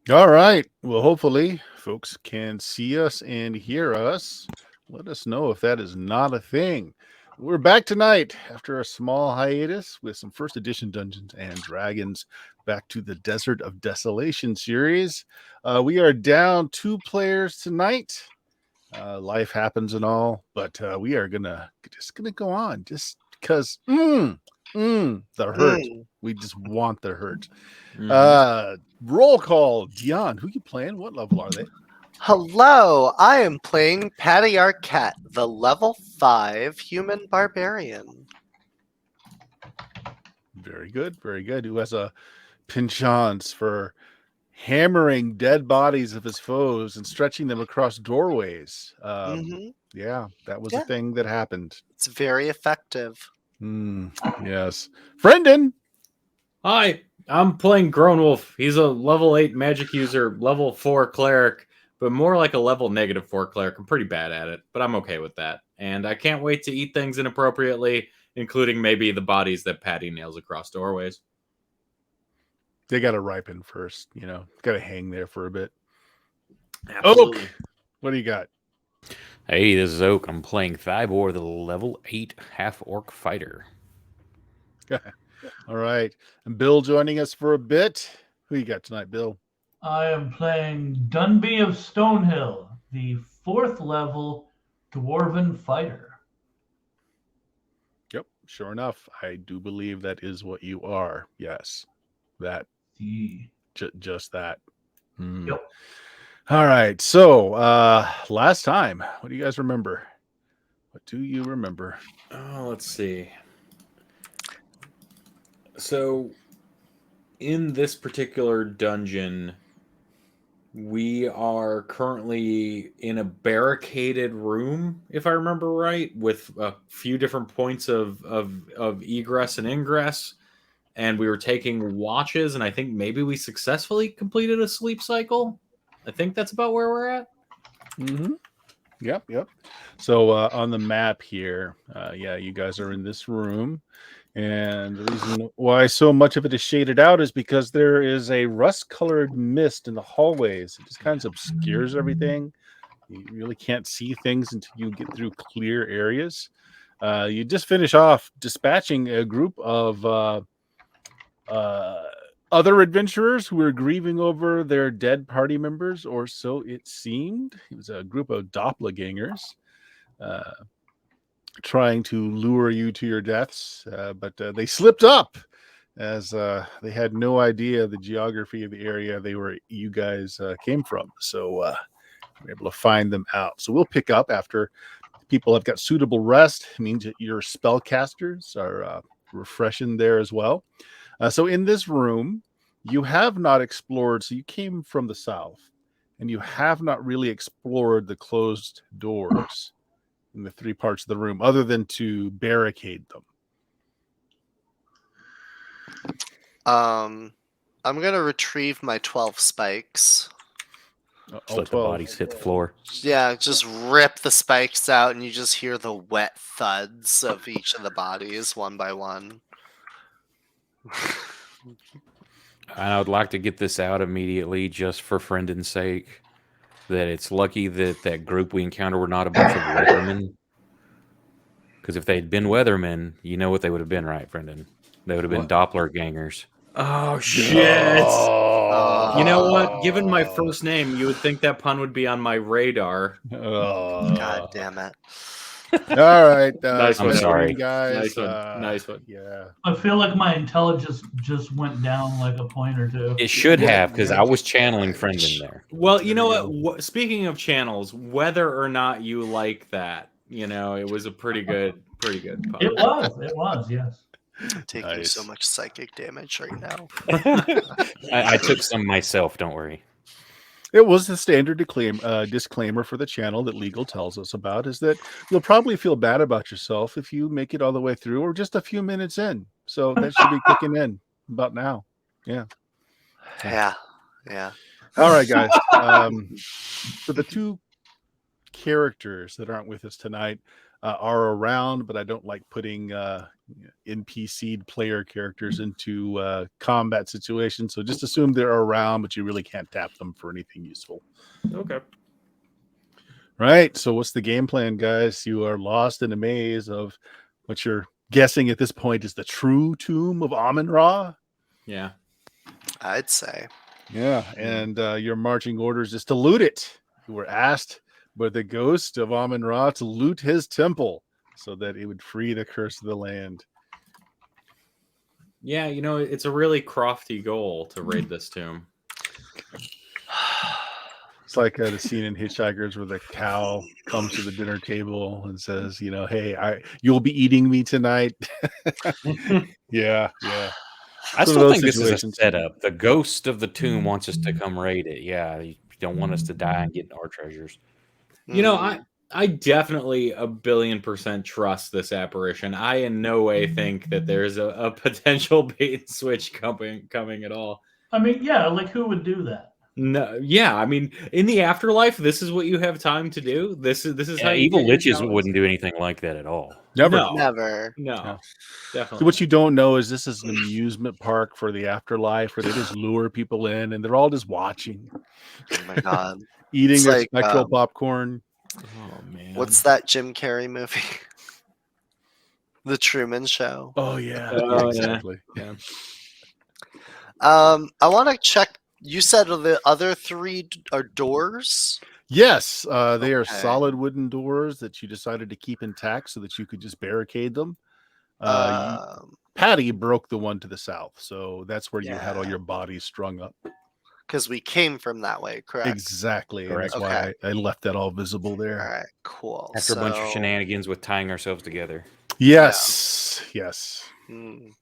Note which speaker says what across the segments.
Speaker 1: All right. Well, hopefully, folks can see us and hear us. Let us know if that is not a thing. We're back tonight after a small hiatus with some first edition Dungeons and Dragons back to the Desert of Desolation series. We are down 2 players tonight. Life happens and all, but we are gonna go on just because the hurt.
Speaker 2: Mm.
Speaker 1: We just want the hurt.
Speaker 3: Mhm.
Speaker 1: Roll call. Dion, who you playing? What level are they?
Speaker 2: Hello, I am playing Patty Arquette, the level 5 human barbarian.
Speaker 1: Very good, very good. Who has a penchant for hammering dead bodies of his foes and stretching them across doorways.
Speaker 2: hmm
Speaker 1: Yeah, that was a
Speaker 2: Yeah.
Speaker 1: thing that happened.
Speaker 2: It's very effective.
Speaker 1: Yes. Brendan.
Speaker 3: Hi, I'm playing Grown Wolf. He's a level 8 magic user, level 4 cleric, but more like a level -4 cleric. I'm pretty bad at it, but I'm okay with that. And I can't wait to eat things inappropriately, including maybe the bodies that Patty nails across doorways.
Speaker 1: They got to ripen first, got to hang there for a bit.
Speaker 3: Absolutely.
Speaker 1: Oak, what do you got?
Speaker 4: Hey, this is Oak. I'm playing Thybor, the level 8 half-orc fighter.
Speaker 1: All right. And Bill joining us for a bit. Who you got tonight, Bill?
Speaker 5: I am playing Dunby of Stonehill, the 4th level dwarven fighter.
Speaker 1: Yep, sure enough. I do believe that is what you are. Yes. That
Speaker 5: The
Speaker 1: just that.
Speaker 5: Yep.
Speaker 1: All right. So, last time, what do you guys remember? What do you remember?
Speaker 3: Oh, let's see. So, in this particular dungeon, we are currently in a barricaded room, if I remember right, with a few different points of egress and ingress. And we were taking watches, and I think maybe we successfully completed a sleep cycle. I think that's about where we're at.
Speaker 1: Mm-hmm. Yep. So on the map here, you guys are in this room. And the reason why so much of it is shaded out is because there is a rust-colored mist in the hallways. It just kind of obscures everything. You really can't see things until you get through clear areas. You just finish off dispatching a group of other adventurers who were grieving over their dead party members, or so it seemed. It was a group of doppelgangers uh, trying to lure you to your deaths, but they slipped up as they had no idea the geography of the area you guys came from. So we're able to find them out. So we'll pick up after people have got suitable rest. It means that your spellcasters are refreshing there as well. So in this room, you have not explored. So you came from the south, and you have not really explored the closed doors in the 3 parts of the room, other than to barricade them.
Speaker 2: I'm gonna retrieve my 12 spikes.
Speaker 4: Just let the bodies hit the floor.
Speaker 2: Yeah, just rip the spikes out, and you just hear the wet thuds of each of the bodies one by one.
Speaker 4: I would like to get this out immediately just for Brendan's sake. That it's lucky that group we encountered were not a bunch of weathermen. Because if they'd been weathermen, you know what they would have been, right, Brendan? They would have been Doppler gangers.
Speaker 3: Oh, shit.
Speaker 1: Oh.
Speaker 3: You know what? Given my first name, you would think that pun would be on my radar.
Speaker 2: God damn it.
Speaker 1: All right.
Speaker 3: Nice
Speaker 4: I'm
Speaker 3: one,
Speaker 4: sorry.
Speaker 1: guys.
Speaker 3: Nice one.
Speaker 1: Yeah.
Speaker 5: I feel like my intelligence just went down like a point or two.
Speaker 4: It should have, because I was channeling Brendan there.
Speaker 3: Well, you know what? Speaking of channels, whether or not you like that, it was a pretty good pun.
Speaker 5: It was, yes.
Speaker 2: I'm taking so much psychic damage right now.
Speaker 4: I took some myself, don't worry.
Speaker 1: It was the standard disclaimer for the channel that Legal tells us about, is that you'll probably feel bad about yourself if you make it all the way through or just a few minutes in. So that should be kicking in about now. Yeah.
Speaker 2: Yeah.
Speaker 1: All right, guys. For the 2 characters that aren't with us tonight, are around, but I don't like putting NPC'd player characters into combat situations. So just assume they're around, but you really can't tap them for anything useful.
Speaker 3: Okay.
Speaker 1: Right. So what's the game plan, guys? You are lost in a maze of what you're guessing at this point is the true tomb of Amun-Ra.
Speaker 3: Yeah.
Speaker 2: I'd say.
Speaker 1: Yeah, and your marching orders is to loot it. You were asked by the ghost of Amun-Ra to loot his temple so that it would free the curse of the land.
Speaker 3: Yeah, it's a really crafty goal to raid this tomb.
Speaker 1: It's like the scene in Hitchhikers where the cow comes to the dinner table and says, hey, you'll be eating me tonight. Yeah.
Speaker 4: I
Speaker 1: It's one of
Speaker 4: still
Speaker 1: those
Speaker 4: think this is a
Speaker 1: situations.
Speaker 4: setup. The ghost of the tomb wants us to come raid it. Yeah, you don't want us to die and get our treasures.
Speaker 3: I definitely 1,000,000,000% trust this apparition. I in no way think that there's a potential bait and switch coming at all.
Speaker 5: I mean, yeah, like who would do that?
Speaker 3: No, yeah, I mean, in the afterlife, this is what you have time to do. This is how you
Speaker 4: evil
Speaker 3: get your
Speaker 4: witches
Speaker 3: talents.
Speaker 4: wouldn't do anything like that at all.
Speaker 1: Never.
Speaker 3: No,
Speaker 2: Never.
Speaker 3: no,
Speaker 1: Yeah.
Speaker 3: definitely.
Speaker 1: So what you don't know is this is an amusement park for the afterlife where they just lure people in and they're all just watching.
Speaker 2: Oh my god.
Speaker 1: Eating
Speaker 2: It's
Speaker 1: their
Speaker 2: like,
Speaker 1: spectral popcorn.
Speaker 3: Oh man,
Speaker 2: What's that Jim Carrey movie? The Truman Show.
Speaker 1: Oh yeah.
Speaker 3: Oh,
Speaker 1: exactly.
Speaker 3: yeah.
Speaker 2: I want to check. You said the other three are doors.
Speaker 1: Yes, they are
Speaker 2: Okay.
Speaker 1: solid wooden doors that you decided to keep intact so that you could just barricade them. Patty broke the one to the south, so that's where you had all
Speaker 2: Yeah.
Speaker 1: your bodies strung up.
Speaker 2: Because we came from that way, correct?
Speaker 1: Exactly. And
Speaker 4: Correct.
Speaker 1: that's why I left that all visible
Speaker 2: All
Speaker 1: there.
Speaker 2: right, cool.
Speaker 4: After a bunch of
Speaker 2: So,
Speaker 4: shenanigans with tying ourselves together.
Speaker 1: Yes.
Speaker 2: I'm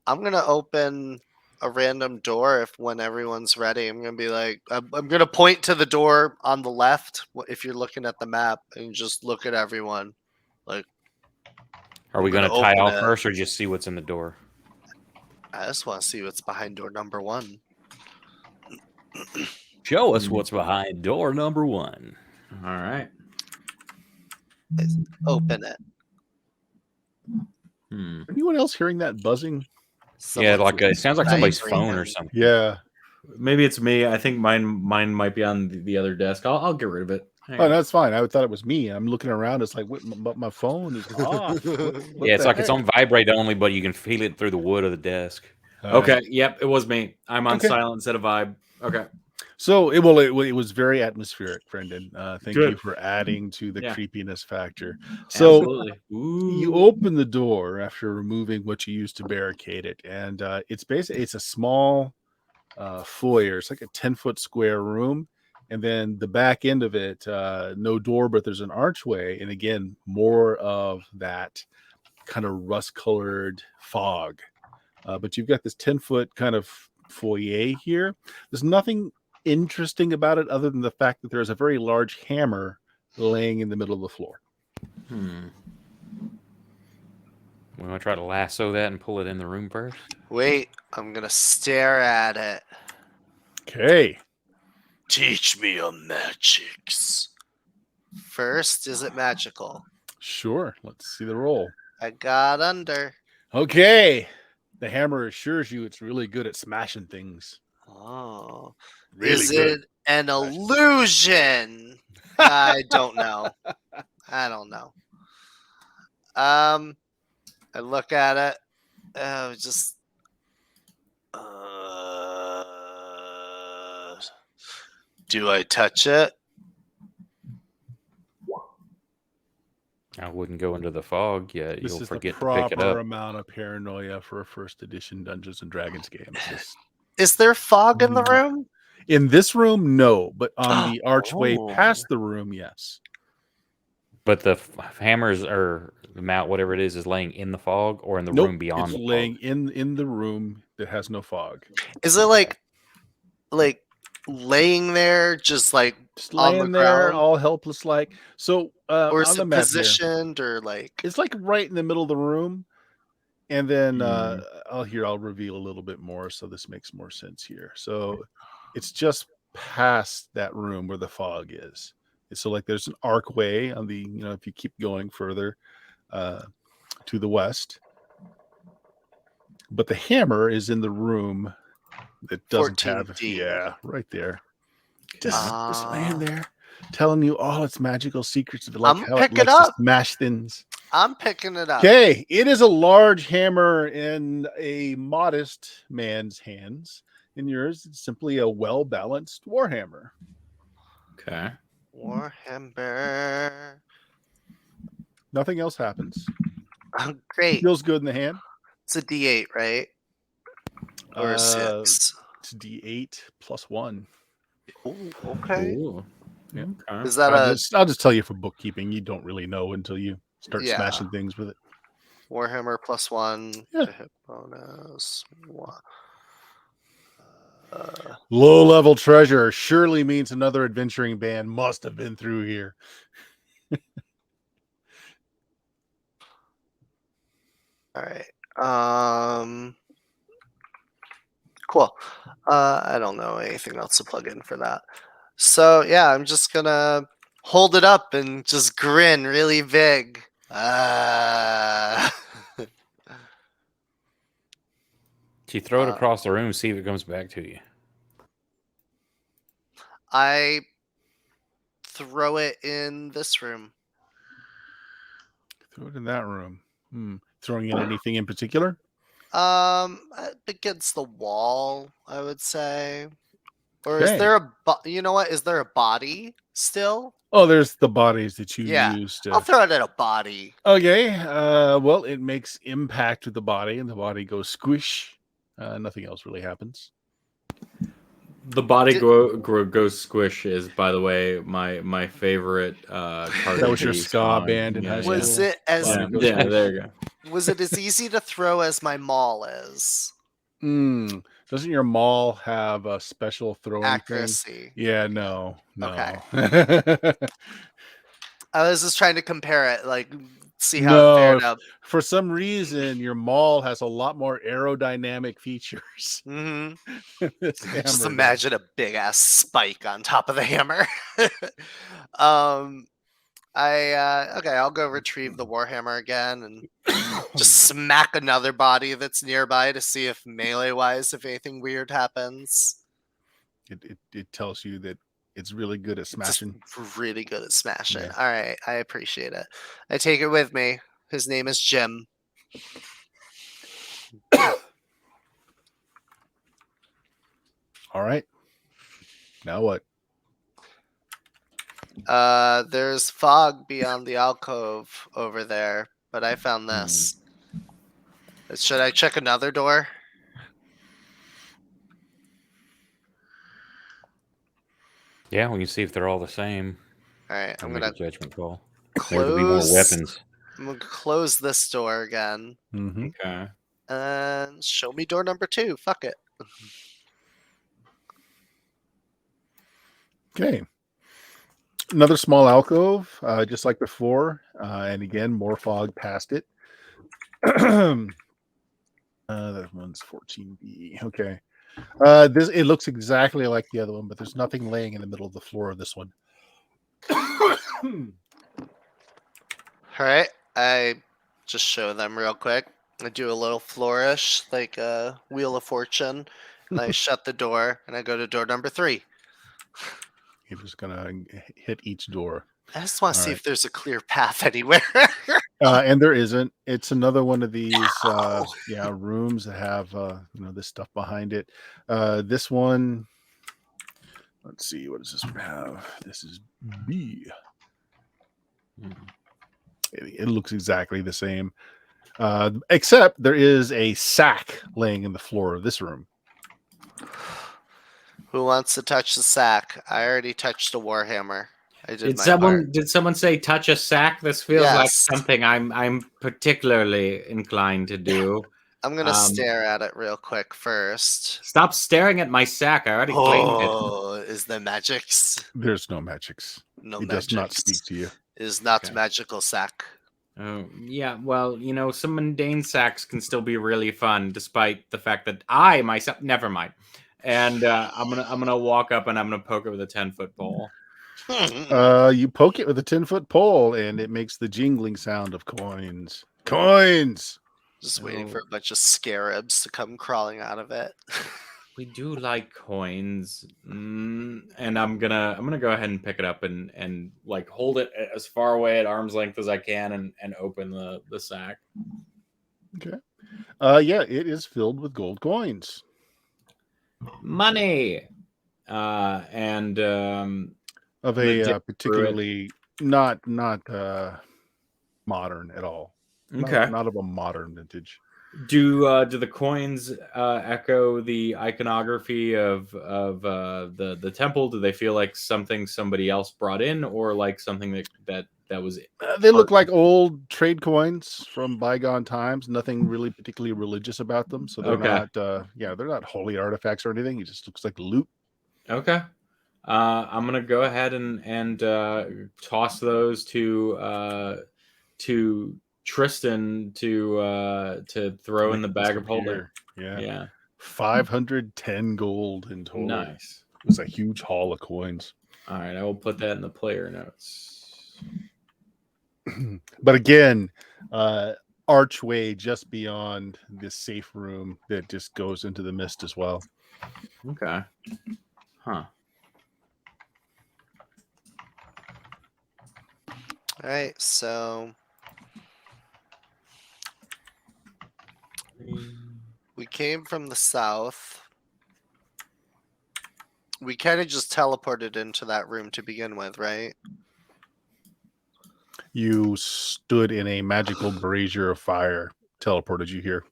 Speaker 2: gonna open a random door when everyone's ready. I'm gonna be like, I'm gonna point to the door on the left if you're looking at the map, and just look at everyone. Like,
Speaker 4: Are we
Speaker 2: I'm
Speaker 4: going to
Speaker 2: gonna
Speaker 4: tie
Speaker 2: open
Speaker 4: off
Speaker 2: it.
Speaker 4: first or just see what's in the door?
Speaker 2: I just want to see what's behind door number 1.
Speaker 4: Show us what's behind door number 1.
Speaker 3: All right.
Speaker 2: Open it.
Speaker 1: Anyone else hearing that buzzing?
Speaker 2: Someone's
Speaker 4: it sounds like somebody's phone or
Speaker 2: vibrating.
Speaker 4: something.
Speaker 1: Yeah.
Speaker 3: Maybe it's me. I think mine might be on the other desk. I'll get rid of it. Hang
Speaker 1: Oh,
Speaker 3: on.
Speaker 1: that's fine. I thought it was me. I'm looking around. It's like, but my phone is off.
Speaker 4: Yeah, it's like it's on vibrate only, but you can feel it through the wood of the desk.
Speaker 3: Okay. Yep, it was me. I'm on
Speaker 1: Okay.
Speaker 3: silent instead of vibe. Okay.
Speaker 1: So it was very atmospheric, Brendan. Thank
Speaker 3: Good.
Speaker 1: you for adding to the
Speaker 3: Yeah.
Speaker 1: creepiness factor. So
Speaker 3: Absolutely.
Speaker 1: you open the door after removing what you used to barricade it, and it's a small foyer. It's like a 10-foot square room, and then the back end of it, no door, but there's an archway, and again, more of that kind of rust-colored fog. But you've got this 10-foot kind of foyer here. There's nothing interesting about it other than the fact that there's a very large hammer laying in the middle of the floor.
Speaker 4: We want to try to lasso that and pull it in the room first.
Speaker 2: Wait, I'm gonna stare at it.
Speaker 1: Okay.
Speaker 2: Teach me your magics. First, is it magical?
Speaker 1: Sure. Let's see the roll.
Speaker 2: I got under.
Speaker 1: Okay. The hammer assures you it's really good at smashing things.
Speaker 2: Oh.
Speaker 1: Really
Speaker 2: is
Speaker 1: good.
Speaker 2: it an illusion? I don't know. I don't know. I look at it. Do I touch it?
Speaker 4: I wouldn't go into the fog yet.
Speaker 1: This
Speaker 4: You'll
Speaker 1: is the
Speaker 4: forget to pick it
Speaker 1: proper
Speaker 4: up.
Speaker 1: amount of paranoia for a first edition Dungeons and Dragons game.
Speaker 2: Is there fog in the room?
Speaker 1: In this room, no, but on the archway
Speaker 2: Oh.
Speaker 1: past the room, yes.
Speaker 4: But the hammers or the mount, whatever it is laying in the fog or in the
Speaker 1: Nope,
Speaker 4: room beyond
Speaker 1: it's
Speaker 4: the
Speaker 1: laying
Speaker 4: fog.
Speaker 1: in the room that has no fog.
Speaker 2: Is it like laying there, just like
Speaker 1: Just
Speaker 2: on the
Speaker 1: laying there,
Speaker 2: ground?
Speaker 1: all helpless like. So
Speaker 2: Or
Speaker 1: on
Speaker 2: is
Speaker 1: the
Speaker 2: it
Speaker 1: map here,
Speaker 2: positioned or like?
Speaker 1: it's like right in the middle of the room. And then I'll reveal a little bit more so this makes more sense here. So it's just past that room where the fog is. So like there's an archway on the, if you keep going further to the west. But the hammer is in the room that doesn't have,
Speaker 2: 14D.
Speaker 1: right there. Just laying there, telling you all its magical secrets of
Speaker 2: I'm
Speaker 1: how it
Speaker 2: pick it
Speaker 1: likes to
Speaker 2: up.
Speaker 1: smash things.
Speaker 2: I'm picking it up.
Speaker 1: Okay, it is a large hammer in a modest man's hands. In yours, it's simply a well-balanced warhammer.
Speaker 3: Okay.
Speaker 2: Warhammer.
Speaker 1: Nothing else happens.
Speaker 2: Great.
Speaker 1: Feels good in the hand.
Speaker 2: It's a D8, right? Or a 6.
Speaker 1: It's D8 plus 1.
Speaker 2: Ooh, okay.
Speaker 3: Ooh.
Speaker 1: Yeah.
Speaker 3: Okay.
Speaker 2: Is that
Speaker 1: I'll just tell you for bookkeeping. You don't really know until you start
Speaker 2: Yeah.
Speaker 1: smashing things with it.
Speaker 2: Warhammer plus 1
Speaker 1: Yeah.
Speaker 2: to hit bonus?
Speaker 1: Low level treasure surely means another adventuring band must have been through here.
Speaker 2: All right. Cool. I don't know anything else to plug in for that. So yeah, I'm just gonna hold it up and just grin really big.
Speaker 4: You throw it across the room, see if it comes back to you.
Speaker 2: I throw it in this room.
Speaker 1: Throw it in that room. Throwing in anything in particular?
Speaker 2: Against the wall, I would say. Or
Speaker 1: Okay.
Speaker 2: is there you know what? Is there a body still?
Speaker 1: Oh, there's the bodies that you
Speaker 2: Yeah,
Speaker 1: used.
Speaker 2: I'll throw it at a body.
Speaker 1: Okay. Well, it makes impact with the body, and the body goes squish. Nothing else really happens.
Speaker 3: The body goes squish is, by the way, my favorite card.
Speaker 1: That was your ska band in high school.
Speaker 2: Was it as
Speaker 3: Yeah, there you go.
Speaker 2: was it as easy to throw as my maul is?
Speaker 1: Doesn't your maul have a special throwing
Speaker 2: Accuracy.
Speaker 1: thing? Yeah, no.
Speaker 2: Okay.
Speaker 1: Okay.
Speaker 2: I was just trying to compare it, like see how it fared up.
Speaker 1: For some reason, your maul has a lot more aerodynamic features.
Speaker 2: Just
Speaker 1: Hammer
Speaker 2: imagine a big ass spike on top of the hammer. Okay, I'll go retrieve the warhammer again and just smack another body that's nearby to see if melee wise if anything weird happens.
Speaker 1: It tells you that it's really good at smashing.
Speaker 2: Just really good at smashing.
Speaker 1: Yeah.
Speaker 2: All right, I appreciate it. I take it with me. His name is Jim.
Speaker 1: All right. Now what?
Speaker 2: There's fog beyond the alcove over there, but I found this. Should I check another door?
Speaker 4: Yeah, we can see if they're all the same.
Speaker 2: All right, I'm
Speaker 4: Make
Speaker 2: gonna
Speaker 4: a judgment call. Maybe there'll be more weapons.
Speaker 2: I'm gonna close this door again.
Speaker 3: Okay.
Speaker 2: And show me door number 2. Fuck it.
Speaker 1: Okay. Another small alcove, just like before, and again more fog past it. That one's 14B. Okay. It looks exactly like the other one, but there's nothing laying in the middle of the floor of this one.
Speaker 2: All right, I just show them real quick. I do a little flourish, like a Wheel of Fortune, and I shut the door, and I go to door number 3.
Speaker 1: You're just gonna hit each door.
Speaker 2: I just want to
Speaker 1: All
Speaker 2: see
Speaker 1: right.
Speaker 2: if there's a clear path anywhere.
Speaker 1: And there isn't. It's another one of these
Speaker 2: No.
Speaker 1: rooms that have this stuff behind it. This one, let's see, what does this one have? This is B. It looks exactly the same, except there is a sack laying in the floor of this room.
Speaker 2: Who wants to touch the sack? I already touched the warhammer. I did
Speaker 3: Did
Speaker 2: my
Speaker 3: someone
Speaker 2: part.
Speaker 3: did someone say touch a sack? This feels like
Speaker 2: Yes.
Speaker 3: something I'm particularly inclined to do.
Speaker 2: I'm gonna stare at it real quick first.
Speaker 3: Stop staring at my sack. I already claimed it.
Speaker 2: Oh, is there magics?
Speaker 1: There's no magics.
Speaker 2: No
Speaker 1: It
Speaker 2: magics.
Speaker 1: does not speak to you.
Speaker 2: It is not
Speaker 3: Okay.
Speaker 2: magical sack.
Speaker 3: Oh, yeah, well, some mundane sacks can still be really fun, despite the fact that I myself never mind. And I'm gonna walk up and I'm gonna poke it with a 10-foot pole.
Speaker 1: You poke it with a 10-foot pole, and it makes the jingling sound of coins. Coins.
Speaker 2: Just waiting
Speaker 1: Oh.
Speaker 2: for a bunch of scarabs to come crawling out of it.
Speaker 3: We do like coins, and I'm gonna go ahead and pick it up and like hold it as far away at arm's length as I can and open the sack.
Speaker 1: Okay. Yeah, it is filled with gold coins.
Speaker 3: Money, and
Speaker 1: Of
Speaker 3: gonna
Speaker 1: a
Speaker 3: dip through it.
Speaker 1: particularly not modern at all.
Speaker 3: Okay.
Speaker 1: Not of a modern vintage.
Speaker 3: Do the coins echo the iconography of the temple? Do they feel like something somebody else brought in, or like something that was?
Speaker 1: They look like old trade coins from bygone times. Nothing really particularly religious about them. So they're
Speaker 3: Okay.
Speaker 1: not they're not holy artifacts or anything. It just looks like loot.
Speaker 3: Okay. I'm gonna go ahead and toss those to Tristan to throw in the bag of holding.
Speaker 1: Yeah. 510 gold in total.
Speaker 3: Nice.
Speaker 1: It was a huge haul of coins.
Speaker 3: All right, I will put that in the player notes.
Speaker 1: But again, archway just beyond this safe room that just goes into the mist as well.
Speaker 3: Okay. Huh.
Speaker 2: All right, so we came from the south. We kind of just teleported into that room to begin with, right?
Speaker 1: You stood in a magical brazier of fire, teleported you here.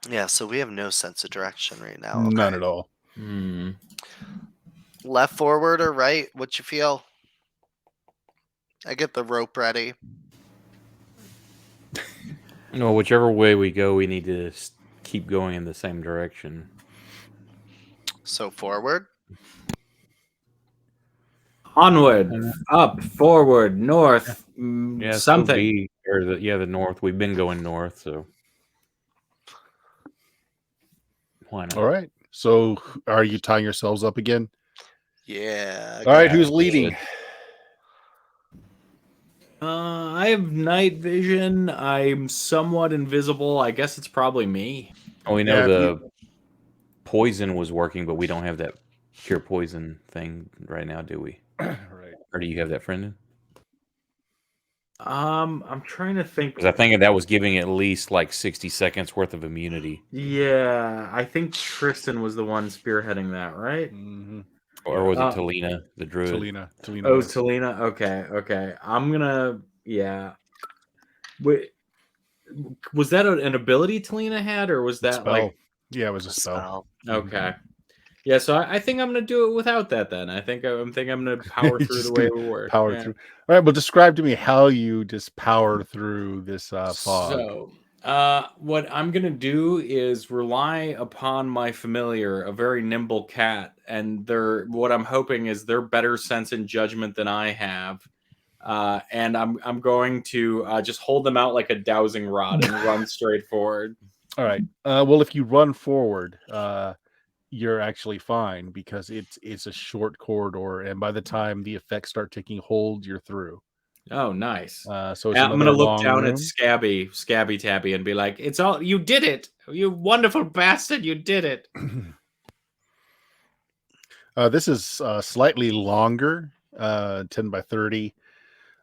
Speaker 2: Yeah, so we have no sense of direction right now.
Speaker 1: None
Speaker 2: okay?
Speaker 1: at all.
Speaker 2: Left, forward, or right? What you feel? I get the rope ready.
Speaker 4: No, whichever way we go, we need to keep going in the same direction.
Speaker 2: So forward.
Speaker 3: Onward, up, forward, north,
Speaker 4: Yeah,
Speaker 3: something.
Speaker 4: The north. We've been going north, so why not?
Speaker 1: All right. So are you tying yourselves up again?
Speaker 2: Yeah.
Speaker 1: All right.
Speaker 4: Yeah,
Speaker 1: Who's
Speaker 4: we
Speaker 1: leading?
Speaker 4: should.
Speaker 3: I have night vision. I'm somewhat invisible. I guess it's probably me.
Speaker 4: Oh, we know
Speaker 1: Yeah,
Speaker 4: the poison was working, but we don't have that cure poison thing right now, do we?
Speaker 1: Right.
Speaker 4: Or do you have that, Brendan?
Speaker 3: I'm trying to think.
Speaker 4: Because I think that was giving at least like 60 seconds worth of immunity.
Speaker 3: Yeah, I think Tristan was the one spearheading that, right?
Speaker 1: Mm-hmm.
Speaker 4: Or was it Talina, the druid?
Speaker 1: Talina.
Speaker 3: Oh, Talina. Okay. I'm gonna. Yeah. Wait. Was that an ability Talina had, or was that
Speaker 1: spell.
Speaker 3: like?
Speaker 1: Yeah, it was a spell.
Speaker 3: Okay. Yeah, so I think I'm gonna do it without that. Then I think I'm gonna power through the way we were.
Speaker 1: Power through. All right. Well, describe to me how you just power through this fog.
Speaker 3: So, what I'm gonna do is rely upon my familiar, a very nimble cat, and what I'm hoping is their better sense and judgment than I have. And I'm going to just hold them out like a dowsing rod and run straight forward.
Speaker 1: All right. Well, if you run forward, you're actually fine because it's a short corridor, and by the time the effects start taking hold, you're through.
Speaker 3: Oh, nice.
Speaker 1: So it's
Speaker 3: I'm gonna look
Speaker 1: long
Speaker 3: down
Speaker 1: room.
Speaker 3: at Scabby Tabby, and be like, "It's all you did it, you wonderful bastard! You did it."
Speaker 1: This is slightly longer, 10 by 30.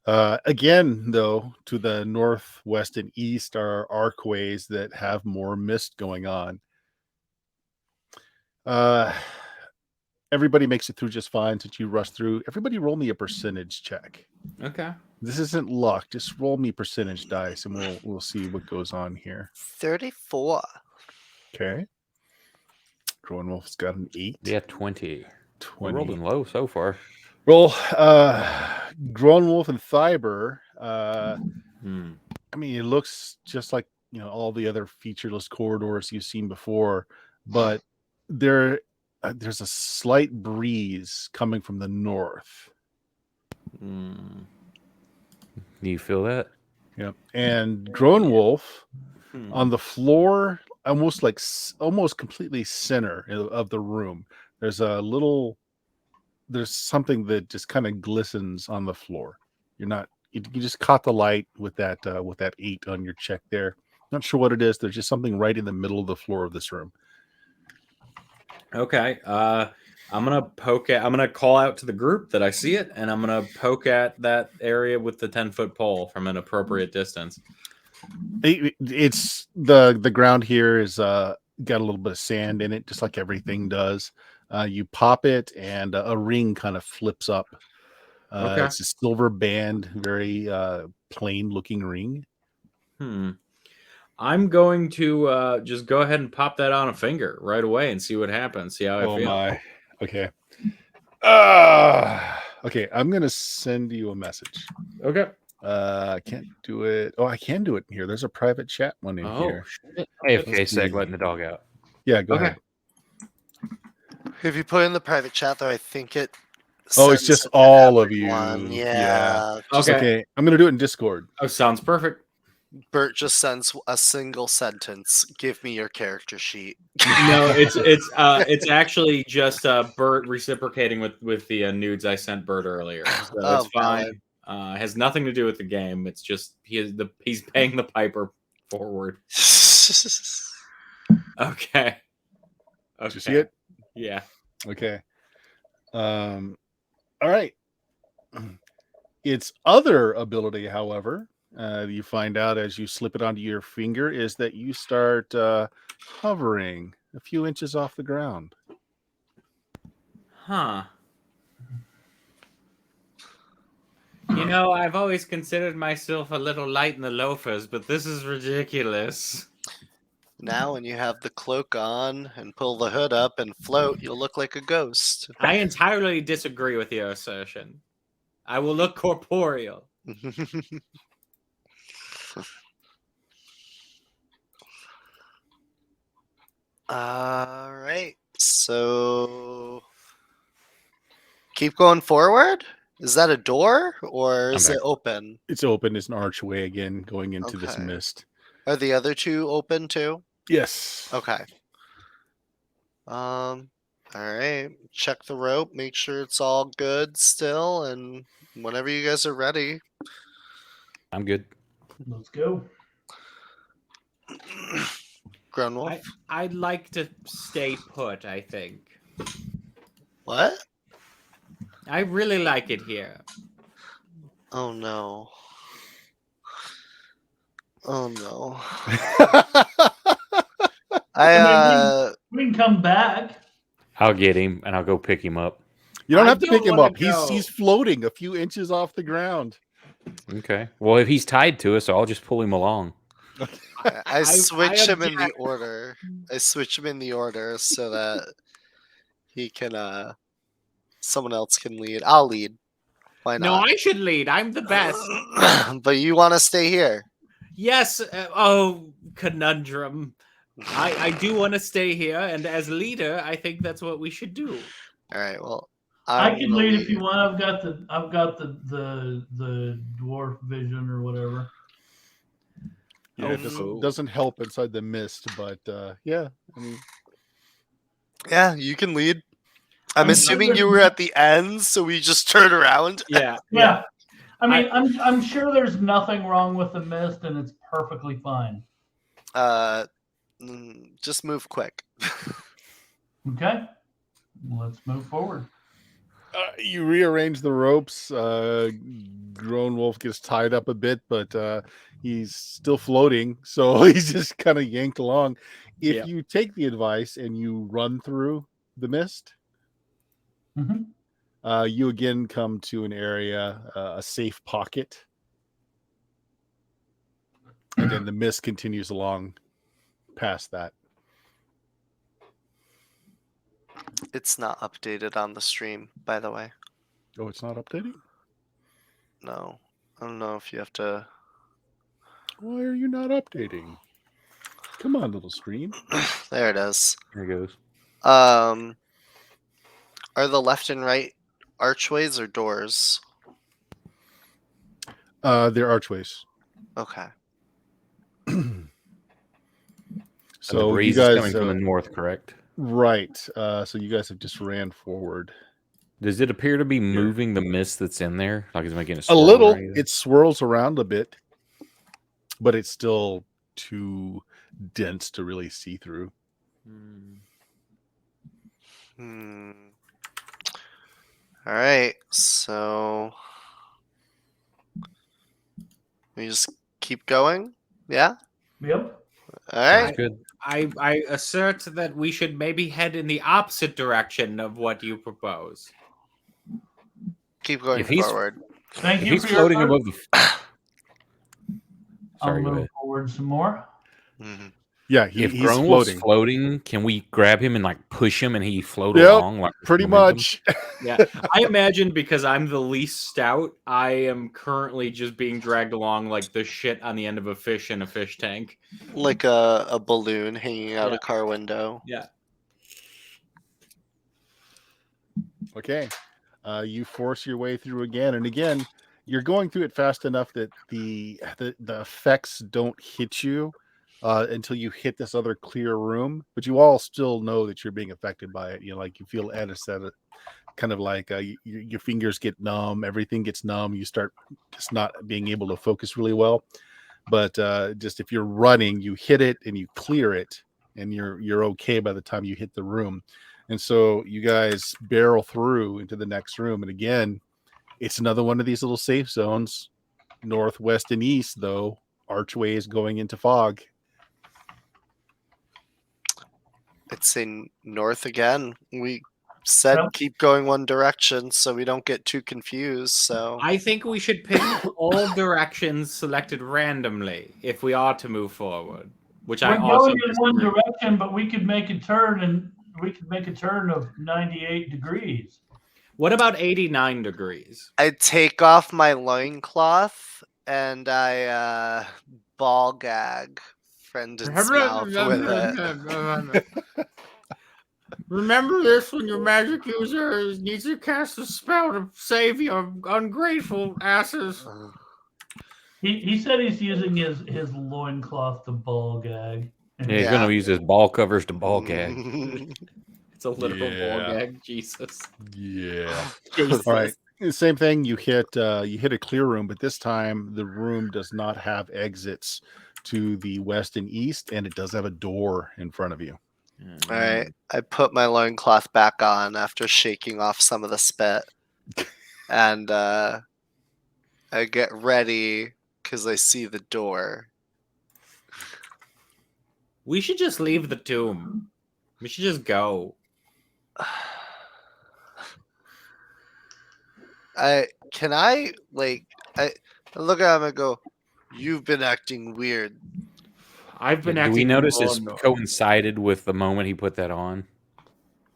Speaker 1: Again, though, to the northwest and east are archways that have more mist going on. Everybody makes it through just fine since you rush through. Everybody roll me a percentage check.
Speaker 3: Okay.
Speaker 1: This isn't luck. Just roll me percentage dice, and we'll see what goes on here.
Speaker 2: 34.
Speaker 1: Okay. Growing Wolf's got an 8.
Speaker 4: Yeah, 20.
Speaker 1: 20.
Speaker 4: We're rolling low so far.
Speaker 1: Roll. Grown Wolf and Thiber. I mean, it looks just like all the other featureless corridors you've seen before, but there's a slight breeze coming from the north.
Speaker 4: Do you feel that?
Speaker 1: Yep. And Grown Wolf on the floor, almost completely center of the room. There's there's something that just kind of glistens on the floor. You just caught the light with that 8 on your check there. Not sure what it is. There's just something right in the middle of the floor of this room.
Speaker 3: Okay. I'm gonna call out to the group that I see it, and I'm gonna poke at that area with the 10-foot pole from an appropriate distance.
Speaker 1: It's the ground here is got a little bit of sand in it, just like everything does. You pop it, and a ring kind of flips up.
Speaker 3: Okay.
Speaker 1: It's a silver band, very plain looking ring.
Speaker 3: I'm going to just go ahead and pop that on a finger right away and see what happens. See how I feel.
Speaker 1: My. Okay. Okay, I'm gonna send you a message.
Speaker 3: Okay.
Speaker 1: I can't do it. Oh, I can do it in here. There's a private chat one in here.
Speaker 3: Shit.
Speaker 4: AFK sec, letting the dog out.
Speaker 1: Yeah, go
Speaker 3: Okay.
Speaker 1: ahead.
Speaker 2: If you put in the private chat, though, I think it.
Speaker 1: Oh, it's
Speaker 2: sends
Speaker 1: just
Speaker 2: it to
Speaker 1: all of you.
Speaker 2: everyone.
Speaker 1: Yeah.
Speaker 2: Yeah. Just-
Speaker 3: Okay.
Speaker 1: I'm gonna do it in Discord.
Speaker 3: Oh, sounds perfect.
Speaker 2: Bert just sends a single sentence. Give me your character sheet.
Speaker 3: No, it's actually just Bert reciprocating with the nudes I sent Bert earlier. So it's fine. Has nothing to do with the game. It's just he's paying the piper forward. Okay.
Speaker 1: Did you see it?
Speaker 3: Yeah.
Speaker 1: Okay. All right. Its other ability, however, you find out as you slip it onto your finger, is that you start hovering a few inches off the ground.
Speaker 3: Huh. You know, I've always considered myself a little light in the loafers, but this is ridiculous.
Speaker 2: Now, when you have the cloak on and pull the hood up and float, you'll look like a ghost.
Speaker 3: I entirely disagree with your assertion. I will look corporeal.
Speaker 2: All right. So keep going forward. Is that a door or is it open?
Speaker 1: It's open. It's an archway again going into this
Speaker 2: Okay.
Speaker 1: mist.
Speaker 2: Are the other two open too?
Speaker 1: Yes.
Speaker 2: Okay. All right. Check the rope. Make sure it's all good still, and whenever you guys are ready.
Speaker 4: I'm good.
Speaker 5: Let's go.
Speaker 2: Grown Wolf.
Speaker 3: I'd like to stay put, I think.
Speaker 2: What?
Speaker 3: I really like it here.
Speaker 2: Oh no. Oh no.
Speaker 5: We can come back.
Speaker 4: I'll get him and I'll go pick him up.
Speaker 1: You don't
Speaker 3: I
Speaker 1: have to
Speaker 3: don't
Speaker 1: pick him
Speaker 3: wanna
Speaker 1: up. He's
Speaker 3: go.
Speaker 1: floating a few inches off the ground.
Speaker 4: Okay. Well, if he's tied to us, I'll just pull him along.
Speaker 2: I switch him in the
Speaker 3: object.
Speaker 2: order. I switch him in the order so that he can someone else can lead. I'll lead. Why
Speaker 3: No,
Speaker 2: not?
Speaker 3: I should lead. I'm the best.
Speaker 2: But you want to stay here.
Speaker 3: Yes. Conundrum. I do want to stay here, and as leader, I think that's what we should do.
Speaker 2: All right. Well,
Speaker 5: I
Speaker 2: I'm
Speaker 5: can
Speaker 2: gonna
Speaker 5: lead if you want. I've got the dwarf vision or whatever.
Speaker 1: Yeah, it doesn't help inside the mist, but yeah. I mean,
Speaker 2: Yeah, you can lead. I'm
Speaker 5: I'm
Speaker 2: assuming you were at the end, so we just turn around.
Speaker 3: Yeah.
Speaker 5: Yeah. I mean, I'm sure there's nothing wrong with the mist, and it's perfectly fine.
Speaker 2: Just move quick.
Speaker 5: Okay. Let's move forward.
Speaker 1: you rearrange the ropes. Grown Wolf gets tied up a bit, but he's still floating, so he's just kind of yanked along. If you take the advice and you run through the mist, you again come to an area, a safe pocket, and then the mist continues along past that.
Speaker 2: It's not updated on the stream, by the way.
Speaker 1: Oh, it's not updating?
Speaker 2: No. I don't know if you have to.
Speaker 1: Why are you not updating? Come on, little stream.
Speaker 2: There it is.
Speaker 4: There it goes.
Speaker 2: Are the left and right archways or doors?
Speaker 1: They're archways.
Speaker 2: Okay.
Speaker 1: So
Speaker 4: the breeze
Speaker 1: you guys
Speaker 4: is coming from the north, correct?
Speaker 1: Right. So you guys have just ran forward.
Speaker 4: Does it appear to be moving the mist that's in there? Like it's making a
Speaker 1: A
Speaker 4: swirl
Speaker 1: little.
Speaker 4: or anything?
Speaker 1: It swirls around a bit, but it's still too dense to really see through.
Speaker 2: All right, so we just keep going. Yeah.
Speaker 5: Yep.
Speaker 2: All
Speaker 4: Sounds
Speaker 2: right.
Speaker 4: good.
Speaker 3: I assert that we should maybe head in the opposite direction of what you propose.
Speaker 2: Keep going
Speaker 4: If he's-
Speaker 2: forward.
Speaker 5: Thank
Speaker 4: If
Speaker 5: you
Speaker 4: he's
Speaker 5: for your
Speaker 4: floating
Speaker 5: effort.
Speaker 4: above the.
Speaker 5: I'll
Speaker 4: Sorry, go
Speaker 5: move
Speaker 4: ahead.
Speaker 5: forward some more.
Speaker 2: Mhm.
Speaker 1: Yeah,
Speaker 4: If
Speaker 1: he's
Speaker 4: Gronewolf's
Speaker 1: floating.
Speaker 4: floating, can we grab him and like push him and he float
Speaker 1: Yep,
Speaker 4: along? Like there's
Speaker 1: pretty
Speaker 4: momentum?
Speaker 1: much.
Speaker 3: Yeah, I imagine because I'm the least stout, I am currently just being dragged along like the shit on the end of a fish in a fish tank.
Speaker 2: Like a balloon hanging out
Speaker 3: Yeah.
Speaker 2: a car window.
Speaker 3: Yeah.
Speaker 1: Okay. You force your way through again, and again, you're going through it fast enough that the effects don't hit you until you hit this other clear room. But you all still know that you're being affected by it. You know, like you feel anesthetic, kind of like your fingers get numb, everything gets numb. You start just not being able to focus really well. But just if you're running, you hit it and you clear it, and you're okay by the time you hit the room. And so you guys barrel through into the next room. And again, it's another one of these little safe zones, northwest and east, though. Archways going into fog.
Speaker 2: It's in north again. We said
Speaker 5: Yep.
Speaker 2: keep going one direction so we don't get too confused. So
Speaker 3: I think we should pick all directions selected randomly if we are to move forward. Which I
Speaker 5: We're
Speaker 3: also
Speaker 5: going in one
Speaker 3: disagree.
Speaker 5: direction, but we could make a turn, and we could make a turn of 98 degrees.
Speaker 3: What about 89 degrees?
Speaker 2: I take off my loincloth and I ball gag Brendan's mouth with it.
Speaker 3: Remember this when your magic user needs to cast a spell to save your ungrateful asses.
Speaker 5: He said he's using his loincloth to ball gag.
Speaker 4: Yeah, he's
Speaker 2: Yeah.
Speaker 4: gonna use his ball covers to ball gag.
Speaker 3: It's a literal
Speaker 1: Yeah.
Speaker 3: ball gag. Jesus.
Speaker 1: Yeah.
Speaker 3: Jesus.
Speaker 1: All right. Same thing. You hit a clear room, but this time the room does not have exits to the west and east, and it does have a door in front of you.
Speaker 2: All right. I put my loincloth back on after shaking off some of the spit. And I get ready because I see the door.
Speaker 3: We should just leave the tomb. We should just go.
Speaker 2: I look at him and go, "You've been acting weird."
Speaker 3: I've been
Speaker 4: Do
Speaker 3: acting.
Speaker 4: we notice
Speaker 3: more
Speaker 4: this
Speaker 3: annoyed.
Speaker 4: coincided with the moment he put that on?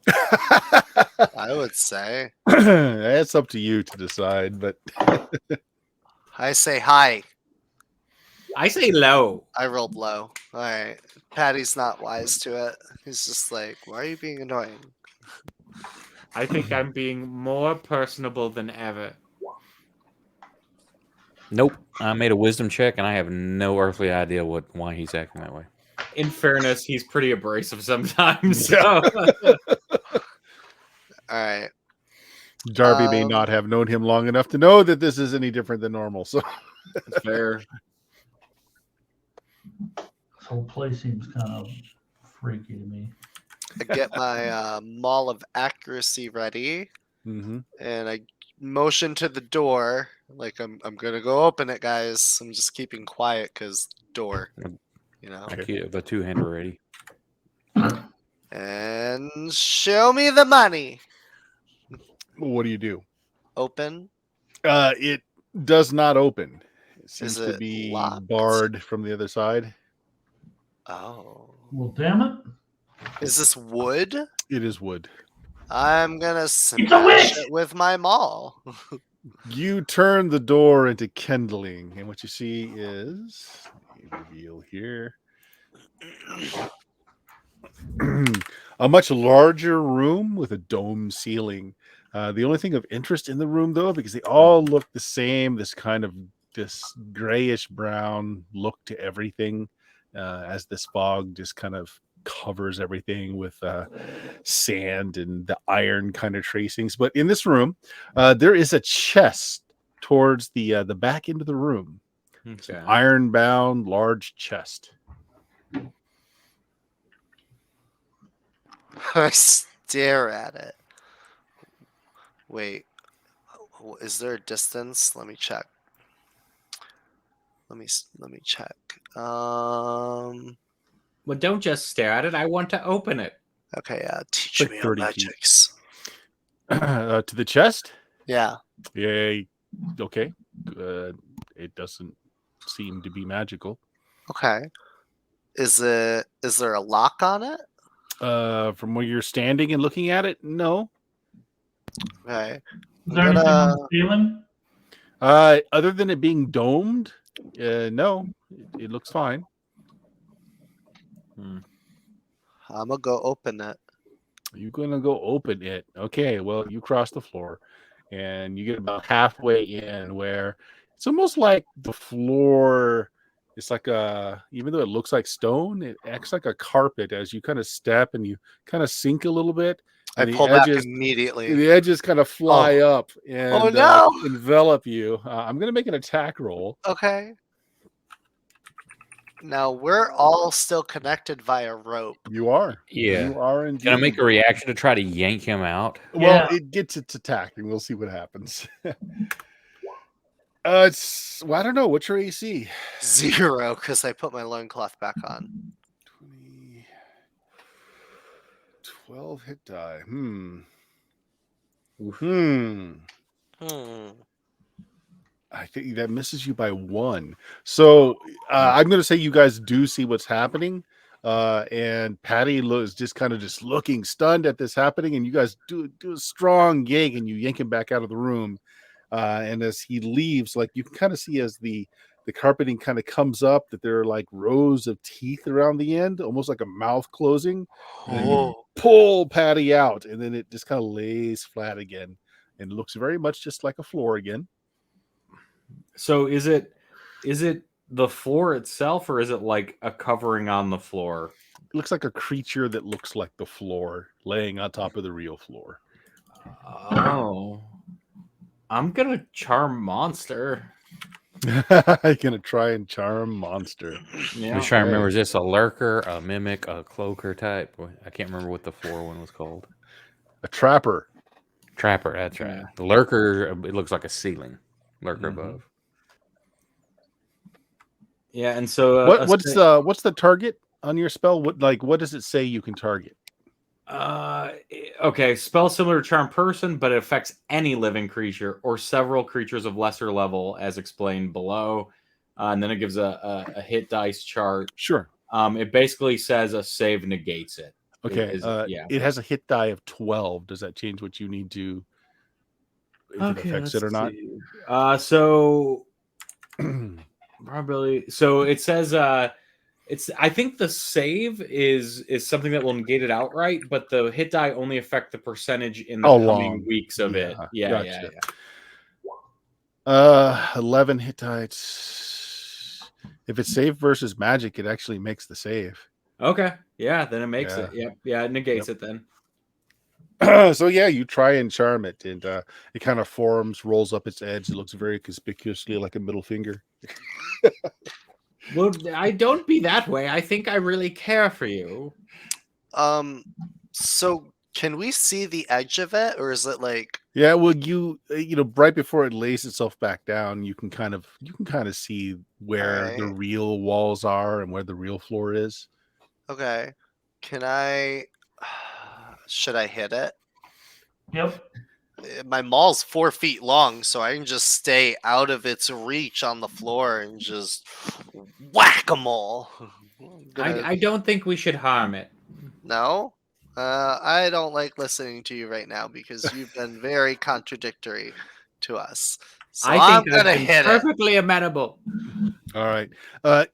Speaker 2: I would say.
Speaker 1: It's up to you to decide, but
Speaker 2: I say hi.
Speaker 3: I say low.
Speaker 2: I rolled low. All right. Patty's not wise to it. He's just like, "Why are you being annoying?"
Speaker 3: I think I'm being more personable than ever.
Speaker 4: Nope. I made a wisdom check, and I have no earthly idea why he's acting that way.
Speaker 3: In fairness, he's pretty abrasive sometimes. So.
Speaker 2: All right.
Speaker 1: Darby may not have known him long enough to know that this is any different than normal. So
Speaker 3: That's fair.
Speaker 5: This whole place seems kind of freaky to me.
Speaker 2: I get my Maul of Accuracy ready, and I motion to the door like I'm gonna go open it, guys. I'm just keeping quiet because door, you know.
Speaker 4: I keep the two-hander ready.
Speaker 2: And show me the money.
Speaker 1: what do you do?
Speaker 2: Open.
Speaker 1: It does not open. It seems
Speaker 2: Is
Speaker 1: to
Speaker 2: it
Speaker 1: be
Speaker 2: locked?
Speaker 1: barred from the other side.
Speaker 2: Oh.
Speaker 5: Well, damn it.
Speaker 2: Is this wood?
Speaker 1: It is wood.
Speaker 2: I'm gonna
Speaker 5: witch!
Speaker 2: smash it with my maul.
Speaker 1: You turn the door into kindling, and what you see is reveal here a much larger room with a dome ceiling. The only thing of interest in the room, though, because they all look the same, this grayish brown look to everything, as this fog just kind of covers everything with sand and the iron kind of tracings. But in this room, there is a chest towards the back end of the room.
Speaker 3: Okay.
Speaker 1: Iron bound, large chest.
Speaker 2: I stare at it. Wait, is there a distance? Let me check. Let me check.
Speaker 3: Well, don't just stare at it. I want to open it.
Speaker 2: Okay, teach
Speaker 1: Like
Speaker 2: me
Speaker 1: 30
Speaker 2: your
Speaker 1: feet.
Speaker 2: magics.
Speaker 1: To the chest?
Speaker 2: Yeah.
Speaker 1: Yeah. Okay. It doesn't seem to be magical.
Speaker 2: Okay. Is there a lock on it?
Speaker 1: From where you're standing and looking at it, no.
Speaker 2: Okay.
Speaker 5: Is there anything on the ceiling?
Speaker 1: Other than it being domed, no. It looks fine.
Speaker 2: I'm gonna go open it.
Speaker 1: You're gonna go open it. Okay, well, you cross the floor and you get about halfway in where it's almost like the floor is like even though it looks like stone, it acts like a carpet as you kind of step and you kind of sink a little bit. And
Speaker 2: I pull back immediately.
Speaker 1: The edges kind of fly up and
Speaker 2: no!
Speaker 1: envelop you. I'm gonna make an attack roll.
Speaker 2: Okay. Now we're all still connected via rope.
Speaker 1: You are.
Speaker 4: Yeah.
Speaker 1: You are indeed.
Speaker 4: Can I make a reaction to try to yank him out?
Speaker 1: Well,
Speaker 5: Yeah.
Speaker 1: it gets its attack, and we'll see what happens. It's I don't know. What's your AC?
Speaker 2: 0, because I put my loincloth back on.
Speaker 1: 20, 12 hit die. I think that misses you by 1. So I'm going to say you guys do see what's happening. And Patty is just kind of just looking stunned at this happening. And you guys do a strong yank and you yank him back out of the room. And as he leaves, like you can kind of see as the carpeting kind of comes up that there are like rows of teeth around the end, almost like a mouth closing. And then you pull Patty out and then it just kind of lays flat again and looks very much just like a floor again.
Speaker 3: So is it the floor itself, or is it like a covering on the floor?
Speaker 1: It looks like a creature that looks like the floor laying on top of the real floor.
Speaker 3: Oh. I'm gonna charm monster.
Speaker 1: I'm gonna try and charm monster.
Speaker 3: Yeah.
Speaker 4: I'm just trying to remember, is this a lurker, a mimic, a cloaker type? I can't remember what the floor one was called.
Speaker 1: A trapper.
Speaker 4: Trapper, that's right. The lurker, it looks like a ceiling. Lurker above.
Speaker 3: Yeah, and so
Speaker 1: what's the target on your spell? What does it say you can target?
Speaker 3: Okay, spell similar to charm person, but it affects any living creature or several creatures of lesser level, as explained below. And then it gives a hit dice chart.
Speaker 1: Sure.
Speaker 3: It basically says a save negates it.
Speaker 1: Okay. It has a hit die of 12. Does that change what you need to? If it affects it or not?
Speaker 3: So probably. So it says I think the save is something that will negate it outright, but the hit die only affect the percentage in the coming weeks of it. Yeah,
Speaker 1: gotcha.
Speaker 3: yeah.
Speaker 1: 11 hit dice. If it's save versus magic, it actually makes the save.
Speaker 3: Okay. Yeah, then it makes it. Yep. Yeah, it negates it then.
Speaker 1: So yeah, you try and charm it, and it kind of rolls up its edge. It looks very conspicuously like a middle finger.
Speaker 3: Well, I don't be that way. I think I really care for you.
Speaker 2: So can we see the edge of it, or is it like?
Speaker 1: Yeah, well, you right before it lays itself back down, you can kind of see where the real walls are and where the real floor is.
Speaker 2: Okay. Can I? Should I hit it?
Speaker 5: Yep.
Speaker 2: My maul's 4 feet long, so I can just stay out of its reach on the floor and just whack-a-mole.
Speaker 3: I don't think we should harm it.
Speaker 2: No? I don't like listening to you right now because you've been very contradictory to us. So I'm gonna hit it.
Speaker 3: Perfectly amenable.
Speaker 1: All right.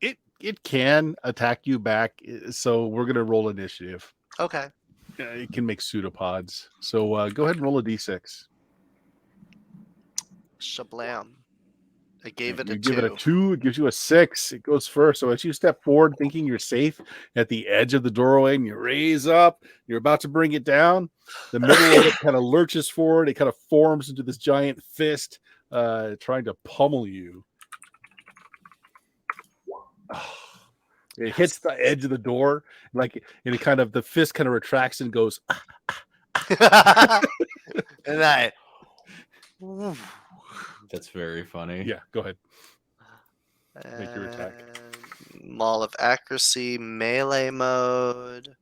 Speaker 1: It can attack you back, so we're gonna roll initiative.
Speaker 2: Okay.
Speaker 1: It can make pseudopods. So go ahead and roll a d6.
Speaker 2: Shablam. I gave it
Speaker 1: You
Speaker 2: a
Speaker 1: give it a
Speaker 2: 2.
Speaker 1: 2, it gives you a 6. It goes first. So as you step forward, thinking you're safe at the edge of the doorway, and you raise up, you're about to bring it down. The middle of it kind of lurches forward. It kind of forms into this giant fist, trying to pummel you. It hits the edge of the door, and the fist kind of retracts and goes.
Speaker 2: And I.
Speaker 3: That's very funny.
Speaker 1: Yeah, go ahead. Make your attack.
Speaker 2: Maul of Accuracy, melee mode.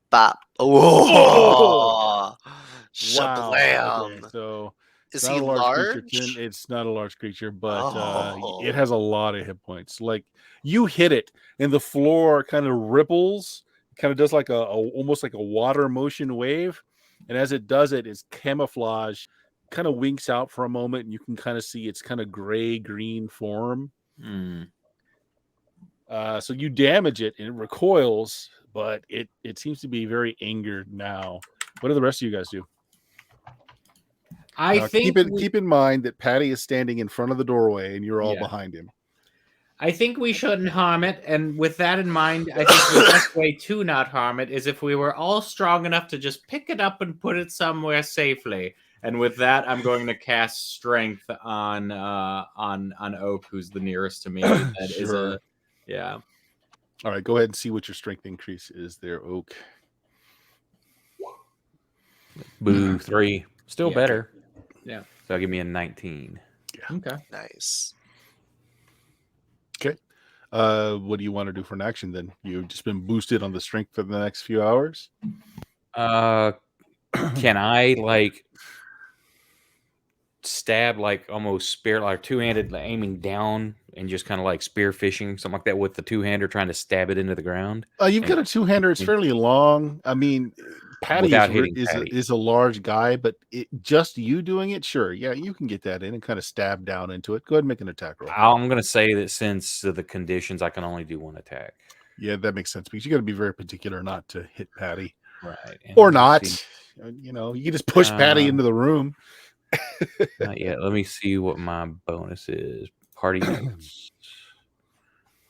Speaker 2: Bop. Oh! Shablam!
Speaker 1: Okay, so
Speaker 2: Is
Speaker 1: not
Speaker 2: he
Speaker 1: a large creature.
Speaker 2: large?
Speaker 1: It's not a large creature, but
Speaker 2: Oh.
Speaker 1: it has a lot of hit points. Like you hit it, and the floor kind of ripples. Kind of does like almost like a water motion wave, and as it does it, its camouflage kind of winks out for a moment, and you can kind of see its kind of gray green form. So you damage it, and it recoils, but it seems to be very angered now. What do the rest of you guys do?
Speaker 3: I think
Speaker 1: keep in mind that Patty is standing in front of the doorway, and you're all behind him.
Speaker 3: I think we shouldn't harm it, and with that in mind, I think the best way to not harm it is if we were all strong enough to just pick it up and put it somewhere safely. And with that, I'm going to cast Strength on Oak, who's the nearest to me. That
Speaker 1: Sure.
Speaker 3: yeah.
Speaker 1: All right, go ahead and see what your strength increase is there, Oak.
Speaker 4: Boo, 3. Still better.
Speaker 3: Yeah.
Speaker 4: So give me a 19.
Speaker 1: Yeah.
Speaker 3: Okay.
Speaker 2: Nice.
Speaker 1: Okay. What do you want to do for an action then? You've just been boosted on the strength for the next few hours?
Speaker 4: Can I stab almost spear two-handed aiming down and just kind of spear fishing, something like that, with the two-hander trying to stab it into the ground?
Speaker 1: You've got a two-hander. It's fairly long. I mean, Patty is a large guy, but just you doing it, sure. Yeah, you can get that in and kind of stab down into it. Go ahead and make an attack roll.
Speaker 4: I'm going to say that since the conditions, I can only do one attack.
Speaker 1: Yeah, that makes sense because you got to be very particular not to hit Patty.
Speaker 4: Right.
Speaker 1: Or not. You can just push Patty into the room.
Speaker 4: Not yet. Let me see what my bonus is. Party notes.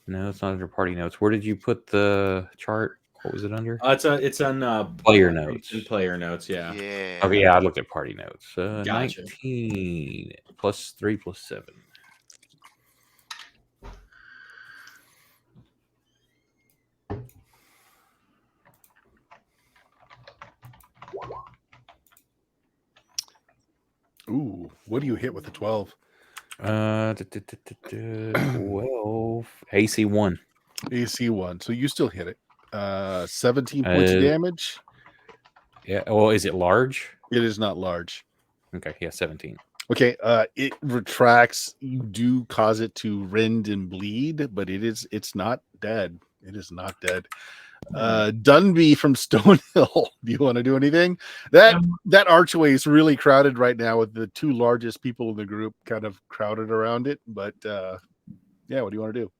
Speaker 4: No, it's not under party notes. Where did you put the chart? What was it under?
Speaker 3: It's on
Speaker 4: player notes.
Speaker 3: In player notes, yeah.
Speaker 2: Yeah.
Speaker 4: Okay, yeah, I looked at party notes.
Speaker 3: Gotcha.
Speaker 4: 19 plus 3 plus 7.
Speaker 1: Ooh, what do you hit with the 12?
Speaker 4: 12. AC 1.
Speaker 1: AC 1. So you still hit it. 17 points of damage.
Speaker 4: Yeah. Well, is it large?
Speaker 1: It is not large.
Speaker 4: Okay. Yeah, 17.
Speaker 1: Okay. It retracts. You do cause it to rend and bleed, but it's not dead. It is not dead. Dunby from Stonehill. Do you want to do anything? That archway is really crowded right now with the two largest people in the group kind of crowded around it. But yeah, what do you want to do?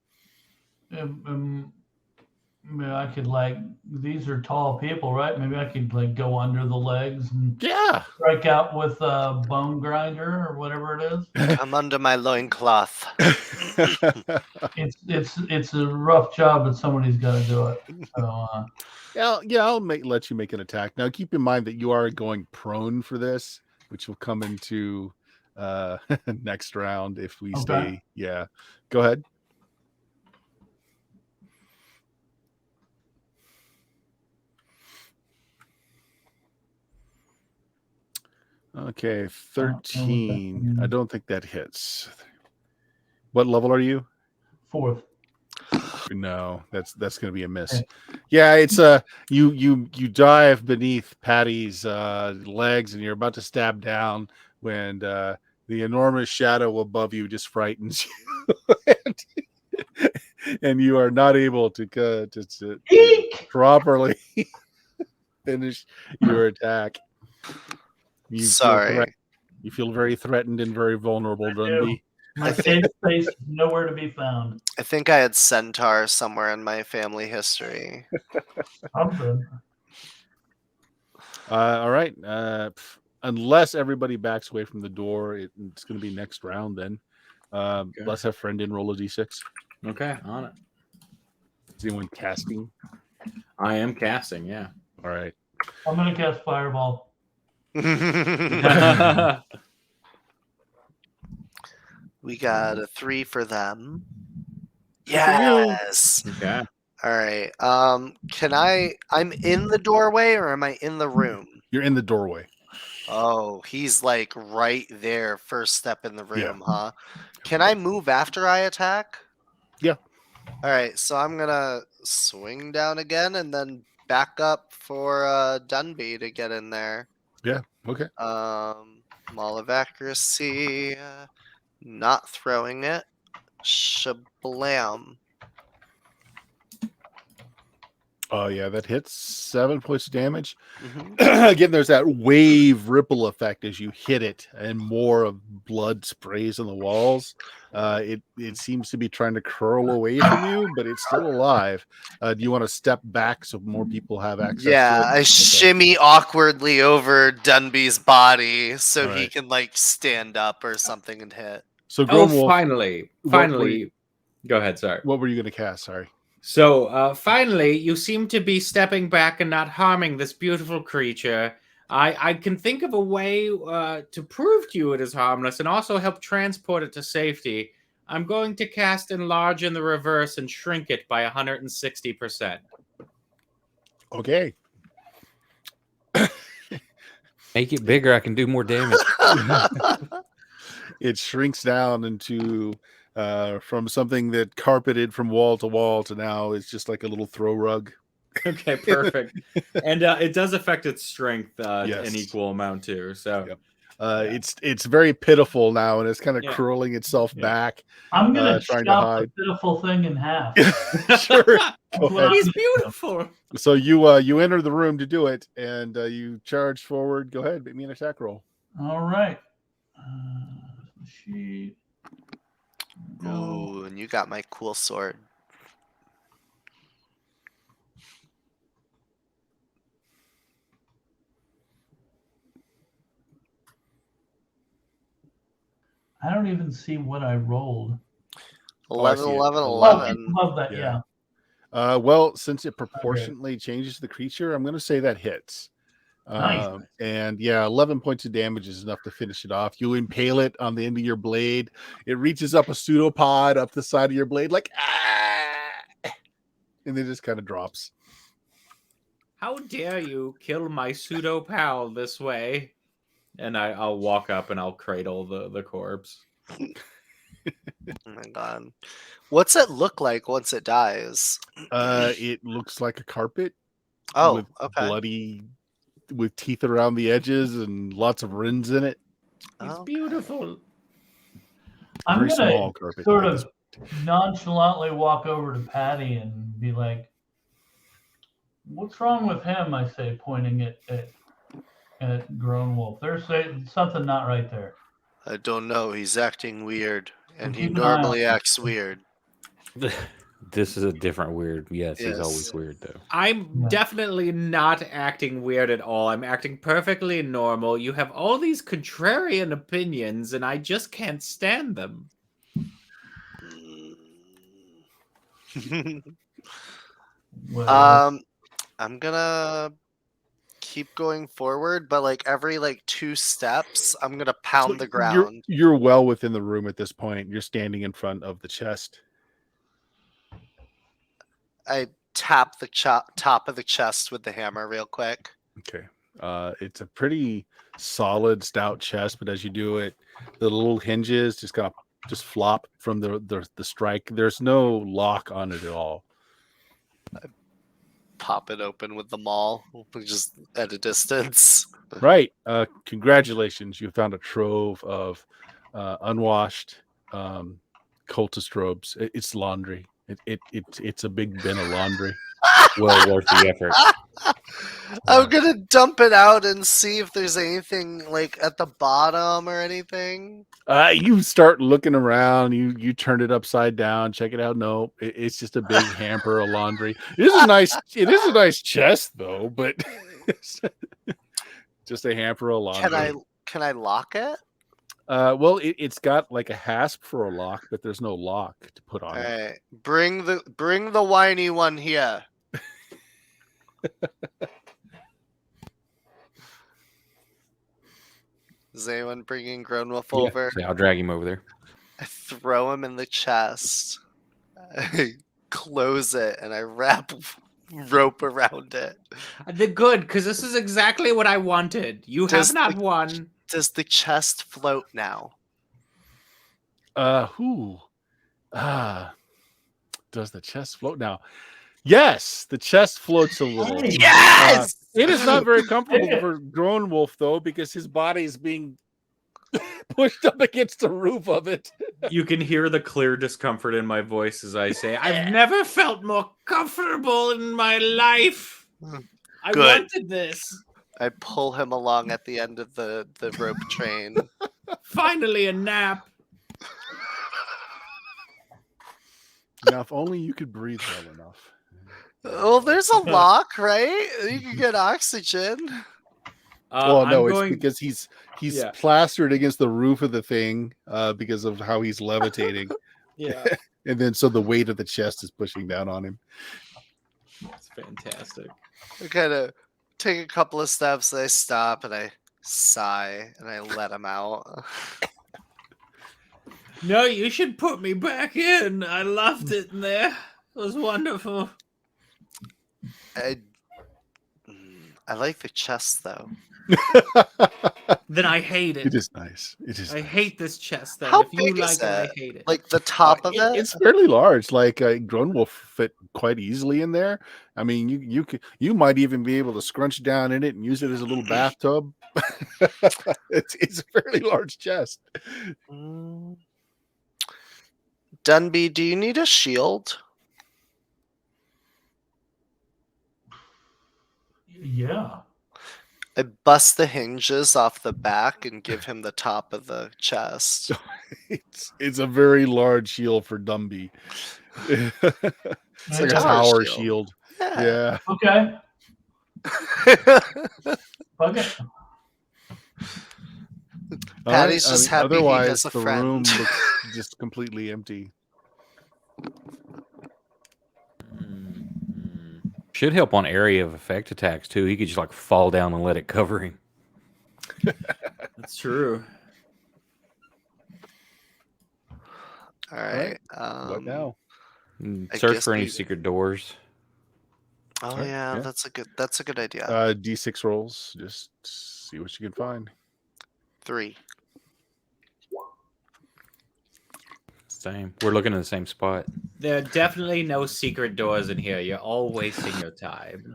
Speaker 5: Maybe I could these are tall people, right? Maybe I could go under the legs and strike out with a bone grinder or whatever it is.
Speaker 2: Come under my loincloth.
Speaker 5: It's a rough job, but somebody's got to do it. So
Speaker 1: I'll let you make an attack. Now keep in mind that you are going prone for this, which will come into next round if we stay. Yeah, go ahead. Okay, 13. I don't think that hits. What level are you?
Speaker 5: 4th.
Speaker 1: No, that's going to be a miss. Yeah, it's you dive beneath Patty's legs and you're about to stab down when the enormous shadow above you just frightens you. And you are not able to properly finish your attack.
Speaker 2: Sorry.
Speaker 1: You feel very threatened and very vulnerable, Dunby.
Speaker 5: My safe space is nowhere to be found.
Speaker 2: I think I had centaur somewhere in my family history.
Speaker 5: Something.
Speaker 1: All right. unless everybody backs away from the door, it's going to be next round then. Let's have Friendin roll a d6.
Speaker 3: Okay, on it.
Speaker 1: Is anyone casting?
Speaker 3: I am casting, yeah.
Speaker 1: All right.
Speaker 5: I'm going to cast Fireball.
Speaker 2: We got a 3 for them. Yes.
Speaker 3: Okay.
Speaker 2: All right. I'm in the doorway or am I in the room?
Speaker 1: You're in the doorway.
Speaker 2: Oh, he's like right there, first step in the room, huh? Can I move after I attack?
Speaker 1: Yeah.
Speaker 2: All right, so I'm gonna swing down again and then back up for Dunby to get in there.
Speaker 1: Yeah. Okay.
Speaker 2: Maul of accuracy, not throwing it. Shablam.
Speaker 1: Oh yeah, that hits 7 points of damage.
Speaker 2: Mm-hmm.
Speaker 1: Again, there's that wave ripple effect as you hit it, and more of blood sprays on the walls. It seems to be trying to curl away from you, but it's still alive. Do you want to step back so more people have access?
Speaker 2: Yeah,
Speaker 1: to it?
Speaker 2: I shimmy awkwardly over Dunby's body so he
Speaker 1: Right.
Speaker 2: can like stand up or something and hit.
Speaker 1: So, Gromwolf,
Speaker 3: finally. Go ahead, sorry.
Speaker 1: What were you going to cast? Sorry.
Speaker 3: So, finally, you seem to be stepping back and not harming this beautiful creature. I can think of a way to prove to you it is harmless and also help transport it to safety. I'm going to cast Enlarge in the reverse and shrink it by 160%.
Speaker 1: Okay.
Speaker 4: Make it bigger. I can do more damage.
Speaker 1: It shrinks down into from something that carpeted from wall to wall to now it's just like a little throw rug.
Speaker 3: Okay, perfect. And it does affect its strength
Speaker 1: Yes.
Speaker 3: an equal amount too. So
Speaker 1: it's very pitiful now, and it's kind of curling itself back.
Speaker 5: I'm gonna
Speaker 1: trying to
Speaker 5: chop
Speaker 1: hide
Speaker 5: the pitiful thing in half.
Speaker 1: Sure.
Speaker 3: He's beautiful.
Speaker 1: So you enter the room to do it, and you charge forward. Go ahead, make me an attack roll.
Speaker 5: All right. Sheet.
Speaker 2: Ooh, and you got my cool sword.
Speaker 5: I don't even see what I rolled.
Speaker 2: 11, 11,
Speaker 5: Oh,
Speaker 2: 11.
Speaker 5: above that, yeah.
Speaker 1: Well, since it proportionately changes the creature, I'm going to say that hits.
Speaker 5: Nice.
Speaker 1: And 11 points of damage is enough to finish it off. You impale it on the end of your blade. It reaches up a pseudopod up the side of your blade, like and then just kind of drops.
Speaker 3: How dare you kill my pseudo pal this way? And I'll walk up and I'll cradle the corpse.
Speaker 2: Oh my god. What's it look like once it dies?
Speaker 1: It looks like a carpet.
Speaker 2: Oh,
Speaker 1: with
Speaker 2: okay.
Speaker 1: bloody, with teeth around the edges and lots of rins in it.
Speaker 3: It's beautiful.
Speaker 5: I'm
Speaker 1: Very
Speaker 5: gonna
Speaker 1: small carpet.
Speaker 5: sort of nonchalantly walk over to Patty and be like, "What's wrong with him?" I say, pointing at Gromwolf. There's something not right there.
Speaker 2: I don't know. He's acting weird, and he
Speaker 5: Keep an eye on
Speaker 2: normally
Speaker 5: him.
Speaker 2: acts weird.
Speaker 4: This is a different weird. Yes, he's always weird though.
Speaker 3: I'm definitely not acting weird at all. I'm acting perfectly normal. You have all these contrarian opinions, and I just can't stand them.
Speaker 2: I'm gonna keep going forward, but like every 2 steps, I'm gonna pound the ground.
Speaker 1: You're well within the room at this point. You're standing in front of the chest.
Speaker 2: I tap the top of the chest with the hammer real quick.
Speaker 1: Okay. It's a pretty solid, stout chest, but as you do it, the little hinges just kind of just flop from the strike. There's no lock on it at all.
Speaker 2: I pop it open with the maul, just at a distance.
Speaker 1: Right. Congratulations. You found a trove of unwashed cultist robes. It's laundry. It's a big bin of laundry.
Speaker 4: Well worth the effort.
Speaker 2: I'm gonna dump it out and see if there's anything at the bottom or anything.
Speaker 1: You start looking around. You turn it upside down. Check it out. No, it's just a big hamper of laundry. It is a nice chest though, but Just a hamper of laundry.
Speaker 2: Can I lock it?
Speaker 1: Well, it's got like a hasp for a lock, but there's no lock to put on it.
Speaker 2: Alright. Bring the whiny one here. Is anyone bringing Grown Wolf over?
Speaker 4: So I'll drag him over there.
Speaker 2: I throw him in the chest. I close it and I wrap rope around it.
Speaker 3: They're good, because this is exactly what I wanted. You
Speaker 2: Does
Speaker 3: have not won.
Speaker 2: Does the chest float now?
Speaker 1: Does the chest float now? Yes, the chest floats a little.
Speaker 5: Hey.
Speaker 2: Yes!
Speaker 1: It is not very comfortable for Grown Wolf though, because his body is being pushed up against the roof of it.
Speaker 3: You can hear the clear discomfort in my voice as I say, I've never felt more comfortable in my life. I
Speaker 2: Good.
Speaker 3: wanted this.
Speaker 2: I pull him along at the end of the rope train.
Speaker 3: Finally a nap.
Speaker 1: Now, if only you could breathe well enough.
Speaker 2: Well, there's a lock, right? You can get oxygen.
Speaker 1: Well, no,
Speaker 3: I'm
Speaker 1: it's
Speaker 3: going...
Speaker 1: because he's
Speaker 3: Yeah.
Speaker 1: plastered against the roof of the thing because of how he's levitating.
Speaker 3: Yeah,
Speaker 1: And then so the weight of the chest is pushing down on him.
Speaker 3: it's fantastic.
Speaker 2: I kind of take a couple of steps, and I stop, and I sigh, and I let him out.
Speaker 3: No, you should put me back in. I loved it in there. It was wonderful.
Speaker 2: I like the chest, though.
Speaker 3: Then I hate it.
Speaker 1: It is nice. It is.
Speaker 3: I hate this chest. Then
Speaker 2: How
Speaker 3: if you
Speaker 2: big is
Speaker 3: like it, I
Speaker 2: it?
Speaker 3: hate it.
Speaker 2: Like the top of it?
Speaker 1: It's fairly large. Like Grown Wolf fit quite easily in there. I mean, you might even be able to scrunch down in it and use it as a little bathtub. It's a fairly large chest.
Speaker 2: Dunby, do you need a shield?
Speaker 5: Yeah.
Speaker 2: I bust the hinges off the back and give him the top of the chest.
Speaker 1: It's a very large shield for Dumby. It's like a
Speaker 2: Tower
Speaker 1: tower
Speaker 2: shield.
Speaker 1: shield. Yeah.
Speaker 5: Okay. Fuck it.
Speaker 2: Patty's just happy he
Speaker 1: otherwise,
Speaker 2: has a
Speaker 1: the
Speaker 2: friend.
Speaker 1: room looks just completely empty.
Speaker 4: Should help on area of effect attacks too. He could just like fall down and let it cover him.
Speaker 3: That's true.
Speaker 2: All right.
Speaker 1: What now?
Speaker 2: I
Speaker 4: Search
Speaker 2: guess
Speaker 4: for any
Speaker 2: we-
Speaker 4: secret doors.
Speaker 2: Oh
Speaker 1: Alright,
Speaker 2: yeah,
Speaker 1: yeah.
Speaker 2: that's a good idea.
Speaker 1: D6 rolls. Just see what you can find.
Speaker 2: 3.
Speaker 4: Same. We're looking in the same spot.
Speaker 3: There are definitely no secret doors in here. You're all wasting your time.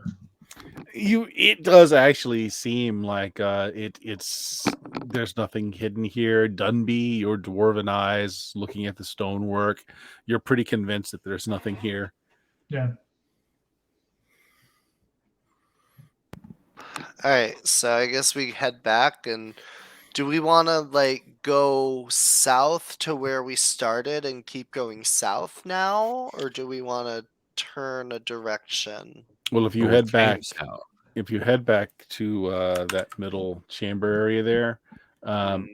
Speaker 1: It does actually seem like it's there's nothing hidden here. Dunby, your dwarven eyes looking at the stonework, you're pretty convinced that there's nothing here.
Speaker 5: Yeah.
Speaker 2: All right, so I guess we head back, and do we want to like go south to where we started and keep going south now, or do we want to turn a direction?
Speaker 1: Well, if you
Speaker 4: Well,
Speaker 1: head back,
Speaker 4: change out.
Speaker 1: if you head back to that middle chamber area there,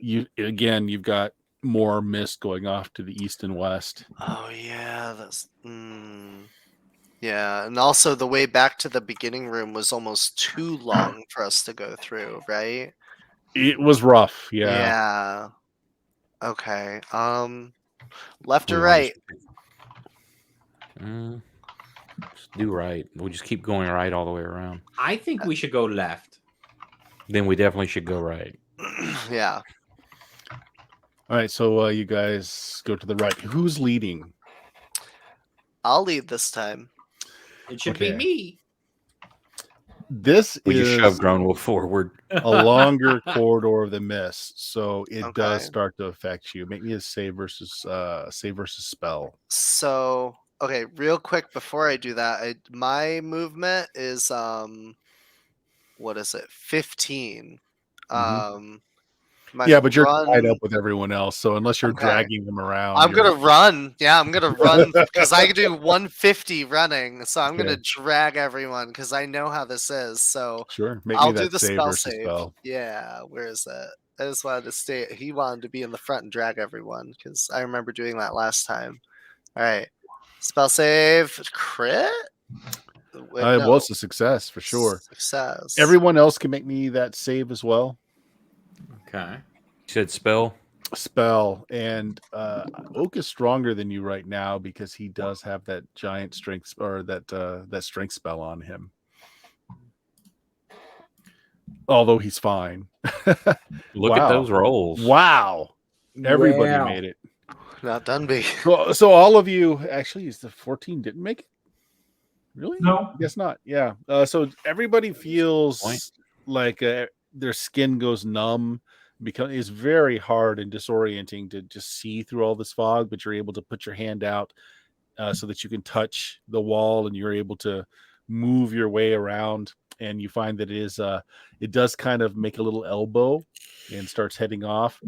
Speaker 1: you've got more mist going off to the east and west.
Speaker 2: Oh yeah, that's yeah, and also the way back to the beginning room was almost too long for us to go through, right?
Speaker 1: It was rough, yeah.
Speaker 2: Yeah. Okay. Left or
Speaker 4: We
Speaker 2: right?
Speaker 4: Just do right. We'll just keep going right all the way around.
Speaker 3: I think we should go left.
Speaker 4: Then we definitely should go right.
Speaker 2: Yeah.
Speaker 1: All right, so you guys go to the right. Who's leading?
Speaker 2: I'll lead this time.
Speaker 3: It should
Speaker 1: Okay.
Speaker 3: be me.
Speaker 1: This
Speaker 4: We
Speaker 1: is
Speaker 4: just shoved Grown Wolf forward.
Speaker 1: a longer corridor of the mist, so it
Speaker 2: Okay.
Speaker 1: does start to affect you. Make me a save versus spell.
Speaker 2: So, okay, real quick before I do that, my movement is what is it? 15.
Speaker 1: Yeah, but you're tied up with everyone else, so unless you're
Speaker 2: Okay.
Speaker 1: dragging them around,
Speaker 2: I'm gonna run. Yeah, I'm gonna run because I can do 150 running. So I'm gonna
Speaker 1: Okay.
Speaker 2: drag everyone because I know how this is. So
Speaker 1: Sure. Make
Speaker 2: I'll
Speaker 1: me
Speaker 2: do
Speaker 1: that
Speaker 2: the
Speaker 1: save
Speaker 2: spell
Speaker 1: versus
Speaker 2: save.
Speaker 1: spell.
Speaker 2: Yeah, where is that? I just wanted to stay. He wanted to be in the front and drag everyone because I remember doing that last time. All right, spell save crit. Wait,
Speaker 1: Well,
Speaker 2: no,
Speaker 1: it's a success for sure.
Speaker 2: success.
Speaker 1: Everyone else can make me that save as well.
Speaker 3: Okay.
Speaker 4: You said spell.
Speaker 1: Spell, and Oak is stronger than you right now because he does have that giant strength or that strength spell on him. Although he's fine.
Speaker 4: Look at those rolls.
Speaker 1: Wow. Everybody
Speaker 3: Wow.
Speaker 1: made it.
Speaker 2: Not Dunby.
Speaker 1: So all of you actually is the 14 didn't make it? Really?
Speaker 5: No.
Speaker 1: I guess not. Yeah. So everybody feels like their skin goes numb because it's very hard and disorienting to just see through all this fog, but you're able to put your hand out so that you can touch the wall and you're able to move your way around. And you find that it does kind of make a little elbow and starts heading off.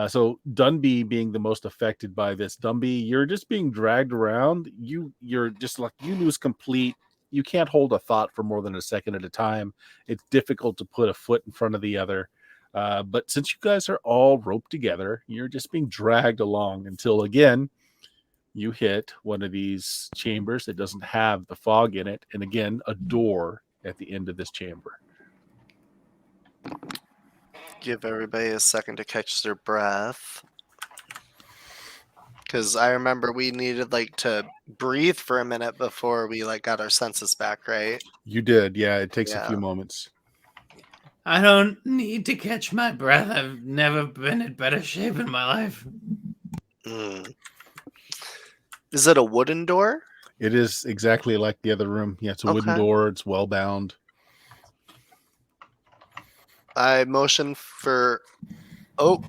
Speaker 1: So Dunby being the most affected by this, Dunby, you're just being dragged around. You're just like you lose complete. You can't hold a thought for more than a second at a time. It's difficult to put a foot in front of the other. But since you guys are all roped together, you're just being dragged along until again you hit one of these chambers that doesn't have the fog in it, and again a door at the end of this chamber.
Speaker 2: Give everybody a second to catch their breath. Because I remember we needed to breathe for a minute before we got our senses back, right?
Speaker 1: You did, yeah. It takes a few moments.
Speaker 3: I don't need to catch my breath. I've never been in better shape in my life.
Speaker 2: Is it a wooden door?
Speaker 1: It is exactly like the other room. Yeah, it's a wooden door. It's well bound.
Speaker 2: I motion for Oak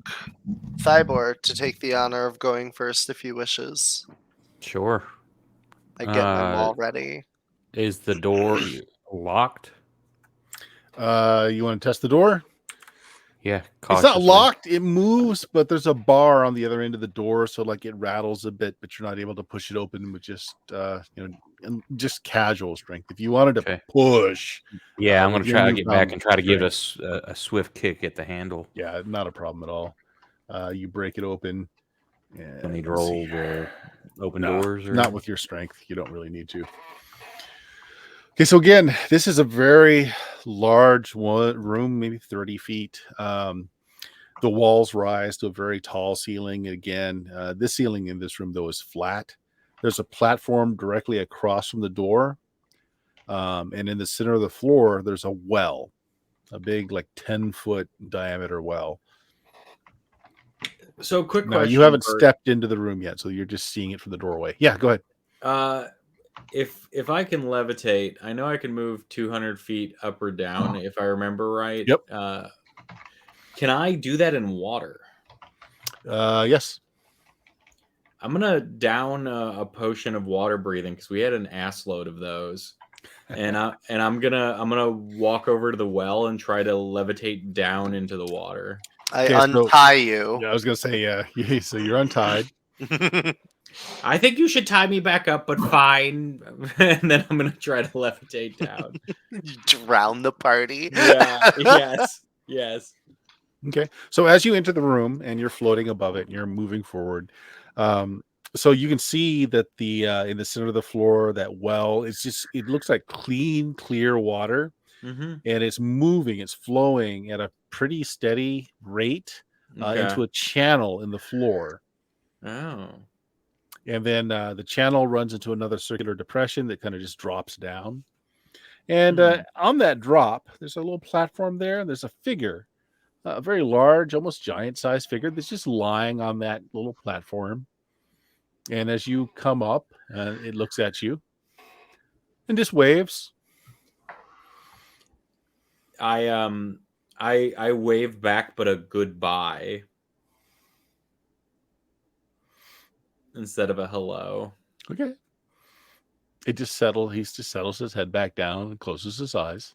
Speaker 2: Thybor to take the honor of going first if he wishes.
Speaker 4: Sure.
Speaker 2: I get my maul ready.
Speaker 4: Is the door locked?
Speaker 1: You want to test the door?
Speaker 4: Yeah,
Speaker 1: cautiously. It's not locked. It moves, but there's a bar on the other end of the door, so it rattles a bit, but you're not able to push it open with just just casual strength. If you wanted to push,
Speaker 4: I'm going to try to get back and try to give us a swift kick at the handle.
Speaker 1: Yeah, not a problem at all. You break it open.
Speaker 4: I need to roll the open doors, or
Speaker 1: not with your strength. You don't really need to. Okay, so again, this is a very large room, maybe 30 feet. The walls rise to a very tall ceiling. And again, this ceiling in this room, though, is flat. There's a platform directly across from the door. And in the center of the floor, there's a well, a big 10-foot diameter well.
Speaker 3: So quick
Speaker 1: question.
Speaker 3: question.
Speaker 1: You haven't stepped into the room yet, so you're just seeing it from the doorway. Yeah, go ahead.
Speaker 3: If I can levitate, I know I can move 200 feet up or down, if I remember right.
Speaker 1: Yep.
Speaker 3: Can I do that in water?
Speaker 1: Yes.
Speaker 3: I'm gonna down a potion of water breathing because we had an ass load of those, and I'm gonna walk over to the well and try to levitate down into the water.
Speaker 2: I untie you.
Speaker 1: Yeah, I was gonna say yeah. So you're untied.
Speaker 3: I think you should tie me back up, but fine. And then I'm gonna try to levitate down.
Speaker 2: You drown the party.
Speaker 3: Yeah. Yes.
Speaker 1: Okay. So as you enter the room and you're floating above it and you're moving forward, so you can see that the in the center of the floor, that well, it looks like clean, clear water, and it's moving, it's flowing at a pretty steady rate into a channel in the floor.
Speaker 3: Oh.
Speaker 1: And then the channel runs into another circular depression that kind of just drops down. And on that drop, there's a little platform there. There's a figure, a very large, almost giant-sized figure that's just lying on that little platform. And as you come up, it looks at you and just waves.
Speaker 3: I wave back, but a goodbye instead of a hello.
Speaker 1: Okay. He just settles his head back down and closes his eyes.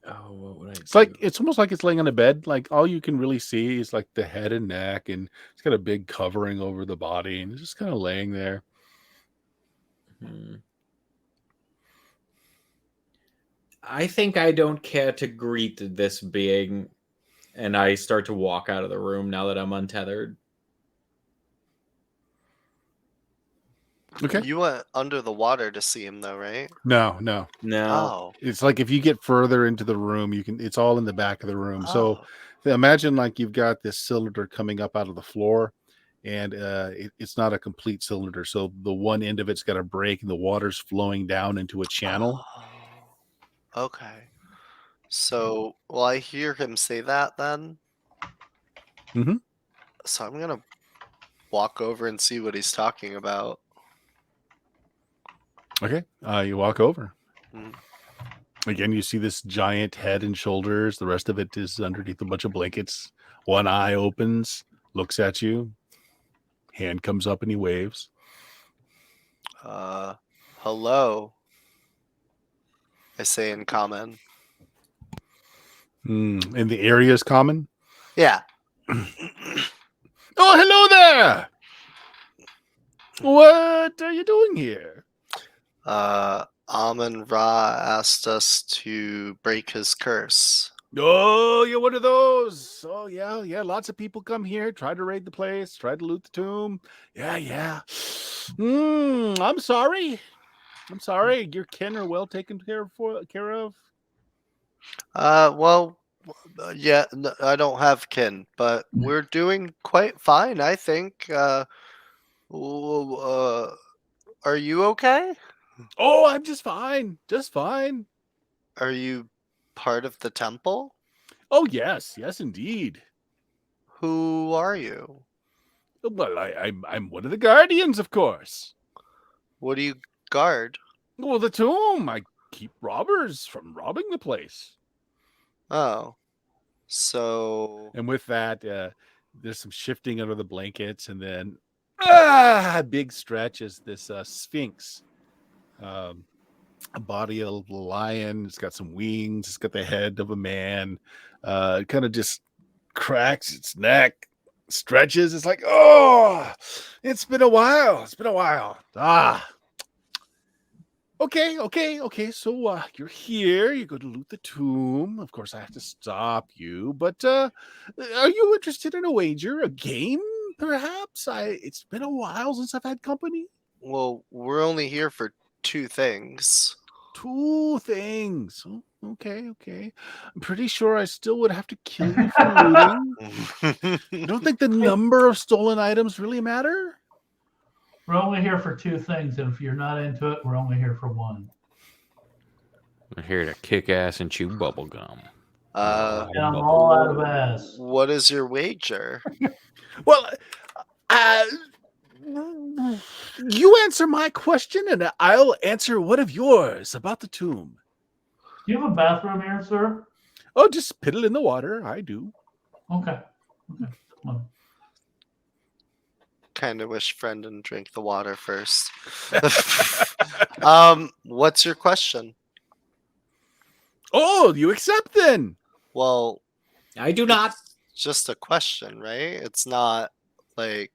Speaker 3: Oh, what would I
Speaker 1: It's like it's almost like it's laying on a bed. Like all you can really see is like the head and neck, and it's got a big covering over the body, and it's just kind of laying there.
Speaker 3: I think I don't care to greet this being, and I start to walk out of the room now that I'm untethered.
Speaker 1: Okay.
Speaker 2: You went under the water to see him, though, right?
Speaker 1: No.
Speaker 2: Oh.
Speaker 1: It's like if you get further into the room, it's all in the back of the room. So
Speaker 2: Oh.
Speaker 1: imagine like you've got this cylinder coming up out of the floor, and it's not a complete cylinder. So the one end of it's got a break, and the water's flowing down into a channel.
Speaker 2: Oh. Okay. So, will I hear him say that then?
Speaker 1: Mhm.
Speaker 2: So I'm gonna walk over and see what he's talking about.
Speaker 1: Okay. You walk over.
Speaker 2: Mm.
Speaker 1: Again, you see this giant head and shoulders. The rest of it is underneath a bunch of blankets. One eye opens, looks at you. Hand comes up and he waves.
Speaker 2: Hello, I say in common.
Speaker 1: And the area is common?
Speaker 2: Yeah.
Speaker 1: Oh, hello there! What are you doing here?
Speaker 2: Amon Ra asked us to break his curse.
Speaker 1: Oh, you're one of those. Oh, yeah. Lots of people come here, try to raid the place, try to loot the tomb. Yeah. I'm sorry. Your kin are well taken care of.
Speaker 2: Well, yeah, I don't have kin, but we're doing quite fine, I think. Are you okay?
Speaker 1: Oh, I'm just fine. Just fine.
Speaker 2: Are you part of the temple?
Speaker 1: Oh, yes, indeed.
Speaker 2: Who are you?
Speaker 1: Well, I'm one of the guardians, of course.
Speaker 2: What do you guard?
Speaker 1: Well, the tomb. I keep robbers from robbing the place.
Speaker 2: Oh, so
Speaker 1: And with that, there's some shifting under the blankets, and then big stretch is this sphinx. A body of a lion. It's got some wings. It's got the head of a man. It kind of just cracks its neck, stretches. It's like, oh, it's been a while. Okay. So you're here. You go to loot the tomb. Of course, I have to stop you. But are you interested in a wager, a game, perhaps? It's been a while since I've had company.
Speaker 2: well, we're only here for two things.
Speaker 1: 2 things. Oh, okay. I'm pretty sure I still would have to kill you for looting. You don't think the number of stolen items really matter?
Speaker 5: We're only here for 2 things, and if you're not into it, we're only here for 1.
Speaker 4: We're here to kick ass and chew bubble gum.
Speaker 5: And I'm all out of ass.
Speaker 2: What is your wager?
Speaker 1: Well, you answer my question, and I'll answer one of yours about the tomb.
Speaker 5: Do you have a bathroom here, sir?
Speaker 1: Oh, just piddle in the water. I do.
Speaker 5: Okay. Well,
Speaker 2: Kind of wish Brendan drank the water first. What's your question?
Speaker 1: Oh, you accept then?
Speaker 2: Well,
Speaker 3: I do not.
Speaker 2: it's just a question, right? It's not like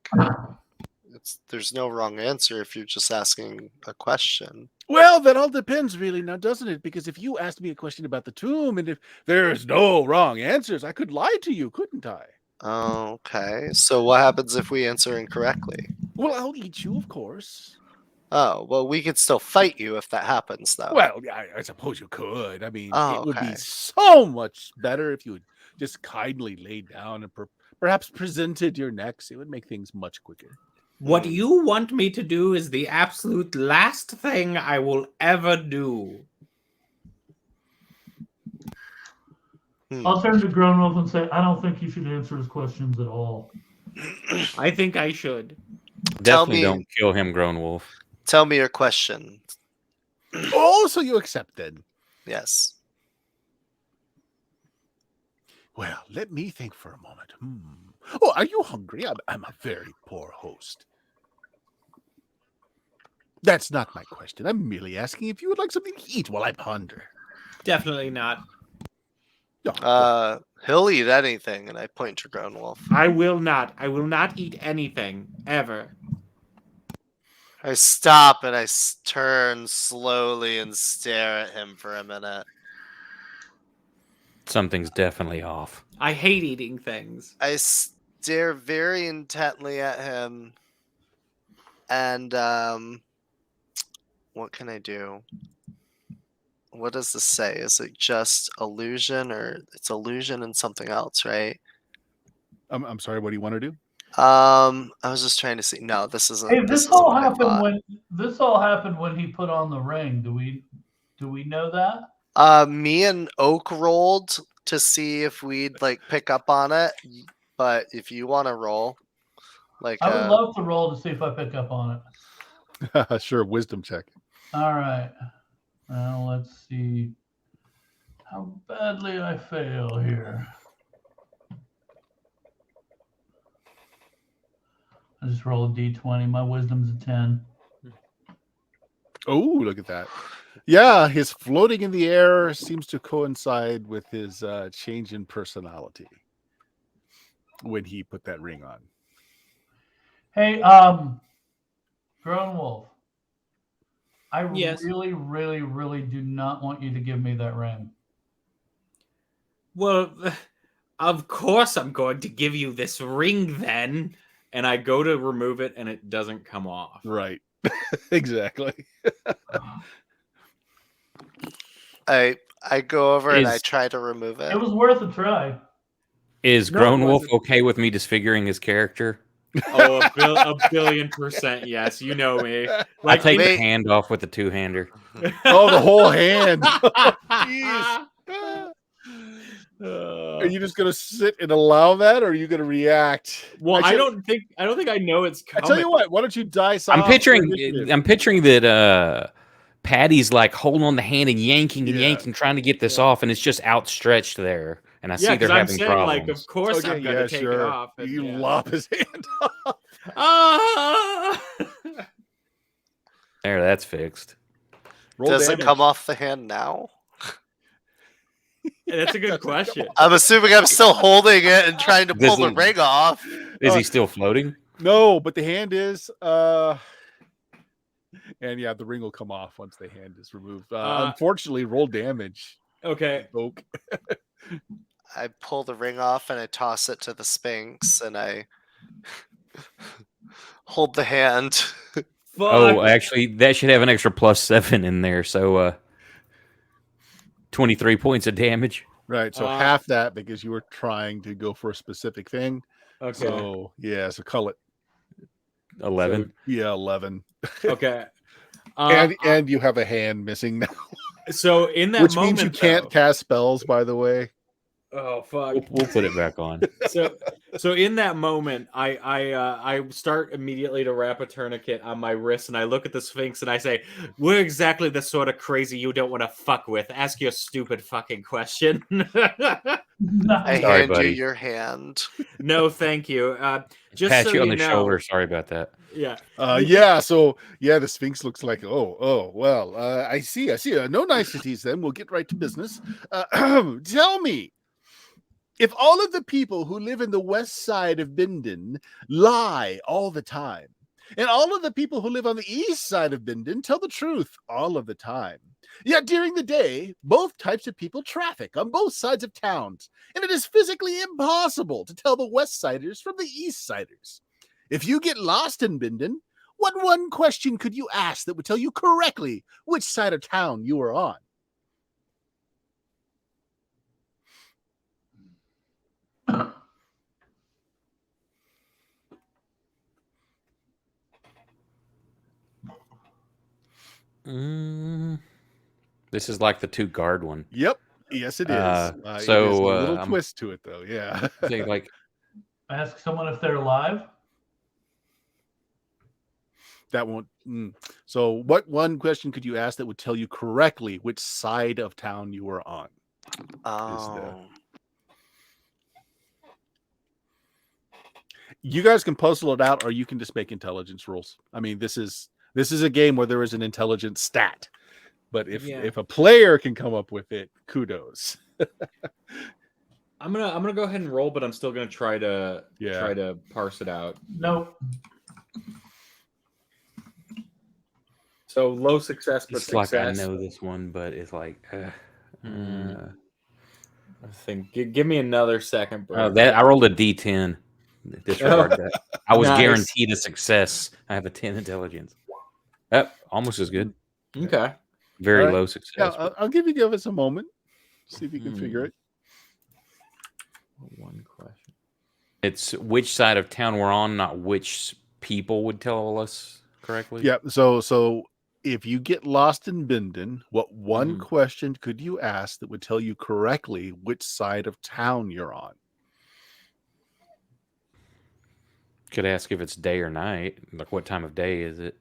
Speaker 2: there's no wrong answer if you're just asking a question.
Speaker 1: Well, that all depends, really, now, doesn't it? Because if you asked me a question about the tomb, and if there's no wrong answers, I could lie to you, couldn't I?
Speaker 2: Okay. So what happens if we answer incorrectly?
Speaker 1: Well, I'll eat you, of course.
Speaker 2: Oh, well, we could still fight you if that happens, though.
Speaker 1: Well, I suppose you could. I mean,
Speaker 2: Oh,
Speaker 1: it would
Speaker 2: okay.
Speaker 1: be so much better if you would just kindly lay down and perhaps presented your necks. It would make things much quicker.
Speaker 3: What you want me to do is the absolute last thing I will ever do.
Speaker 5: I'll turn to Grunwolf and say, I don't think you should answer his questions at all.
Speaker 3: I think I should.
Speaker 4: Definitely don't kill him, Grown Wolf.
Speaker 2: Tell me your question.
Speaker 1: Oh, so you accept then?
Speaker 2: Yes.
Speaker 1: Well, let me think for a moment. Oh, are you hungry? I'm a very poor host. That's not my question. I'm merely asking if you would like something to eat while I ponder.
Speaker 3: Definitely not.
Speaker 2: He'll eat anything, and I point to Grown Wolf.
Speaker 3: I will not. I will not eat anything ever.
Speaker 2: I stop and I turn slowly and stare at him for a minute.
Speaker 4: Something's definitely off.
Speaker 3: I hate eating things.
Speaker 2: I stare very intently at him, and what can I do? What does this say? Is it just illusion, or it's illusion and something else, right?
Speaker 1: I'm sorry. What do you want to do?
Speaker 2: I was just trying to see. No, this isn't.
Speaker 5: Hey,
Speaker 2: this
Speaker 5: this all
Speaker 2: isn't what I
Speaker 5: happened
Speaker 2: thought.
Speaker 5: when he put on the ring. Do we know that?
Speaker 2: Me and Oak rolled to see if we'd like pick up on it, but if you want to roll, like
Speaker 5: I would love to roll to see if I pick up on it.
Speaker 1: Sure, wisdom check.
Speaker 5: All right. Now let's see how badly I fail here. I just roll a d20. My wisdom's a 10.
Speaker 1: Oh, look at that. Yeah, his floating in the air seems to coincide with his change in personality when he put that ring on.
Speaker 5: Hey, Grown Wolf. I
Speaker 3: Yes.
Speaker 5: really, really, really do not want you to give me that ring.
Speaker 3: Well, of course I'm going to give you this ring then. And I go to remove it and it doesn't come off.
Speaker 1: Right. Exactly.
Speaker 2: I go over and I try to remove it.
Speaker 5: It was worth a try.
Speaker 4: Is
Speaker 3: No,
Speaker 4: Grown
Speaker 3: it
Speaker 4: Wolf
Speaker 3: wasn't.
Speaker 4: okay with me disfiguring his character?
Speaker 3: Oh, a billion% yes. You know me.
Speaker 4: I
Speaker 3: Like
Speaker 4: take the
Speaker 2: Wait.
Speaker 4: hand off with the two-hander.
Speaker 1: Oh, the whole hand. Jeez.
Speaker 3: Uh,
Speaker 1: Are you just gonna sit and allow that, or are you gonna react?
Speaker 3: well, I
Speaker 1: should-
Speaker 3: don't think I know it's
Speaker 1: I
Speaker 3: coming.
Speaker 1: tell you what. Why don't you dice
Speaker 4: I'm
Speaker 1: off
Speaker 4: picturing
Speaker 1: your initiative?
Speaker 4: I'm picturing that Patty's like holding on the hand and yanking and
Speaker 1: Yeah.
Speaker 4: yanking, trying to get this
Speaker 3: Yeah.
Speaker 4: off, and it's just outstretched there. And I see
Speaker 3: Yeah,
Speaker 4: they're
Speaker 3: because I'm
Speaker 4: having
Speaker 3: saying
Speaker 4: problems.
Speaker 3: like, of course I'm gonna take it off. And,
Speaker 1: You
Speaker 3: yeah.
Speaker 1: lop his hand off.
Speaker 3: Ah!
Speaker 4: There, that's fixed.
Speaker 1: Roll
Speaker 2: Does it
Speaker 1: damage.
Speaker 2: come off the hand now?
Speaker 3: That's a good
Speaker 1: Doesn't come
Speaker 3: question.
Speaker 2: I'm assuming I'm still holding it and trying to pull the
Speaker 4: Doesn't-
Speaker 2: ring off.
Speaker 4: Is he still floating?
Speaker 1: No, but the hand is. And yeah, the ring will come off once the hand is removed. Unfortunately, roll damage.
Speaker 3: Okay.
Speaker 1: Oak.
Speaker 2: I pull the ring off and I toss it to the Sphinx and I hold the hand.
Speaker 3: Fuck.
Speaker 4: Oh, actually, that should have an extra +7 in there. So 23 points of damage.
Speaker 1: Right. So half that because you were trying to go for a specific thing.
Speaker 3: Okay.
Speaker 1: So yeah, so call it
Speaker 4: 11.
Speaker 1: So, yeah, 11.
Speaker 3: Okay.
Speaker 1: And you have a hand missing now.
Speaker 3: So in that
Speaker 1: Which
Speaker 3: moment,
Speaker 1: means you can't cast spells, by the way.
Speaker 3: Oh fuck!
Speaker 4: We'll put it back on.
Speaker 3: So in that moment, I start immediately to wrap a tourniquet on my wrist, and I look at the Sphinx and I say, "We're exactly the sort of crazy you don't want to fuck with. Ask your stupid fucking question."
Speaker 2: I
Speaker 4: Sorry,
Speaker 2: hand
Speaker 4: buddy.
Speaker 2: you your hand.
Speaker 3: No, thank you. Just
Speaker 4: Pat
Speaker 3: so
Speaker 4: you on
Speaker 3: you
Speaker 4: the
Speaker 3: know,
Speaker 4: shoulder. Sorry about that.
Speaker 3: Yeah.
Speaker 1: Yeah. So yeah, the Sphinx looks like well. I see. No niceties. Then we'll get right to business. Tell me, if all of the people who live in the west side of Bindon lie all the time, and all of the people who live on the east side of Bindon tell the truth all of the time, yet during the day, both types of people traffic on both sides of towns, and it is physically impossible to tell the west siders from the east siders. If you get lost in Bindon, what one question could you ask that would tell you correctly which side of town you are on?
Speaker 4: This is like the 2-guard one.
Speaker 1: Yep. Yes, it is. It is a little twist to it, though. Yeah.
Speaker 4: Say, like,
Speaker 5: Ask someone if they're alive.
Speaker 1: That won't. So, what one question could you ask that would tell you correctly which side of town you were on?
Speaker 2: Oh.
Speaker 1: You guys can puzzle it out, or you can just make intelligence rolls. I mean, this is a game where there is an intelligence stat, but if a player can come up with it, kudos.
Speaker 3: I'm gonna go ahead and roll, but I'm still gonna try to
Speaker 1: Yeah.
Speaker 3: parse it out.
Speaker 5: Nope.
Speaker 3: So low success, but
Speaker 4: It's
Speaker 3: success.
Speaker 4: like I know this one, but it's like.
Speaker 3: I think. Give me another second, bro.
Speaker 4: That I rolled a D10. Disregard that. I was
Speaker 3: Nice.
Speaker 4: guaranteed a success. I have a 10 intelligence. Yep, almost as good.
Speaker 3: Okay.
Speaker 4: Very
Speaker 1: All right.
Speaker 4: low
Speaker 1: Yeah,
Speaker 4: success.
Speaker 1: I'll give us a moment. See if you can figure it.
Speaker 3: One question.
Speaker 4: It's which side of town we're on, not which people would tell us correctly.
Speaker 1: Yeah. So if you get lost in Bindon, what one question could you ask that would tell you correctly which side of town you're on?
Speaker 4: Could ask if it's day or night. Like, what time of day is it?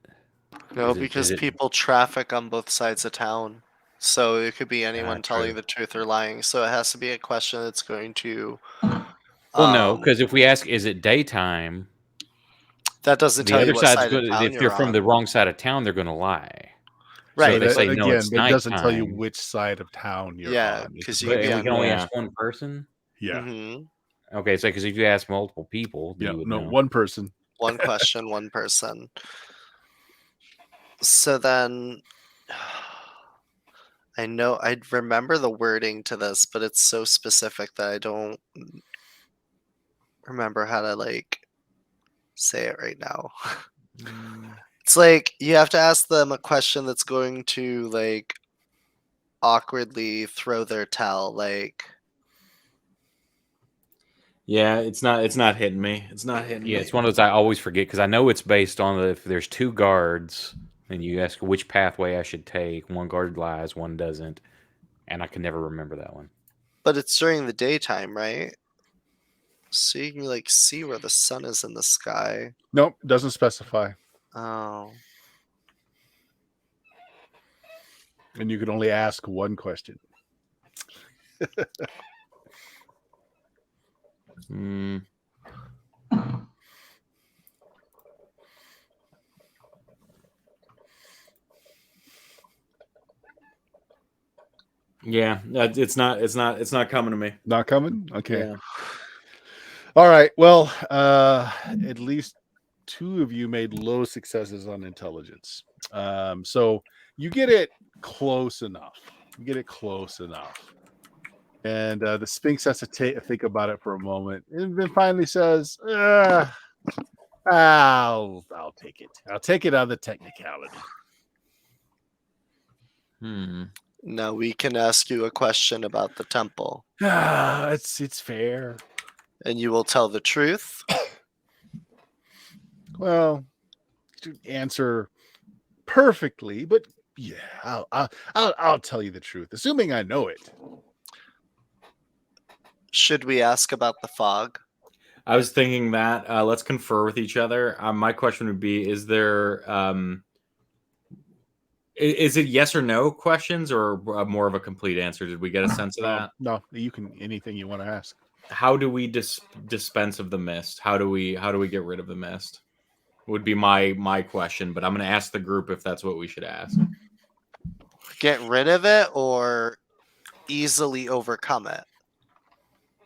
Speaker 2: No,
Speaker 4: Is it-
Speaker 2: because
Speaker 4: is it-
Speaker 2: people traffic on both sides of town. So it could be anyone telling
Speaker 4: true.
Speaker 2: the truth or lying. So it has to be a question that's going to.
Speaker 4: Well, no, because if we ask, is it daytime?
Speaker 2: That doesn't
Speaker 4: The
Speaker 2: tell you
Speaker 4: other
Speaker 2: what
Speaker 4: side's
Speaker 2: side of
Speaker 4: good.
Speaker 2: town
Speaker 4: If they're
Speaker 2: you're
Speaker 4: from
Speaker 2: on.
Speaker 4: the wrong side of town, they're going to lie.
Speaker 2: Right.
Speaker 4: So if they
Speaker 1: But
Speaker 4: say no,
Speaker 1: again,
Speaker 4: it's
Speaker 1: it doesn't tell you
Speaker 4: nighttime.
Speaker 1: which side of town you're
Speaker 2: Yeah,
Speaker 1: on.
Speaker 2: 'cause you
Speaker 4: But
Speaker 2: could be
Speaker 4: and we
Speaker 2: on-
Speaker 4: can only
Speaker 3: Yeah.
Speaker 4: ask one person.
Speaker 1: Yeah.
Speaker 2: Mm-hmm.
Speaker 4: Okay, so because if you ask multiple people, then
Speaker 1: Yeah.
Speaker 4: you would
Speaker 1: No,
Speaker 4: know.
Speaker 1: one person.
Speaker 2: One question, one person. So then, I know I remember the wording to this, but it's so specific that I don't remember how to like say it right now. It's like you have to ask them a question that's going to like awkwardly throw their towel. Like,
Speaker 3: Yeah, it's not hitting me. It's not hitting me.
Speaker 4: Yeah, it's one of those I always forget because I know it's based on if there's two guards and you ask which pathway I should take. One guard lies, one doesn't, and I can never remember that one.
Speaker 2: but it's during the daytime, right? So you can like see where the sun is in the sky.
Speaker 1: Nope, doesn't specify.
Speaker 2: Oh.
Speaker 1: And you can only ask one question.
Speaker 3: Yeah, it's not coming to me.
Speaker 1: Not coming? Okay.
Speaker 3: Yeah.
Speaker 1: All right. Well, at least two of you made low successes on intelligence. So you get it close enough. And the Sphinx has to think about it for a moment, and then finally says, "I'll take it. I'll take it on the technicality."
Speaker 2: Now we can ask you a question about the temple.
Speaker 1: It's fair.
Speaker 2: And you will tell the truth.
Speaker 1: Well, to answer perfectly, but yeah, I'll tell you the truth, assuming I know it.
Speaker 2: Should we ask about the fog?
Speaker 3: I was thinking that let's confer with each other. My question would be: is there is it yes or no questions, or more of a complete answer? Did we get a sense of that?
Speaker 1: No, you can anything you want to ask.
Speaker 3: How do we dispense of the mist? How do we get rid of the mist? Would be my question, but I'm going to ask the group if that's what we should ask.
Speaker 2: Get rid of it or easily overcome it?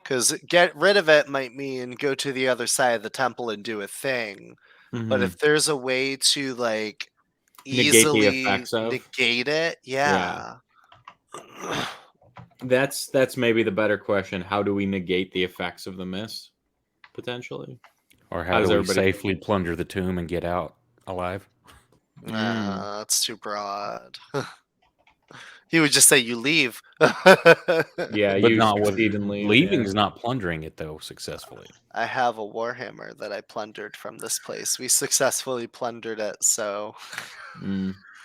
Speaker 2: Because get rid of it might mean go to the other side of the temple and do a thing. But if there's a way to like easily negate it, yeah.
Speaker 3: That's maybe the better question. How do we negate the effects of the mist, potentially?
Speaker 4: Or how do we safely plunder the tomb and get out alive?
Speaker 2: That's too broad. He would just say you leave.
Speaker 3: Yeah,
Speaker 4: but
Speaker 3: you
Speaker 4: not
Speaker 3: succeed in leaving.
Speaker 4: Leaving's not plundering it though successfully.
Speaker 2: I have a warhammer that I plundered from this place. We successfully plundered it, so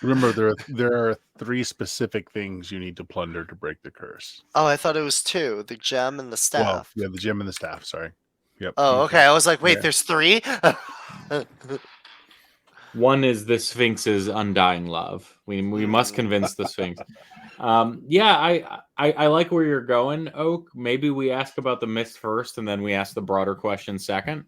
Speaker 1: Remember, there are 3 specific things you need to plunder to break the curse.
Speaker 2: Oh, I thought it was 2: the gem and the staff.
Speaker 1: Well, yeah, the gem and the staff. Sorry. Yep.
Speaker 2: Oh, okay. I was like, wait, there's 3.
Speaker 3: One is the Sphinx's undying love. We must convince the Sphinx. Yeah, I like where you're going, Oak. Maybe we ask about the mist first, and then we ask the broader question second.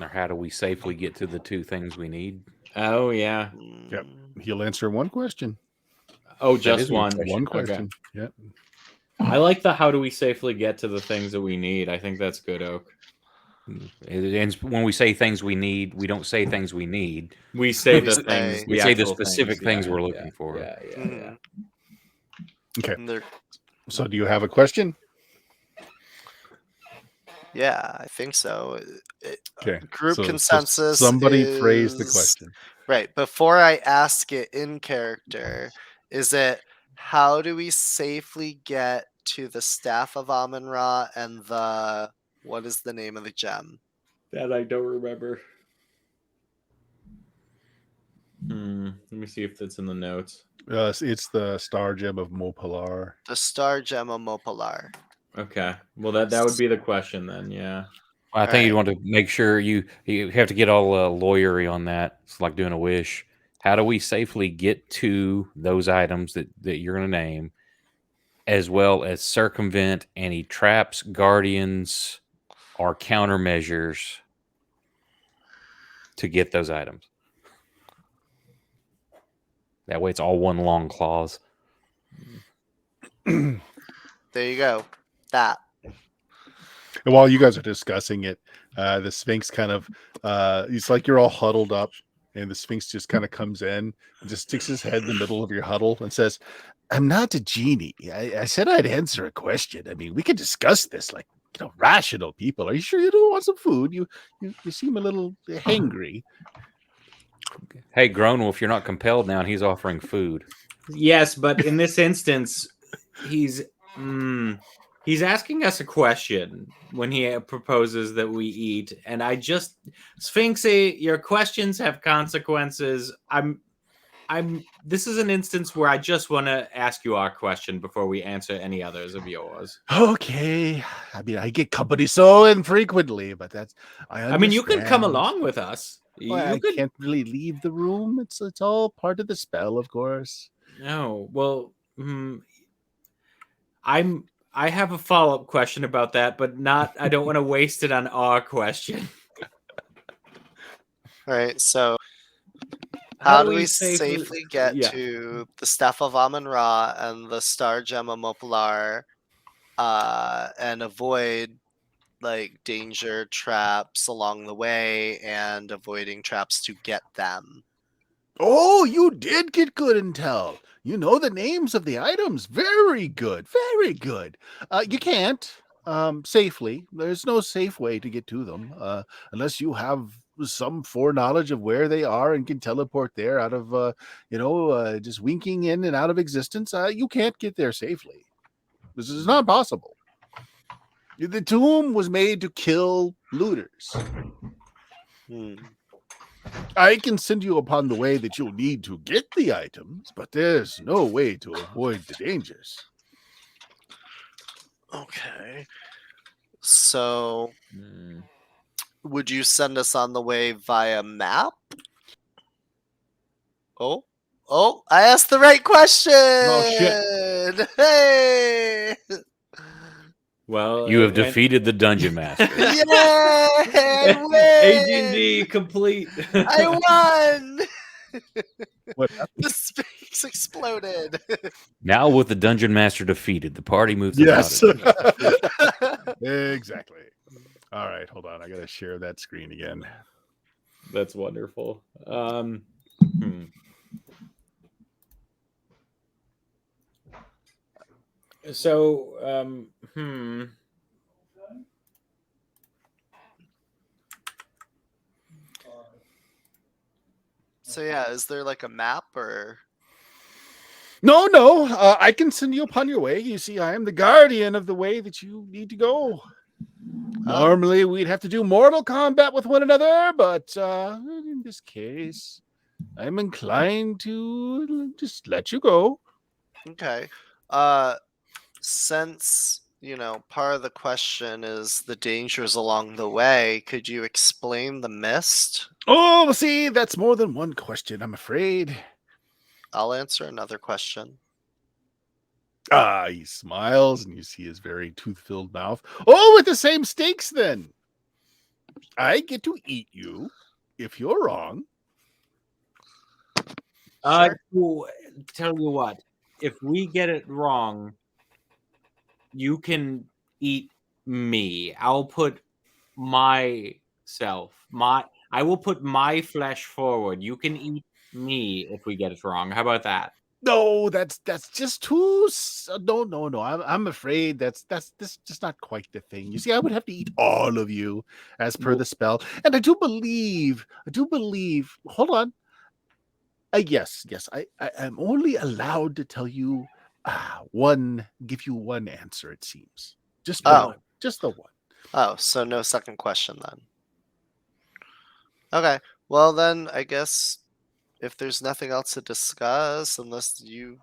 Speaker 4: Or how do we safely get to the 2 things we need?
Speaker 3: Oh yeah.
Speaker 1: Yep. He'll answer one question.
Speaker 3: Oh,
Speaker 4: That
Speaker 3: just
Speaker 4: is one
Speaker 3: one.
Speaker 1: One
Speaker 3: Okay.
Speaker 1: question. Yeah.
Speaker 3: I like the how do we safely get to the things that we need. I think that's good, Oak.
Speaker 4: And when we say things we need, we don't say things we need.
Speaker 3: We say
Speaker 2: We
Speaker 3: the
Speaker 2: say-
Speaker 3: things.
Speaker 4: We
Speaker 3: the
Speaker 4: say the
Speaker 3: actual
Speaker 4: specific things we're
Speaker 3: yeah,
Speaker 4: looking for.
Speaker 3: Yeah, yeah,
Speaker 2: Mhm.
Speaker 3: yeah.
Speaker 1: Okay.
Speaker 2: And they're-
Speaker 1: So, do you have a question?
Speaker 2: yeah, I think so.
Speaker 1: Okay.
Speaker 2: Group
Speaker 1: so
Speaker 2: consensus.
Speaker 1: somebody phrase the
Speaker 2: is-
Speaker 1: question.
Speaker 2: Right. Before I ask it in character, is it how do we safely get to the Staff of Amun Ra and the what is the name of the gem?
Speaker 3: That I don't remember. Let me see if that's in the notes.
Speaker 1: It's the star gem of Mopalar.
Speaker 2: The Star Gem of Mopalar.
Speaker 3: Okay. Well, that would be the question then. Yeah.
Speaker 4: I think you
Speaker 2: Alright.
Speaker 4: want to make sure you have to get all lawyery on that. It's like doing a wish. How do we safely get to those items that you're going to name, as well as circumvent any traps, guardians, or countermeasures to get those items? That way, it's all one long clause.
Speaker 2: There you go. That.
Speaker 1: And while you guys are discussing it, the Sphinx kind of, it's like you're all huddled up, and the Sphinx just kind of comes in and just sticks his head in the middle of your huddle and says, "I'm not a genie. I said I'd answer a question. I mean, we could discuss this like, rational people. Are you sure you don't want some food? You seem a little hangry."
Speaker 4: Hey, Grown Wolf, you're not compelled now, and he's offering food.
Speaker 3: Yes, but in this instance, he's asking us a question when he proposes that we eat, and I just Sphinxy, your questions have consequences. This is an instance where I just want to ask you our question before we answer any others of yours.
Speaker 1: Okay. I mean, I get company so infrequently, but that's
Speaker 3: I mean, you can come
Speaker 1: understand.
Speaker 3: along with us.
Speaker 1: Well,
Speaker 3: You
Speaker 1: I
Speaker 3: could.
Speaker 1: can't really leave the room. It's all part of the spell, of course.
Speaker 3: No, well, I have a follow-up question about that, but I don't want to waste it on our question.
Speaker 2: All right. So how do we
Speaker 3: safely
Speaker 2: get to the Staff of Amun Ra and the Star Gem of Mopalar and avoid like danger traps along the way and avoiding traps to get them?
Speaker 1: Oh, you did get good intel. You know the names of the items. Very good. Very good. You can't safely. There's no safe way to get to them unless you have some foreknowledge of where they are and can teleport there out of, just winking in and out of existence. You can't get there safely. This is not possible. The tomb was made to kill looters. I can send you upon the way that you'll need to get the items, but there's no way to avoid the dangers.
Speaker 2: Okay. So would you send us on the way via map? Oh, I asked the right question.
Speaker 3: Oh, shit.
Speaker 2: Hey.
Speaker 3: Well,
Speaker 4: You have defeated the dungeon master.
Speaker 2: Yay! I win!
Speaker 3: AD&D complete.
Speaker 2: I won!
Speaker 1: What
Speaker 2: The Sphinx exploded.
Speaker 4: Now, with the dungeon master defeated, the party moves
Speaker 1: Yes.
Speaker 4: about it.
Speaker 1: Exactly. All right, hold on. I got to share that screen again.
Speaker 3: That's wonderful. So,
Speaker 2: So yeah, is there like a map or?
Speaker 1: No. I can send you upon your way. You see, I am the guardian of the way that you need to go. Normally, we'd have to do mortal combat with one another, but in this case, I'm inclined to just let you go.
Speaker 2: Okay. Since, part of the question is the dangers along the way, could you explain the mist?
Speaker 1: Oh, see, that's more than one question, I'm afraid.
Speaker 2: I'll answer another question.
Speaker 1: He smiles, and you see his very tooth-filled mouth. Oh, with the same stakes, then. I get to eat you if you're wrong.
Speaker 2: Sure.
Speaker 3: Tell you what.
Speaker 4: if we get it wrong, you can eat me. I'll put myself. I will put my flesh forward. You can eat me if we get it wrong. How about that?
Speaker 1: No, that's just too. No. I'm afraid that's just not quite the thing. You see, I would have to eat all of you as per the spell, and I do believe. Hold on. Yes. I am only allowed to tell you give you one answer. It seems just one, just the one.
Speaker 2: Oh, so no second question then. Okay. Well, then I guess if there's nothing else to discuss, unless you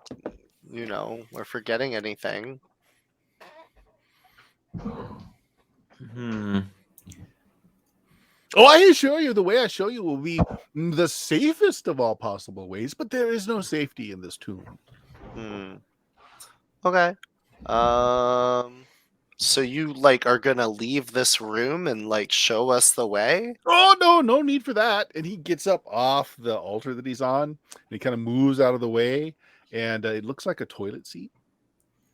Speaker 2: know, are forgetting anything.
Speaker 1: Oh, I assure you, the way I show you will be the safest of all possible ways, but there is no safety in this tomb.
Speaker 2: Okay. So you are gonna leave this room and show us the way?
Speaker 1: Oh no need for that. And he gets up off the altar that he's on, and he kind of moves out of the way, and it looks like a toilet seat.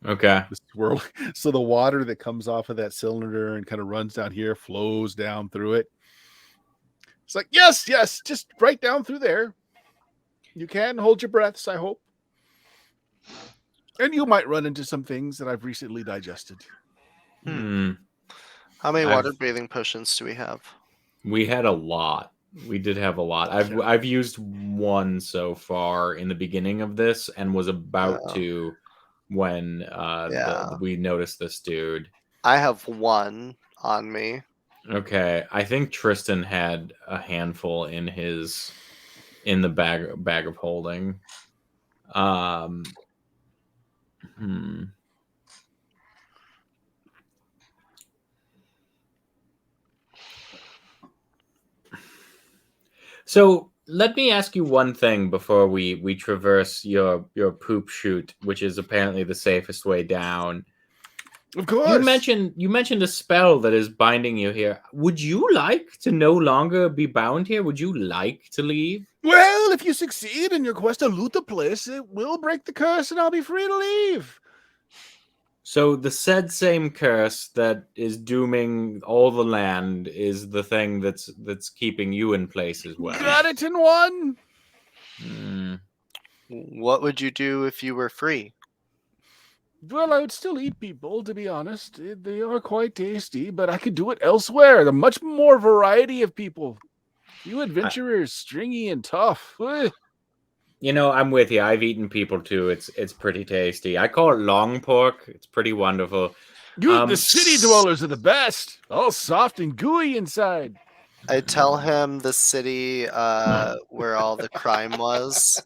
Speaker 3: Okay.
Speaker 1: The swirl. So the water that comes off of that cylinder and kind of runs down here, flows down through it. It's like, yes, just right down through there. You can hold your breaths, I hope. And you might run into some things that I've recently digested.
Speaker 2: How many water breathing potions do we have?
Speaker 3: We had a lot. We did have a lot. I've used one so far in the beginning of this, and was about to when we noticed this dude.
Speaker 2: I have one on me.
Speaker 3: Okay, I think Tristan had a handful in the bag of holding. So let me ask you one thing before we traverse your poop chute, which is apparently the safest way down.
Speaker 1: Of course.
Speaker 3: You mentioned a spell that is binding you here. Would you like to no longer be bound here? Would you like to leave?
Speaker 1: Well, if you succeed in your quest to loot the place, it will break the curse and I'll be free to leave.
Speaker 3: So the said same curse that is dooming all the land is the thing that's keeping you in place as well.
Speaker 1: Got it in one.
Speaker 2: What would you do if you were free?
Speaker 1: Well, I would still eat people, to be honest. They are quite tasty, but I could do it elsewhere. There's much more variety of people. You adventurers, stringy and tough.
Speaker 3: You know, I'm with you. I've eaten people too. It's pretty tasty. I call it long pork. It's pretty wonderful.
Speaker 1: The city dwellers are the best. All soft and gooey inside.
Speaker 2: I tell him the city where all the crime was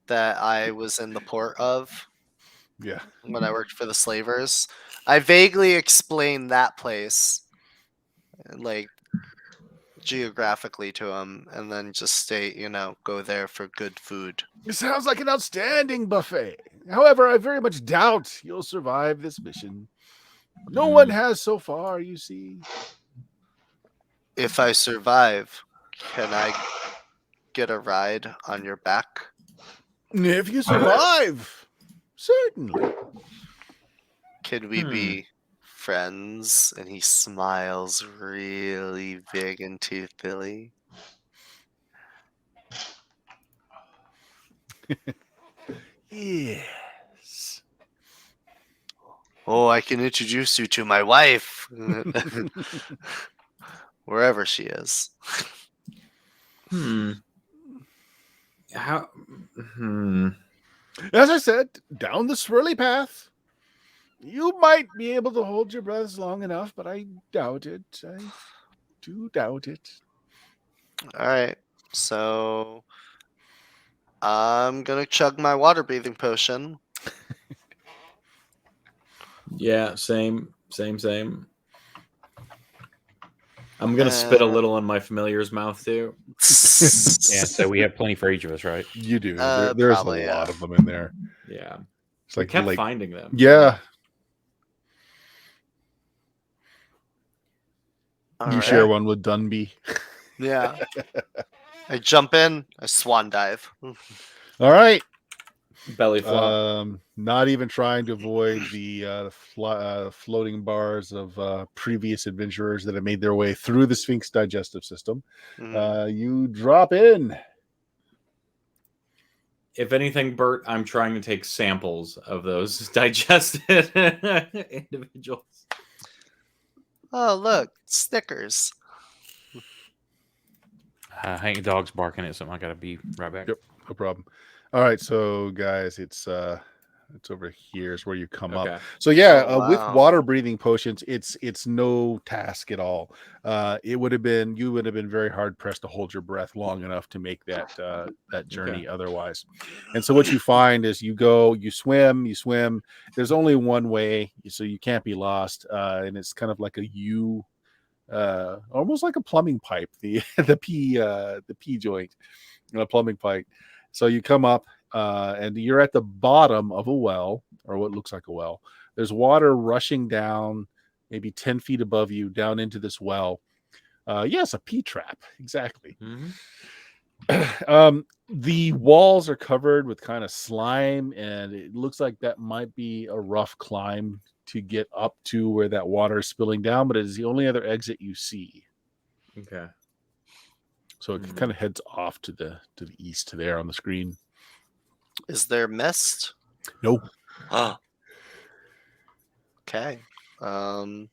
Speaker 2: that I was in the port of.
Speaker 1: Yeah.
Speaker 2: When I worked for the slavers. I vaguely explained that place, geographically to him, and then just state, go there for good food.
Speaker 1: It sounds like an outstanding buffet. However, I very much doubt you'll survive this mission. No one has so far, you see.
Speaker 2: If I survive, can I get a ride on your back?
Speaker 1: If you survive, certainly.
Speaker 2: Could we be friends? And he smiles really big and toothily.
Speaker 1: Yes.
Speaker 2: Oh, I can introduce you to my wife. Wherever she is.
Speaker 3: How?
Speaker 1: As I said, down the swirly path. You might be able to hold your breaths long enough, but I doubt it. I do doubt it.
Speaker 2: All right. So I'm going to chug my water breathing potion.
Speaker 3: Yeah, same. I'm going to spit a little in my familiar's mouth too.
Speaker 4: Yeah, so we have plenty for each of us, right?
Speaker 1: You do. There's probably, a lot of them in there.
Speaker 3: Yeah.
Speaker 1: It's like,
Speaker 3: kept finding them.
Speaker 1: Yeah.
Speaker 2: All
Speaker 1: you
Speaker 2: right.
Speaker 1: share one with Dunby.
Speaker 2: Yeah. I jump in, I swan dive.
Speaker 1: All right.
Speaker 3: Belly flop.
Speaker 1: Not even trying to avoid the floating bars of previous adventurers that have made their way through the Sphinx digestive system. You drop in.
Speaker 3: If anything, Bert, I'm trying to take samples of those digested individuals.
Speaker 2: Oh, look, Snickers.
Speaker 4: Hank dog's barking at something. I gotta be right back.
Speaker 1: Yep, no problem. All right, so guys, it's over here is where you come up. So yeah, with water breathing potions, it's no task at all. You would have been very hard pressed to hold your breath long enough to make that journey otherwise. And so what you find is you swim. There's only one way, so you can't be lost. And it's kind of like a U, almost like a plumbing pipe, the P joint, a plumbing pipe. So you come up. And you're at the bottom of a well, or what looks like a well. There's water rushing down, maybe 10 feet above you, down into this well. Yes, a pea trap, exactly. The walls are covered with kind of slime, and it looks like that might be a rough climb to get up to where that water is spilling down, but it is the only other exit you see.
Speaker 3: Okay.
Speaker 1: So it kind of heads off to the east there on the screen.
Speaker 2: Is there mist?
Speaker 1: Nope.
Speaker 2: Okay. I'll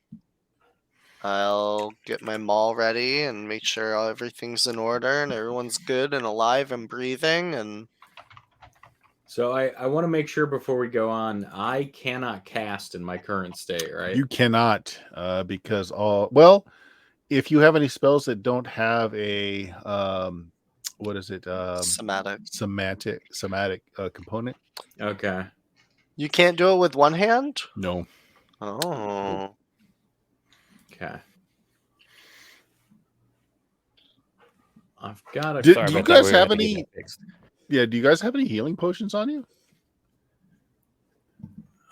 Speaker 2: get my maul ready and make sure everything's in order and everyone's good and alive and breathing. And
Speaker 3: so I want to make sure before we go on, I cannot cast in my current state, right?
Speaker 1: You cannot, because if you have any spells that don't have a what is it? Somatic component.
Speaker 3: Okay.
Speaker 2: You can't do it with one hand?
Speaker 1: No.
Speaker 2: Oh.
Speaker 3: Okay. I've got a.
Speaker 1: Do you guys have any? Yeah. Do you guys have any healing potions on you?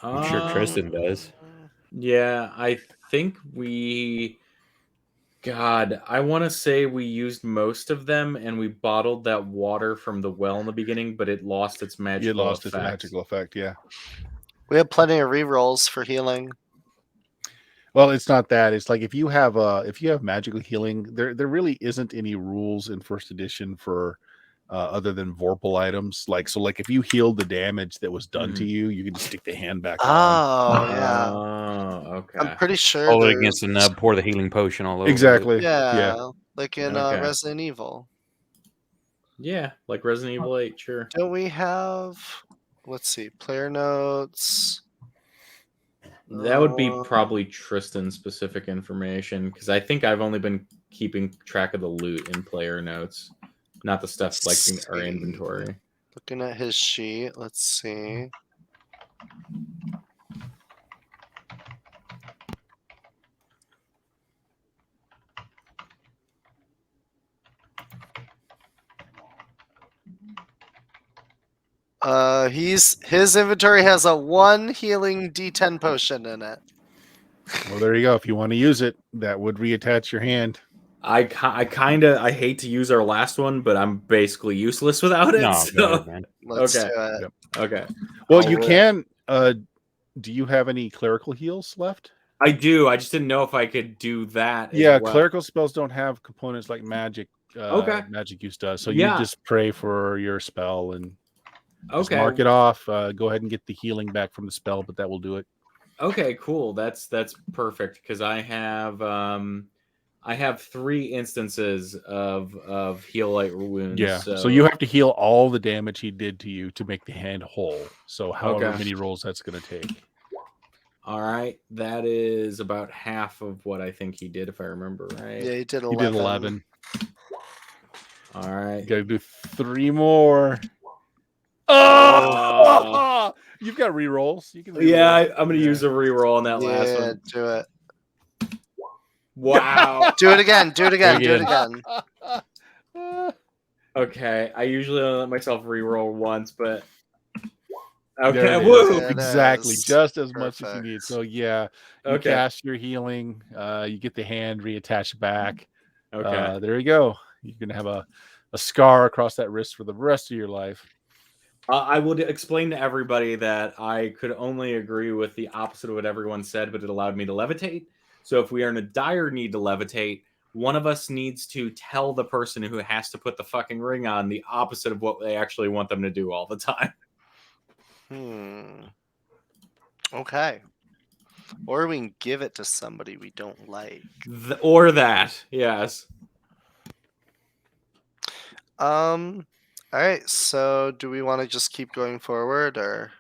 Speaker 4: I'm sure Tristan does.
Speaker 3: Yeah, I think we. God, I want to say we used most of them, and we bottled that water from the well in the beginning, but it lost its magical effect.
Speaker 1: Its magical effect, yeah.
Speaker 2: We have plenty of rerolls for healing.
Speaker 1: Well, it's not that. It's like if you have magical healing, there really isn't any rules in first edition for other than Vorpal items. Like if you healed the damage that was done to you, you can just stick the hand back on.
Speaker 2: Oh, yeah.
Speaker 3: Oh, okay.
Speaker 2: I'm pretty sure
Speaker 4: hold it against the nub, pour the healing potion all over.
Speaker 1: Exactly.
Speaker 2: Yeah. Like in Resident Evil.
Speaker 3: Yeah, like Resident Evil 8, sure.
Speaker 2: Don't we have, let's see, player notes?
Speaker 3: That would be probably Tristan's specific information, because I think I've only been keeping track of the loot in player notes, not the stuff like in our inventory.
Speaker 2: Looking at his sheet, let's see. His inventory has a 1 healing D10 potion in it.
Speaker 1: Well, there you go. If you want to use it, that would reattach your hand.
Speaker 3: I hate to use our last one, but I'm basically useless without it.
Speaker 4: No,
Speaker 3: so.
Speaker 4: go ahead, man.
Speaker 2: Let's do it.
Speaker 1: Yep.
Speaker 3: Okay.
Speaker 1: Well, you can. Do you have any clerical heals left?
Speaker 3: I do. I just didn't know if I could do that.
Speaker 1: Yeah,
Speaker 3: as well.
Speaker 1: clerical spells don't have components like magic. Magic use does. So you just pray for your spell and just mark it off. Go ahead and get the healing back from the spell, but that will do it.
Speaker 3: Okay, cool. That's perfect, because I have 3 instances of heal light wounds.
Speaker 1: Yeah. So you have to heal all the damage he did to you to make the hand whole. So however many rolls that's going to take.
Speaker 3: All right, that is about half of what I think he did, if I remember right.
Speaker 2: Yeah, he did 11.
Speaker 1: He did 11.
Speaker 3: All right.
Speaker 1: You got to do 3 more. Oh! You've got rerolls. You can.
Speaker 3: Yeah, I'm going to use a reroll on that last one.
Speaker 2: Do it.
Speaker 3: Wow.
Speaker 2: Do it again. Do it again. Do it again.
Speaker 3: Okay, I usually don't let myself reroll once, but
Speaker 1: okay,
Speaker 3: woo!
Speaker 1: Exactly, just as much as you need. So yeah, you cast your healing. You get the hand reattached back. Okay, there you go. You're gonna have a scar across that wrist for the rest of your life.
Speaker 3: I would explain to everybody that I could only agree with the opposite of what everyone said, but it allowed me to levitate. So if we are in a dire need to levitate, one of us needs to tell the person who has to put the fucking ring on the opposite of what they actually want them to do all the time.
Speaker 2: Okay. Or we can give it to somebody we don't like.
Speaker 3: Or that, yes.
Speaker 2: All right. So, do we want to just keep going forward, or?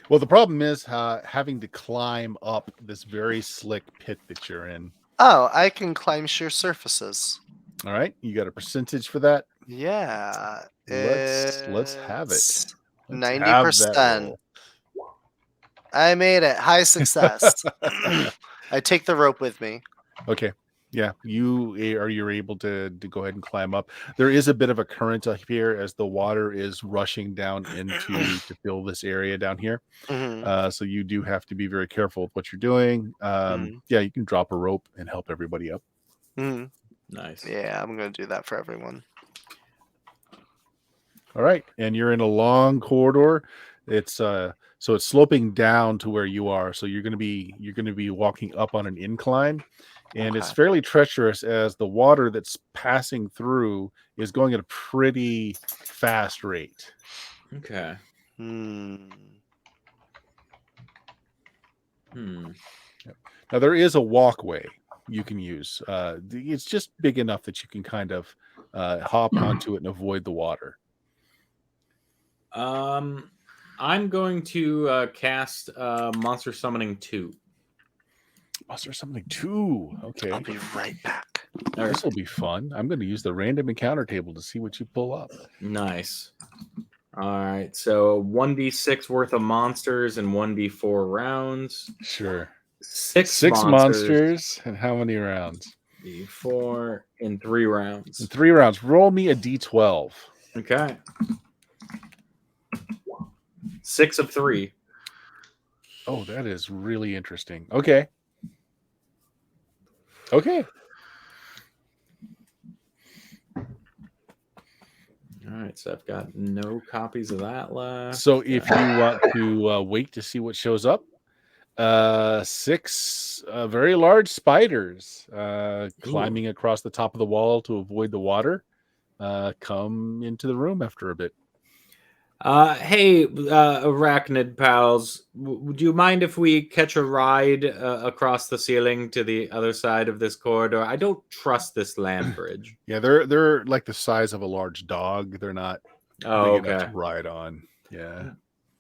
Speaker 1: Well, the problem is having to climb up this very slick pit that you're in.
Speaker 2: Oh, I can climb sheer surfaces.
Speaker 1: All right, you got a percentage for that?
Speaker 2: Yeah.
Speaker 1: Let's have it.
Speaker 2: It's
Speaker 1: Let's have that
Speaker 2: 90%.
Speaker 1: roll.
Speaker 2: I made it. High success. I take the rope with me.
Speaker 1: Okay. Yeah, you're able to go ahead and climb up. There is a bit of a current up here as the water is rushing down into to fill this area down here. So you do have to be very careful with what you're doing. Yeah, you can drop a rope and help everybody up.
Speaker 3: Nice.
Speaker 2: Yeah, I'm going to do that for everyone.
Speaker 1: All right, and you're in a long corridor. It's so it's sloping down to where you are. So you're going to be walking up on an incline, and it's fairly treacherous as the water that's passing through is going at a pretty fast rate.
Speaker 3: Okay.
Speaker 1: Now there is a walkway you can use. It's just big enough that you can kind of hop onto it and avoid the water.
Speaker 3: I'm going to cast Monster Summoning 2.
Speaker 1: Monster Summoning 2. Okay.
Speaker 2: I'll be right back.
Speaker 1: This will be fun. I'm going to use the random encounter table to see what you pull up.
Speaker 3: Nice. All right. So 1d6 worth of monsters and 1d4 rounds.
Speaker 1: Sure.
Speaker 3: Six
Speaker 1: monsters. And how many rounds?
Speaker 3: D4 in 3 rounds.
Speaker 1: In 3 rounds. Roll me a d12.
Speaker 3: Okay. 6 of 3.
Speaker 1: Oh, that is really interesting. Okay. Okay.
Speaker 3: All right, so I've got no copies of that left.
Speaker 1: So if you want to wait to see what shows up, 6 very large spiders climbing across the top of the wall to avoid the water come into the room after a bit.
Speaker 3: Hey, arachnid pals, would you mind if we catch a ride across the ceiling to the other side of this corridor? I don't trust this land bridge.
Speaker 1: Yeah, they're like the size of a large dog. They're not big enough to ride on. Yeah.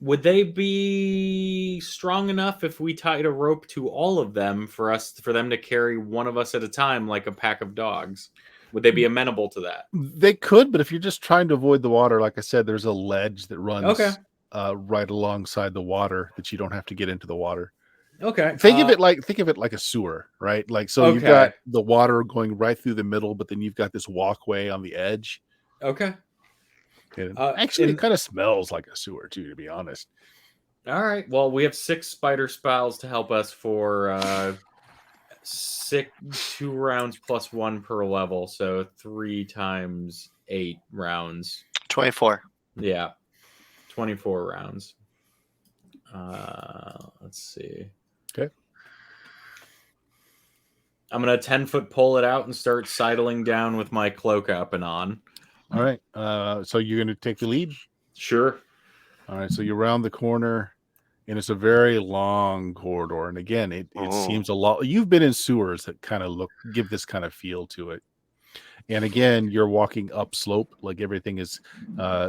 Speaker 3: Would they be strong enough if we tied a rope to all of them for them to carry one of us at a time like a pack of dogs? Would they be amenable to that?
Speaker 1: They could, but if you're just trying to avoid the water, like I said, there's a ledge that runs right alongside the water that you don't have to get into the water.
Speaker 3: Okay.
Speaker 1: Think of it like a sewer, right? Like, so you've got the water going right through the middle, but then you've got this walkway on the edge.
Speaker 3: Okay.
Speaker 1: Actually, it kind of smells like a sewer too, to be honest.
Speaker 3: All right. Well, we have 6 spider spells to help us for 2 rounds plus 1 per level, so 3 times 8 rounds.
Speaker 2: 24.
Speaker 3: Yeah, 24 rounds. Let's see.
Speaker 1: Okay.
Speaker 3: I'm gonna 10-foot pull it out and start sidling down with my cloak up and on.
Speaker 1: All right. So you're going to take the lead?
Speaker 3: Sure.
Speaker 1: All right. So you're around the corner, and it's a very long corridor. And again, it seems a lot. You've been in sewers that kind of give this kind of feel to it. And again, you're walking up slope, like everything is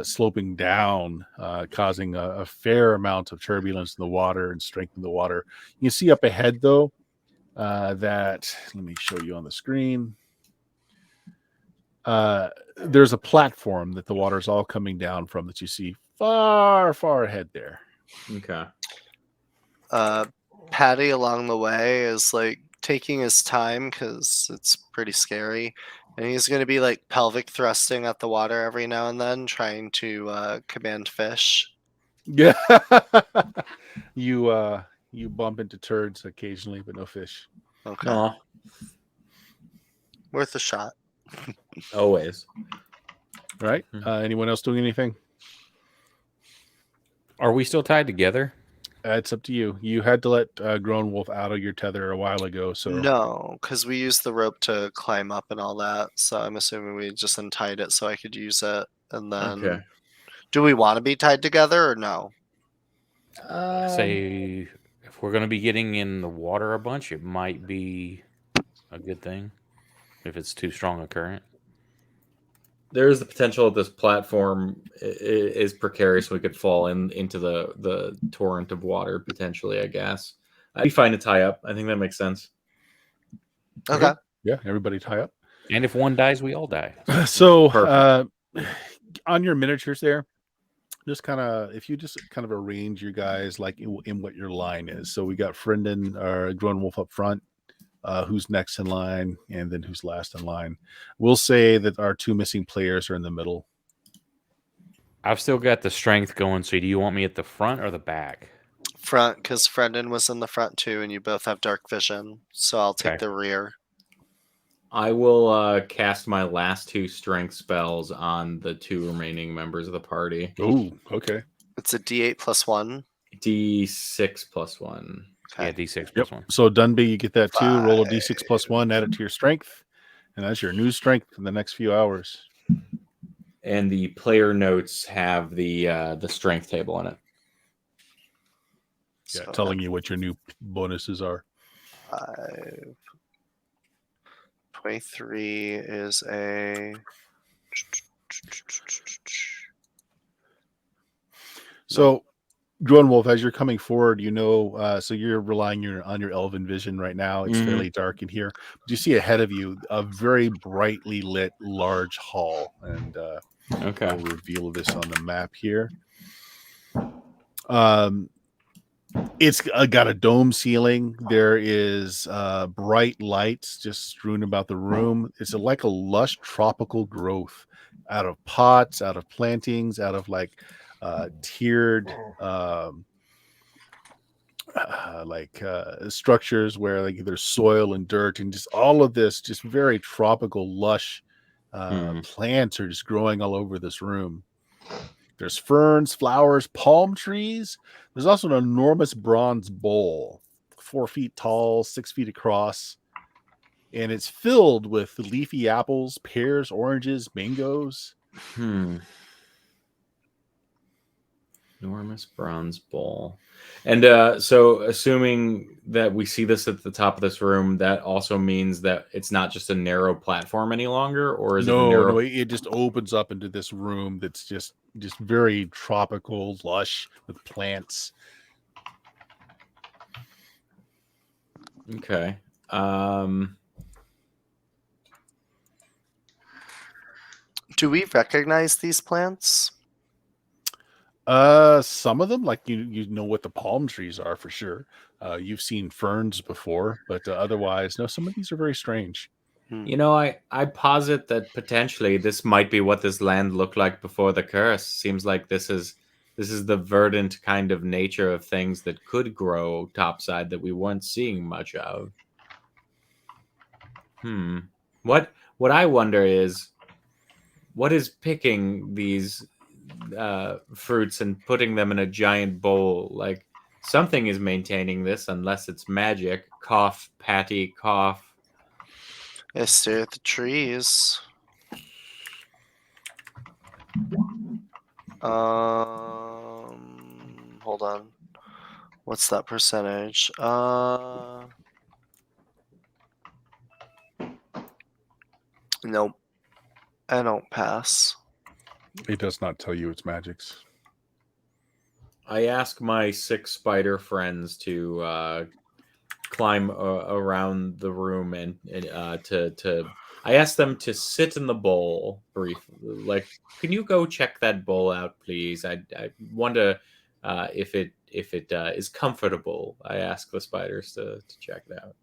Speaker 1: sloping down, causing a fair amount of turbulence in the water and strength in the water. You see up ahead, though, that let me show you on the screen. There's a platform that the water is all coming down from that you see far, far ahead there.
Speaker 3: Okay.
Speaker 2: Patty along the way is like taking his time because it's pretty scary, and he's going to be like pelvic thrusting at the water every now and then, trying to command fish.
Speaker 1: Yeah. You bump into turds occasionally, but no fish.
Speaker 2: Okay.
Speaker 3: Aww.
Speaker 2: Worth a shot.
Speaker 3: Always.
Speaker 1: All right. Anyone else doing anything?
Speaker 4: Are we still tied together?
Speaker 1: It's up to you. You had to let Grown Wolf out of your tether a while ago, so
Speaker 2: No, because we used the rope to climb up and all that. So I'm assuming we just untied it so I could use it. And then,
Speaker 3: Okay.
Speaker 2: do we want to be tied together or no?
Speaker 4: Say, if we're going to be getting in the water a bunch, it might be a good thing if it's too strong a current.
Speaker 3: There is the potential that this platform is precarious. We could fall into the torrent of water potentially. I guess I'd be fine to tie up. I think that makes sense.
Speaker 2: Okay.
Speaker 1: Yeah, everybody tie up.
Speaker 4: And if one dies, we all die.
Speaker 1: So
Speaker 3: Perfect.
Speaker 1: on your miniatures there, just kind of if you just kind of arrange your guys like in what your line is. So we got Frienden or Grown Wolf up front, who's next in line, and then who's last in line. We'll say that our two missing players are in the middle.
Speaker 4: I've still got the strength going, so do you want me at the front or the back?
Speaker 2: Front, because Frienden was in the front too, and you both have dark vision. So I'll take
Speaker 4: Okay.
Speaker 2: the rear.
Speaker 3: I will cast my last 2 strength spells on the 2 remaining members of the party.
Speaker 1: Oh, okay.
Speaker 2: It's a D8 plus 1.
Speaker 3: D6 plus 1.
Speaker 2: Okay.
Speaker 4: Yeah, D6
Speaker 1: Yep.
Speaker 4: plus 1.
Speaker 1: So Dunby, you get that too. Roll a
Speaker 2: 5.
Speaker 1: D6 plus 1, add it to your strength, and that's your new strength in the next few hours.
Speaker 3: And the player notes have the strength table in it.
Speaker 1: Yeah,
Speaker 2: So
Speaker 1: telling you what your new bonuses are.
Speaker 2: 5. 23 is a.
Speaker 1: So, Grown Wolf, as you're coming forward, you know, so you're relying on your elven vision right now. It's fairly dark in here. But you see ahead of you a very brightly lit large hall, and
Speaker 3: Okay.
Speaker 1: I'll reveal this on the map here. It's got a dome ceiling. There is bright lights just strewn about the room. It's like a lush tropical growth out of pots, out of plantings, out of like tiered structures where like there's soil and dirt and just all of this just very tropical lush plants are just growing all over this room. There's ferns, flowers, palm trees. There's also an enormous bronze bowl, 4 feet tall, 6 feet across, and it's filled with leafy apples, pears, oranges, mangoes.
Speaker 3: Enormous bronze bowl. And so assuming that we see this at the top of this room, that also means that it's not just a narrow platform any longer, or is it a narrow?
Speaker 1: No, it just opens up into this room that's just very tropical, lush with plants.
Speaker 3: Okay.
Speaker 2: Do we recognize these plants?
Speaker 1: Some of them, like you know what the palm trees are for sure. You've seen ferns before, but otherwise, no. Some of these are very strange.
Speaker 3: You know, I posit that potentially this might be what this land looked like before the curse. Seems like this is the verdant kind of nature of things that could grow topside that we weren't seeing much of. What I wonder is, what is picking these fruits and putting them in a giant bowl? Like, something is maintaining this, unless it's magic. Cough, Patty, cough.
Speaker 2: I stare at the trees. Hold on. What's that percentage? Nope. I don't pass.
Speaker 1: It does not tell you it's magics.
Speaker 3: I ask my 6 spider friends to climb around the room and I ask them to sit in the bowl briefly. Like, can you go check that bowl out, please? I wonder if it is comfortable. I ask the spiders to check it out.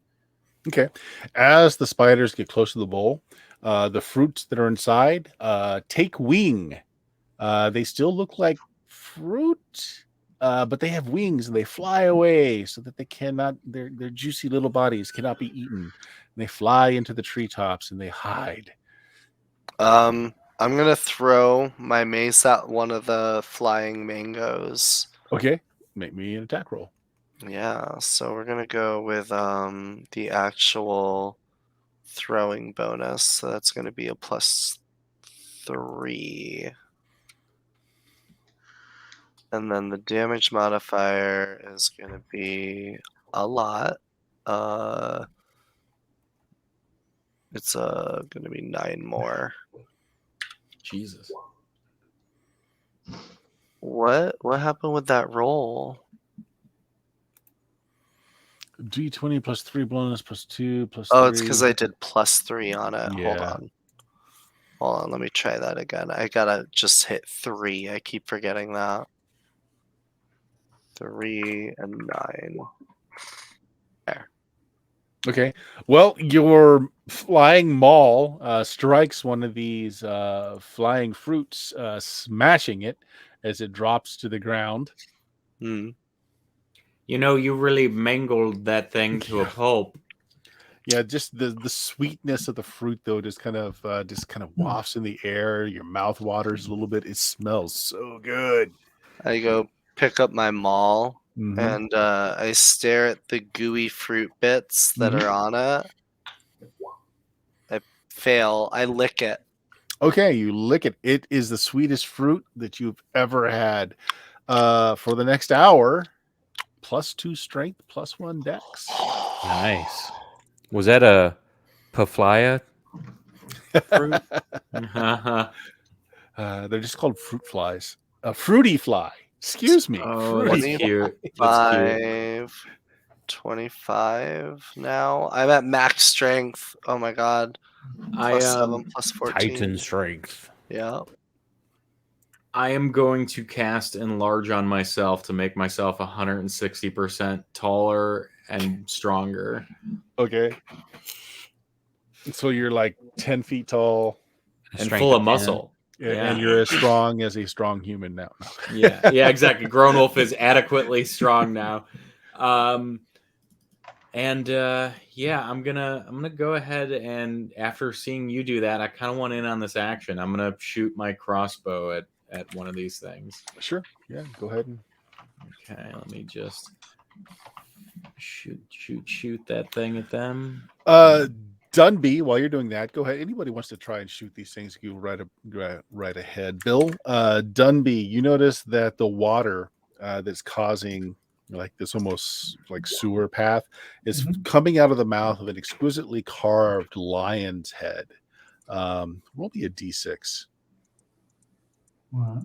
Speaker 1: Okay. As the spiders get close to the bowl, the fruits that are inside take wing. They still look like fruit, but they have wings and they fly away so that they cannot. Their juicy little bodies cannot be eaten. And they fly into the treetops and they hide.
Speaker 2: I'm gonna throw my mace at one of the flying mangoes.
Speaker 1: Okay, make me an attack roll.
Speaker 2: Yeah, so we're gonna go with the actual throwing bonus. So that's gonna be a +3. And then the damage modifier is gonna be a lot. It's gonna be 9 more.
Speaker 3: Jesus.
Speaker 2: What happened with that roll?
Speaker 1: D20 +3 bonus +2 +3.
Speaker 2: Oh, it's because I did +3 on it.
Speaker 1: Yeah.
Speaker 2: Hold on, let me try that again. I gotta just hit 3. I keep forgetting that. 3 and 9. There.
Speaker 1: Okay. Well, your flying maul strikes one of these flying fruits, smashing it as it drops to the ground.
Speaker 2: Hmm.
Speaker 3: You know, you really mangled that thing to a pulp.
Speaker 1: Yeah, just the sweetness of the fruit though just kind of wafts in the air. Your mouth waters a little bit. It smells so good.
Speaker 2: I go pick up my maul
Speaker 1: Mhm.
Speaker 2: and I stare at the gooey fruit bits that
Speaker 1: Mhm.
Speaker 2: are on it. I fail. I lick it.
Speaker 1: Okay, you lick it. It is the sweetest fruit that you've ever had. For the next hour, +2 strength, +1 dex.
Speaker 4: Nice. Was that a Paflaya fruit?
Speaker 1: They're just called fruit flies. A fruity fly. Excuse me.
Speaker 3: Oh,
Speaker 1: Fruity
Speaker 3: that's
Speaker 1: fly.
Speaker 3: cute. That's cute.
Speaker 2: 25 now. I'm at max strength. Oh my god. +7 +14.
Speaker 4: Titan strength.
Speaker 2: Yeah.
Speaker 3: I am going to cast Enlarge on myself to make myself 160% taller and stronger.
Speaker 1: Okay. So you're like 10 feet tall.
Speaker 3: And
Speaker 4: Strength
Speaker 3: full of
Speaker 4: 10.
Speaker 3: muscle.
Speaker 1: And you're as strong as a strong human now. No.
Speaker 3: Yeah, exactly. Grown Wolf is adequately strong now. Yeah, I'm gonna go ahead and after seeing you do that, I kind of want in on this action. I'm gonna shoot my crossbow at one of these things.
Speaker 1: Sure. Yeah, go ahead and
Speaker 3: Okay, let me just shoot that thing at them.
Speaker 1: Dunby, while you're doing that, go ahead. Anybody wants to try and shoot these things, go right ahead. Bill, Dunby, you notice that the water that's causing like this almost like sewer path is coming out of the mouth of an exquisitely carved lion's head. Roll me a d6.
Speaker 5: Right.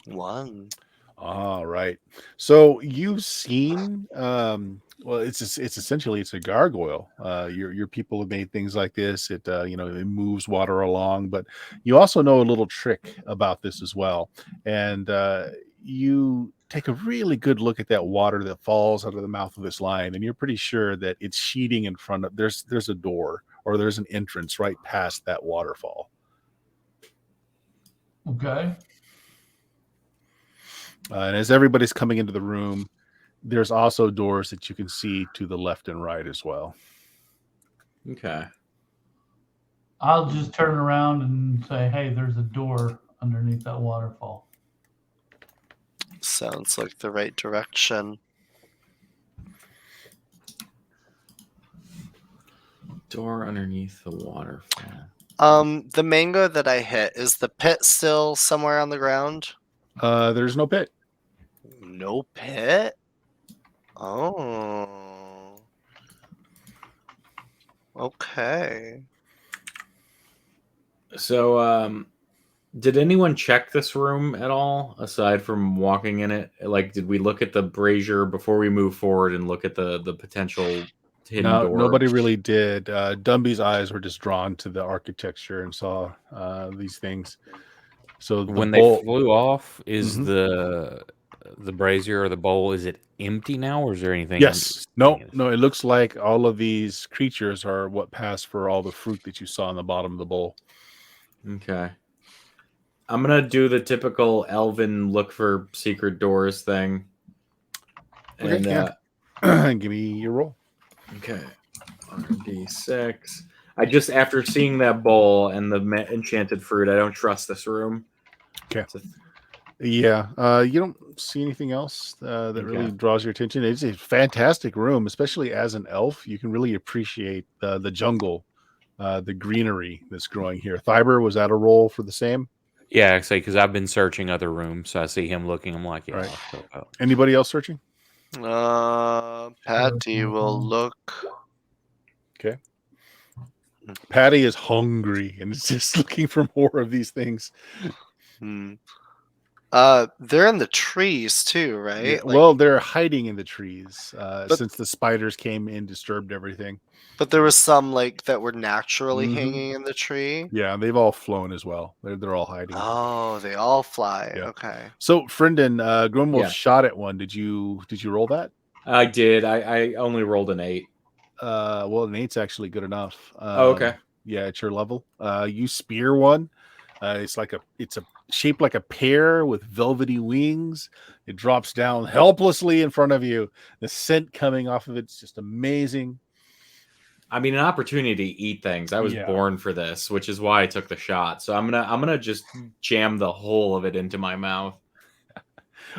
Speaker 2: 1.
Speaker 1: All right. So you've seen well it's essentially it's a gargoyle. Your people have made things like this. It it moves water along, but you also know a little trick about this as well. And you take a really good look at that water that falls out of the mouth of this lion, and you're pretty sure that it's sheeting in front of there's a door or there's an entrance right past that waterfall.
Speaker 5: Okay.
Speaker 1: And as everybody's coming into the room, there's also doors that you can see to the left and right as well.
Speaker 3: Okay.
Speaker 5: I'll just turn around and say, hey, there's a door underneath that waterfall.
Speaker 2: Sounds like the right direction.
Speaker 3: Door underneath the waterfall.
Speaker 2: The mango that I hit, is the pit still somewhere on the ground?
Speaker 1: There's no pit.
Speaker 2: No pit? Oh. Okay.
Speaker 3: So, did anyone check this room at all aside from walking in it? Like, did we look at the brazier before we move forward and look at the potential hidden
Speaker 1: No,
Speaker 3: door?
Speaker 1: nobody really did. Dumby's eyes were just drawn to the architecture and saw these things. So
Speaker 4: when they flew off, is the brazier or the bowl, is it empty now, or is there anything?
Speaker 1: Yes. No. It looks like all of these creatures are what passed for all the fruit that you saw on the bottom of the bowl.
Speaker 3: Okay. I'm gonna do the typical elven look for secret doors thing.
Speaker 1: Okay,
Speaker 3: And
Speaker 1: yeah. Give me your roll.
Speaker 3: Okay. RD6. I just, after seeing that bowl and the enchanted fruit, I don't trust this room.
Speaker 1: Okay.
Speaker 3: So,
Speaker 1: Yeah. You don't see anything else that really draws your attention. It's a fantastic room, especially as an elf. You can really appreciate the jungle, the greenery that's growing here. Thyber, was that a roll for the same?
Speaker 4: Yeah, I say, because I've been searching other rooms, so I see him looking. I'm like, yeah,
Speaker 1: Right.
Speaker 4: I'll help out.
Speaker 1: Anybody else searching?
Speaker 2: Patty will look.
Speaker 1: Okay. Patty is hungry and is just looking for more of these things.
Speaker 2: They're in the trees too, right?
Speaker 1: Yeah, well, they're hiding in the trees since the spiders came and disturbed everything.
Speaker 2: But there was some that were naturally hanging in the tree.
Speaker 1: Yeah, they've all flown as well. They're all hiding.
Speaker 2: Oh, they all fly.
Speaker 1: Yeah.
Speaker 2: Okay.
Speaker 1: So, Frendon, Gromwolf shot at one. Did you roll that?
Speaker 3: I did. I only rolled an 8.
Speaker 1: Well, an 8's actually good enough.
Speaker 3: Okay.
Speaker 1: Yeah, at your level. You spear one. It's shaped like a pear with velvety wings. It drops down helplessly in front of you. The scent coming off of it's just amazing.
Speaker 3: I mean, an opportunity to eat things. I was born for this, which is why I took the shot. So I'm gonna just jam the whole of it into my mouth.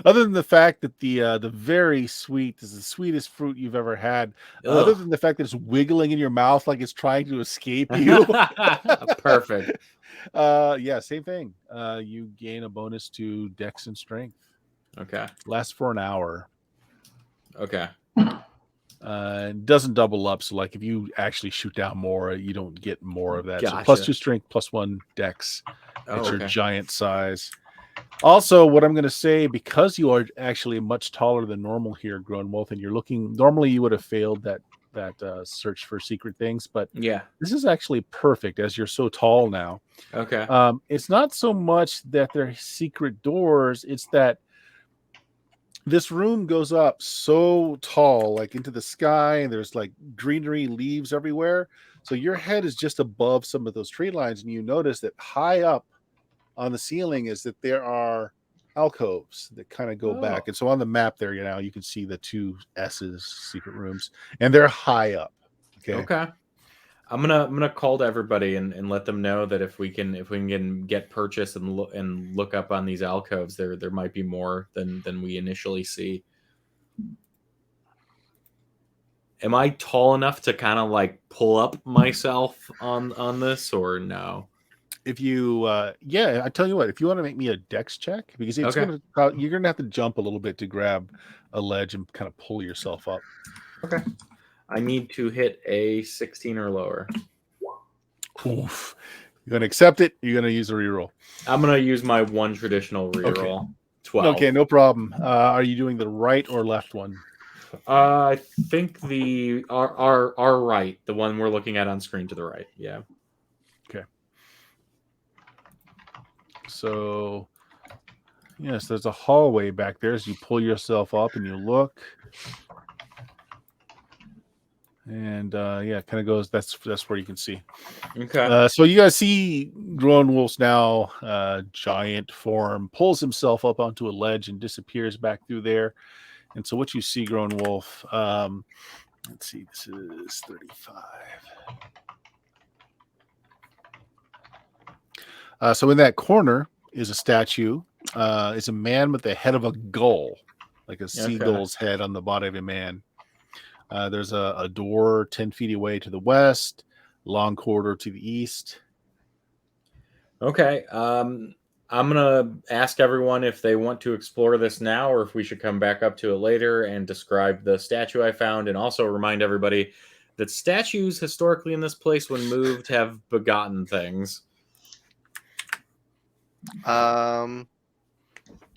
Speaker 1: Other than the fact that the very sweet is the sweetest fruit you've ever had. Other than the fact that it's wiggling in your mouth like it's trying to escape you.
Speaker 3: Perfect.
Speaker 1: Yeah, same thing. You gain a bonus to Dex and Strength.
Speaker 3: Okay.
Speaker 1: Lasts for an hour.
Speaker 3: Okay.
Speaker 1: Doesn't double up, so like if you actually shoot down more, you don't get more of that.
Speaker 3: Gotcha.
Speaker 1: So plus 2 Strength, plus 1 Dex. It's your
Speaker 3: okay.
Speaker 1: giant size. Also, what I'm going to say, because you are actually much taller than normal here, Grown Wolf, and you're looking, normally you would have failed that search for secret things, but
Speaker 3: yeah,
Speaker 1: this is actually perfect as you're so tall now.
Speaker 3: Okay.
Speaker 1: It's not so much that they're secret doors, it's that this room goes up so tall, like into the sky, and there's like greenery, leaves everywhere. So your head is just above some of those tree lines, and you notice that high up on the ceiling is that there are alcoves that kind of go back. And so on the map there, you can see the 2 S's, secret rooms, and they're high up.
Speaker 3: Okay. I'm gonna call to everybody and let them know that if we can get purchase and look up on these alcoves, there might be more than we initially see. Am I tall enough to kind of like pull up myself on this, or no?
Speaker 1: If you I tell you what, if you want to make me a Dex check, because it's you're gonna have to jump a little bit to grab a ledge and kind of pull yourself up.
Speaker 3: Okay. I need to hit a 16 or lower.
Speaker 1: Oof. You're gonna accept it, you're gonna use a reroll.
Speaker 3: I'm gonna use my one traditional reroll.
Speaker 1: Okay.
Speaker 3: 12.
Speaker 1: Okay, no problem. Are you doing the right or left one?
Speaker 3: I think our right, the one we're looking at on screen to the right. Yeah.
Speaker 1: Okay. So yes, there's a hallway back there as you pull yourself up and you look. And it kind of goes. That's where you can see.
Speaker 3: Okay.
Speaker 1: So you guys see Grown Wolf's now giant form pulls himself up onto a ledge and disappears back through there. And so what you see, Grown Wolf. Let's see. This is 35. So in that corner is a statue. It's a man with the head of a gull, like a seagull's head on the body of a man. There's a door 10 feet away to the west, long corridor to the east.
Speaker 3: Okay. I'm going to ask everyone if they want to explore this now or if we should come back up to it later and describe the statue I found, and also remind everybody that statues historically in this place, when moved, have begotten things.
Speaker 2: Can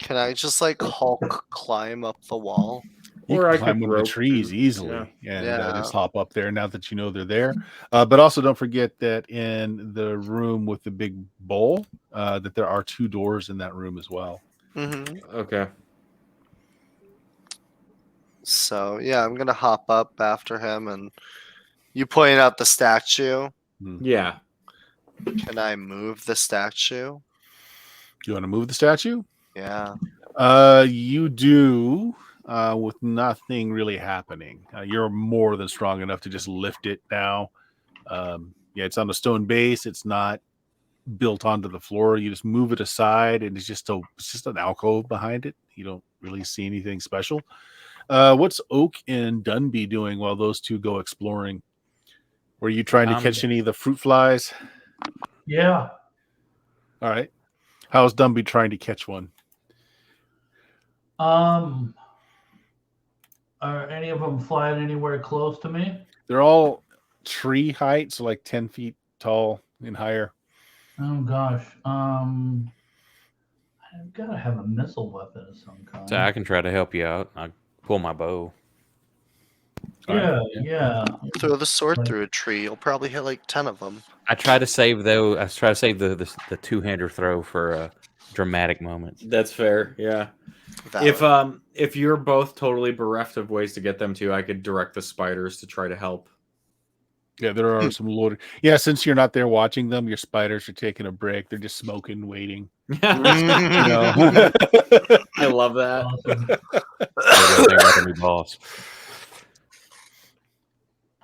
Speaker 2: I just Hulk climb up the wall?
Speaker 1: You can climb one of the trees easily and just hop up there now that you know they're there. But also don't forget that in the room with the big bowl, that there are 2 doors in that room as well.
Speaker 2: Mm-hmm.
Speaker 3: Okay.
Speaker 2: So, I'm going to hop up after him, and you point out the statue.
Speaker 3: Yeah.
Speaker 2: Can I move the statue?
Speaker 1: You want to move the statue?
Speaker 2: Yeah.
Speaker 1: You do. With nothing really happening. You're more than strong enough to just lift it now. Yeah, it's on a stone base. It's not built onto the floor. You just move it aside, and it's just an alcove behind it. You don't really see anything special. What's Oak and Dunby doing while those two go exploring? Were you trying to catch any of the fruit flies?
Speaker 5: Yeah.
Speaker 1: All right. How's Dunby trying to catch one?
Speaker 5: Are any of them flying anywhere close to me?
Speaker 1: They're all tree height, so like 10 feet tall and higher.
Speaker 5: Oh gosh. I've got to have a missile weapon of some kind.
Speaker 4: So I can try to help you out. I pull my bow.
Speaker 5: Yeah.
Speaker 2: Throw the sword through a tree. You'll probably hit like 10 of them.
Speaker 4: I try to save the two-hander throw for dramatic moments.
Speaker 3: That's fair. Yeah.
Speaker 2: Valid.
Speaker 3: If you're both totally bereft of ways to get them to, I could direct the spiders to try to help.
Speaker 1: Yeah, there are some loaded. Yeah, since you're not there watching them, your spiders are taking a break. They're just smoking, waiting. You know.
Speaker 3: I love that.
Speaker 5: Awesome.
Speaker 4: They're like a new boss.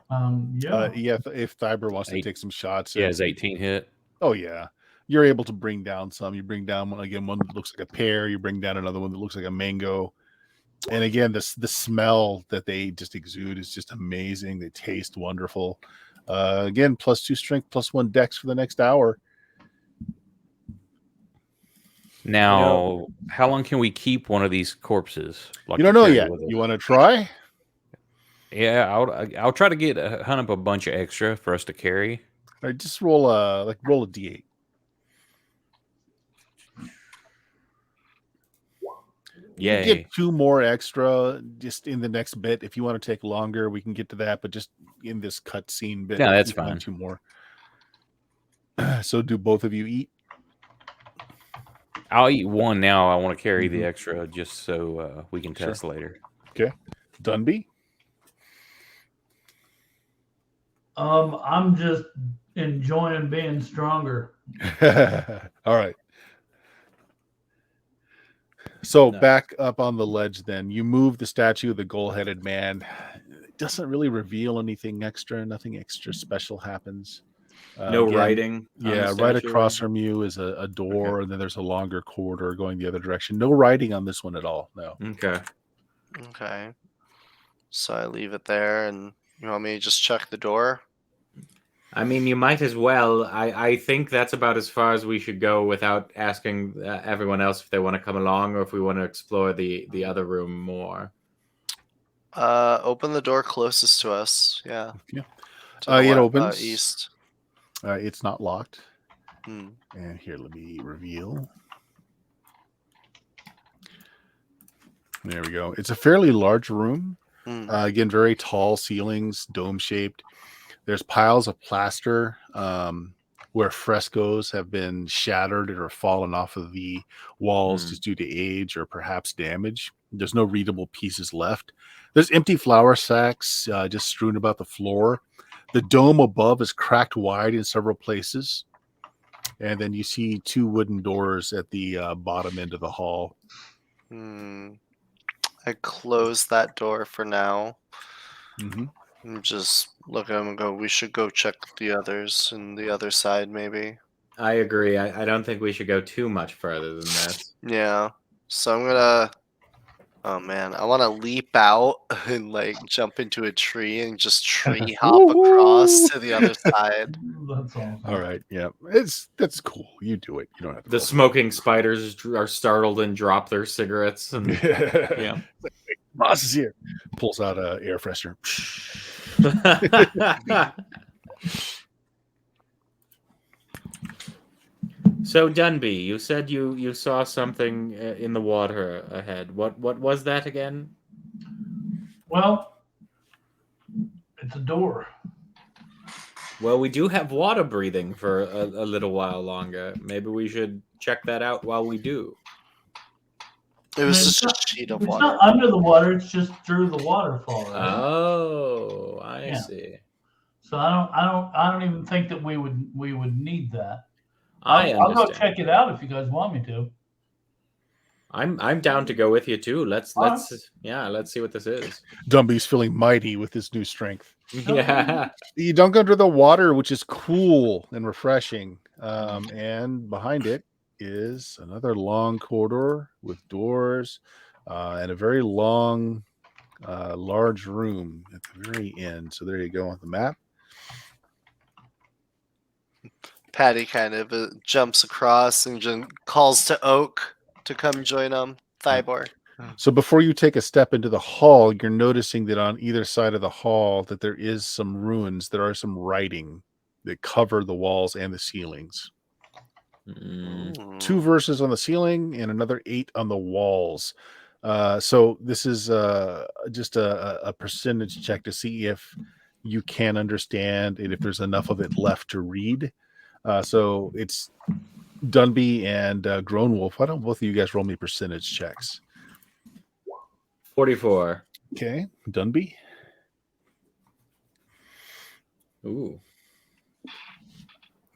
Speaker 5: Yeah.
Speaker 1: If Thiber wants to take some shots.
Speaker 4: Yeah, his 18 hit.
Speaker 1: Oh, yeah. You're able to bring down some. You bring down one that looks like a pear. You bring down another one that looks like a mango. And again, the smell that they just exude is just amazing. They taste wonderful. Again, +2 strength, +1 dex for the next hour.
Speaker 4: Now, how long can we keep one of these corpses?
Speaker 1: You don't know yet. You want to try?
Speaker 4: Yeah, I'll try to hunt up a bunch of extra for us to carry.
Speaker 1: All right, just roll a d8.
Speaker 4: Yeah,
Speaker 1: get 2 more extra just in the next bit. If you want to take longer, we can get to that. But just in this cutscene bit,
Speaker 4: yeah, that's fine.
Speaker 1: 2 more. So, do both of you eat?
Speaker 4: I'll eat one now. I want to carry the extra just so we can test later.
Speaker 1: Okay, Dunby.
Speaker 5: I'm just enjoying being stronger.
Speaker 1: All right. So back up on the ledge, then you move the statue of the gold-headed man. It doesn't really reveal anything extra. Nothing extra special happens.
Speaker 3: No writing.
Speaker 1: Yeah, right across from you is a door, and then there's a longer corridor going the other direction. No writing on this one at all. No.
Speaker 2: Okay. So I leave it there, and you want me to just check the door?
Speaker 3: I mean, you might as well. I think that's about as far as we should go without asking everyone else if they want to come along or if we want to explore the other room more.
Speaker 2: Open the door closest to us. Yeah.
Speaker 1: It opens.
Speaker 2: East.
Speaker 1: It's not locked.
Speaker 2: And
Speaker 1: here, let me reveal. There we go. It's a fairly large room. Again, very tall ceilings, dome-shaped. There's piles of plaster where frescoes have been shattered or fallen off of the walls just due to age or perhaps damage. There's no readable pieces left. There's empty flour sacks just strewn about the floor. The dome above is cracked wide in several places. And then you see 2 wooden doors at the bottom end of the hall.
Speaker 2: I close that door for now. And just look at them and go, we should go check the others and the other side, maybe.
Speaker 3: I agree. I don't think we should go too much further than this.
Speaker 2: Yeah. So I'm gonna... Oh, man. I want to leap out and, jump into a tree and just tree hop across to the other side.
Speaker 5: That's awesome.
Speaker 1: All right. Yeah. That's cool. You do it. You don't have to.
Speaker 3: The smoking spiders are startled and drop their cigarettes. And yeah.
Speaker 1: Boss is here. Pulls out an air freshener.
Speaker 3: So Dunby, you said you saw something in the water ahead. What was that again?
Speaker 5: Well, it's a door.
Speaker 3: Well, we do have water breathing for a little while longer. Maybe we should check that out while we do.
Speaker 2: It was just a sheet of water.
Speaker 5: It's not under the water. It's just through the waterfall. Right?
Speaker 3: Oh, I see.
Speaker 5: So I don't even think that we would need that.
Speaker 3: I understand.
Speaker 5: I'll go check it out if you guys want me to.
Speaker 3: I'm down to go with you too. Let's see what this is.
Speaker 1: Dumby's feeling mighty with his new strength.
Speaker 3: Yeah.
Speaker 1: You dunk under the water, which is cool and refreshing. And behind it is another long corridor with doors and a very long, large room at the very end. So there you go on the map.
Speaker 2: Patty kind of jumps across and calls to Oak to come join Thybor.
Speaker 1: So before you take a step into the hall, you're noticing that on either side of the hall that there is some ruins. There are some writing that cover the walls and the ceilings. 2 verses on the ceiling and another 8 on the walls. So this is just a percentage check to see if you can understand and if there's enough of it left to read. So it's Dunby and Grown Wolf. Why don't both of you guys roll me percentage checks?
Speaker 3: 44.
Speaker 1: Okay, Dunby.
Speaker 3: Ooh.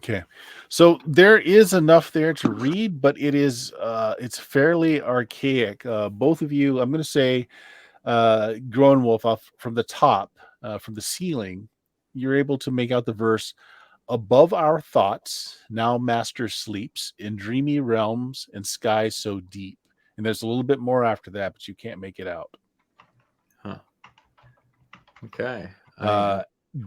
Speaker 1: Okay, so there is enough there to read, but it's fairly archaic. Both of you, I'm going to say, Grown Wolf, off from the top, from the ceiling, you're able to make out the verse. Above our thoughts, now master sleeps in dreamy realms and skies so deep. And there's a little bit more after that, but you can't make it out.
Speaker 3: Huh. Okay.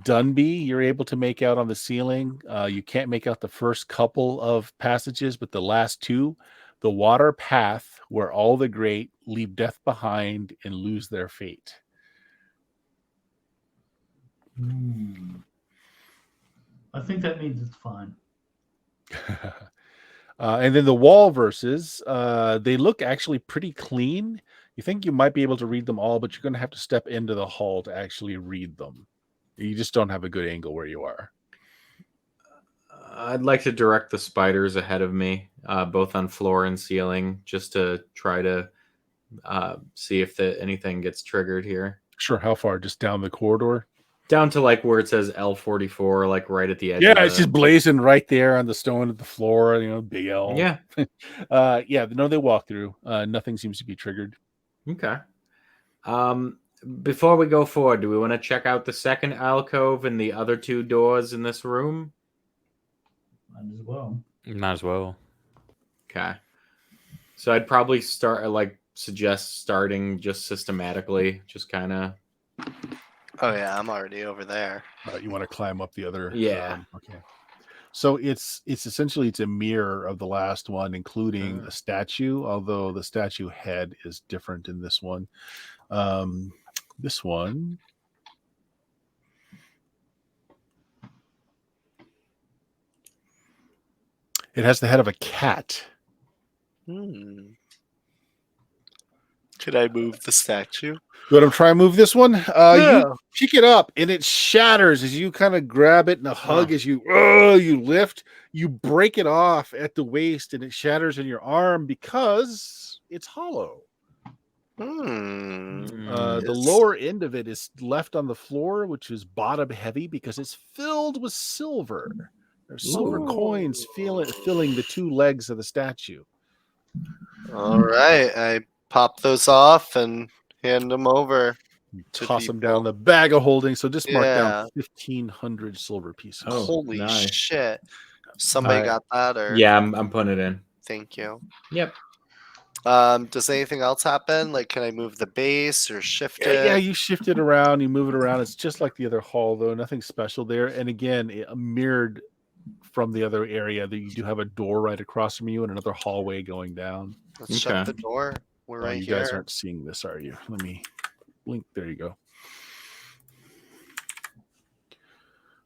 Speaker 1: Dunby, you're able to make out on the ceiling. You can't make out the first couple of passages, but the last 2, the water path where all the great leave death behind and lose their fate.
Speaker 5: I think that means it's fine.
Speaker 1: And then the wall verses, they look actually pretty clean. You think you might be able to read them all, but you're going to have to step into the hall to actually read them. You just don't have a good angle where you are.
Speaker 3: I'd like to direct the spiders ahead of me, both on floor and ceiling, just to try to see if anything gets triggered here.
Speaker 1: Sure. How far? Just down the corridor?
Speaker 3: Down to like where it says L44, like right at the edge.
Speaker 1: Yeah, it's just blazing right there on the stone at the floor. Big L.
Speaker 3: Yeah.
Speaker 1: No, they walk through. Nothing seems to be triggered.
Speaker 3: Okay. Before we go forward, do we want to check out the second alcove and the other 2 doors in this room?
Speaker 5: Might as well.
Speaker 3: Okay. So I'd probably suggest starting just systematically, just kind of.
Speaker 2: Oh yeah, I'm already over there.
Speaker 1: You want to climb up the other?
Speaker 3: Yeah.
Speaker 1: Okay. So it's essentially a mirror of the last one, including a statue. Although the statue head is different in this one. This one. It has the head of a cat.
Speaker 2: Could I move the statue?
Speaker 1: You want to try and move this one?
Speaker 2: Yeah.
Speaker 1: You pick it up and it shatters as you kind of grab it, and a hug as you lift. You break it off at the waist and it shatters in your arm because it's hollow. The lower end of it is left on the floor, which is bottom heavy because it's filled with silver. There's silver coins filling the 2 legs of the statue.
Speaker 2: All right, I pop those off and hand them over.
Speaker 1: Toss them down the bag of holding. So just mark down 1,500 silver pieces.
Speaker 2: Holy shit! Somebody got that, or
Speaker 3: yeah, I'm putting it in.
Speaker 2: Thank you.
Speaker 3: Yep.
Speaker 2: Does anything else happen? Like, can I move the base or shift it?
Speaker 1: Yeah, you shift it around, you move it around. It's just like the other hall, though. Nothing special there. And again, mirrored from the other area, that you do have a door right across from you and another hallway going down.
Speaker 2: Let's shut the door. We're right
Speaker 1: you
Speaker 2: here.
Speaker 1: You guys aren't seeing this, are you? Let me blink. There you go.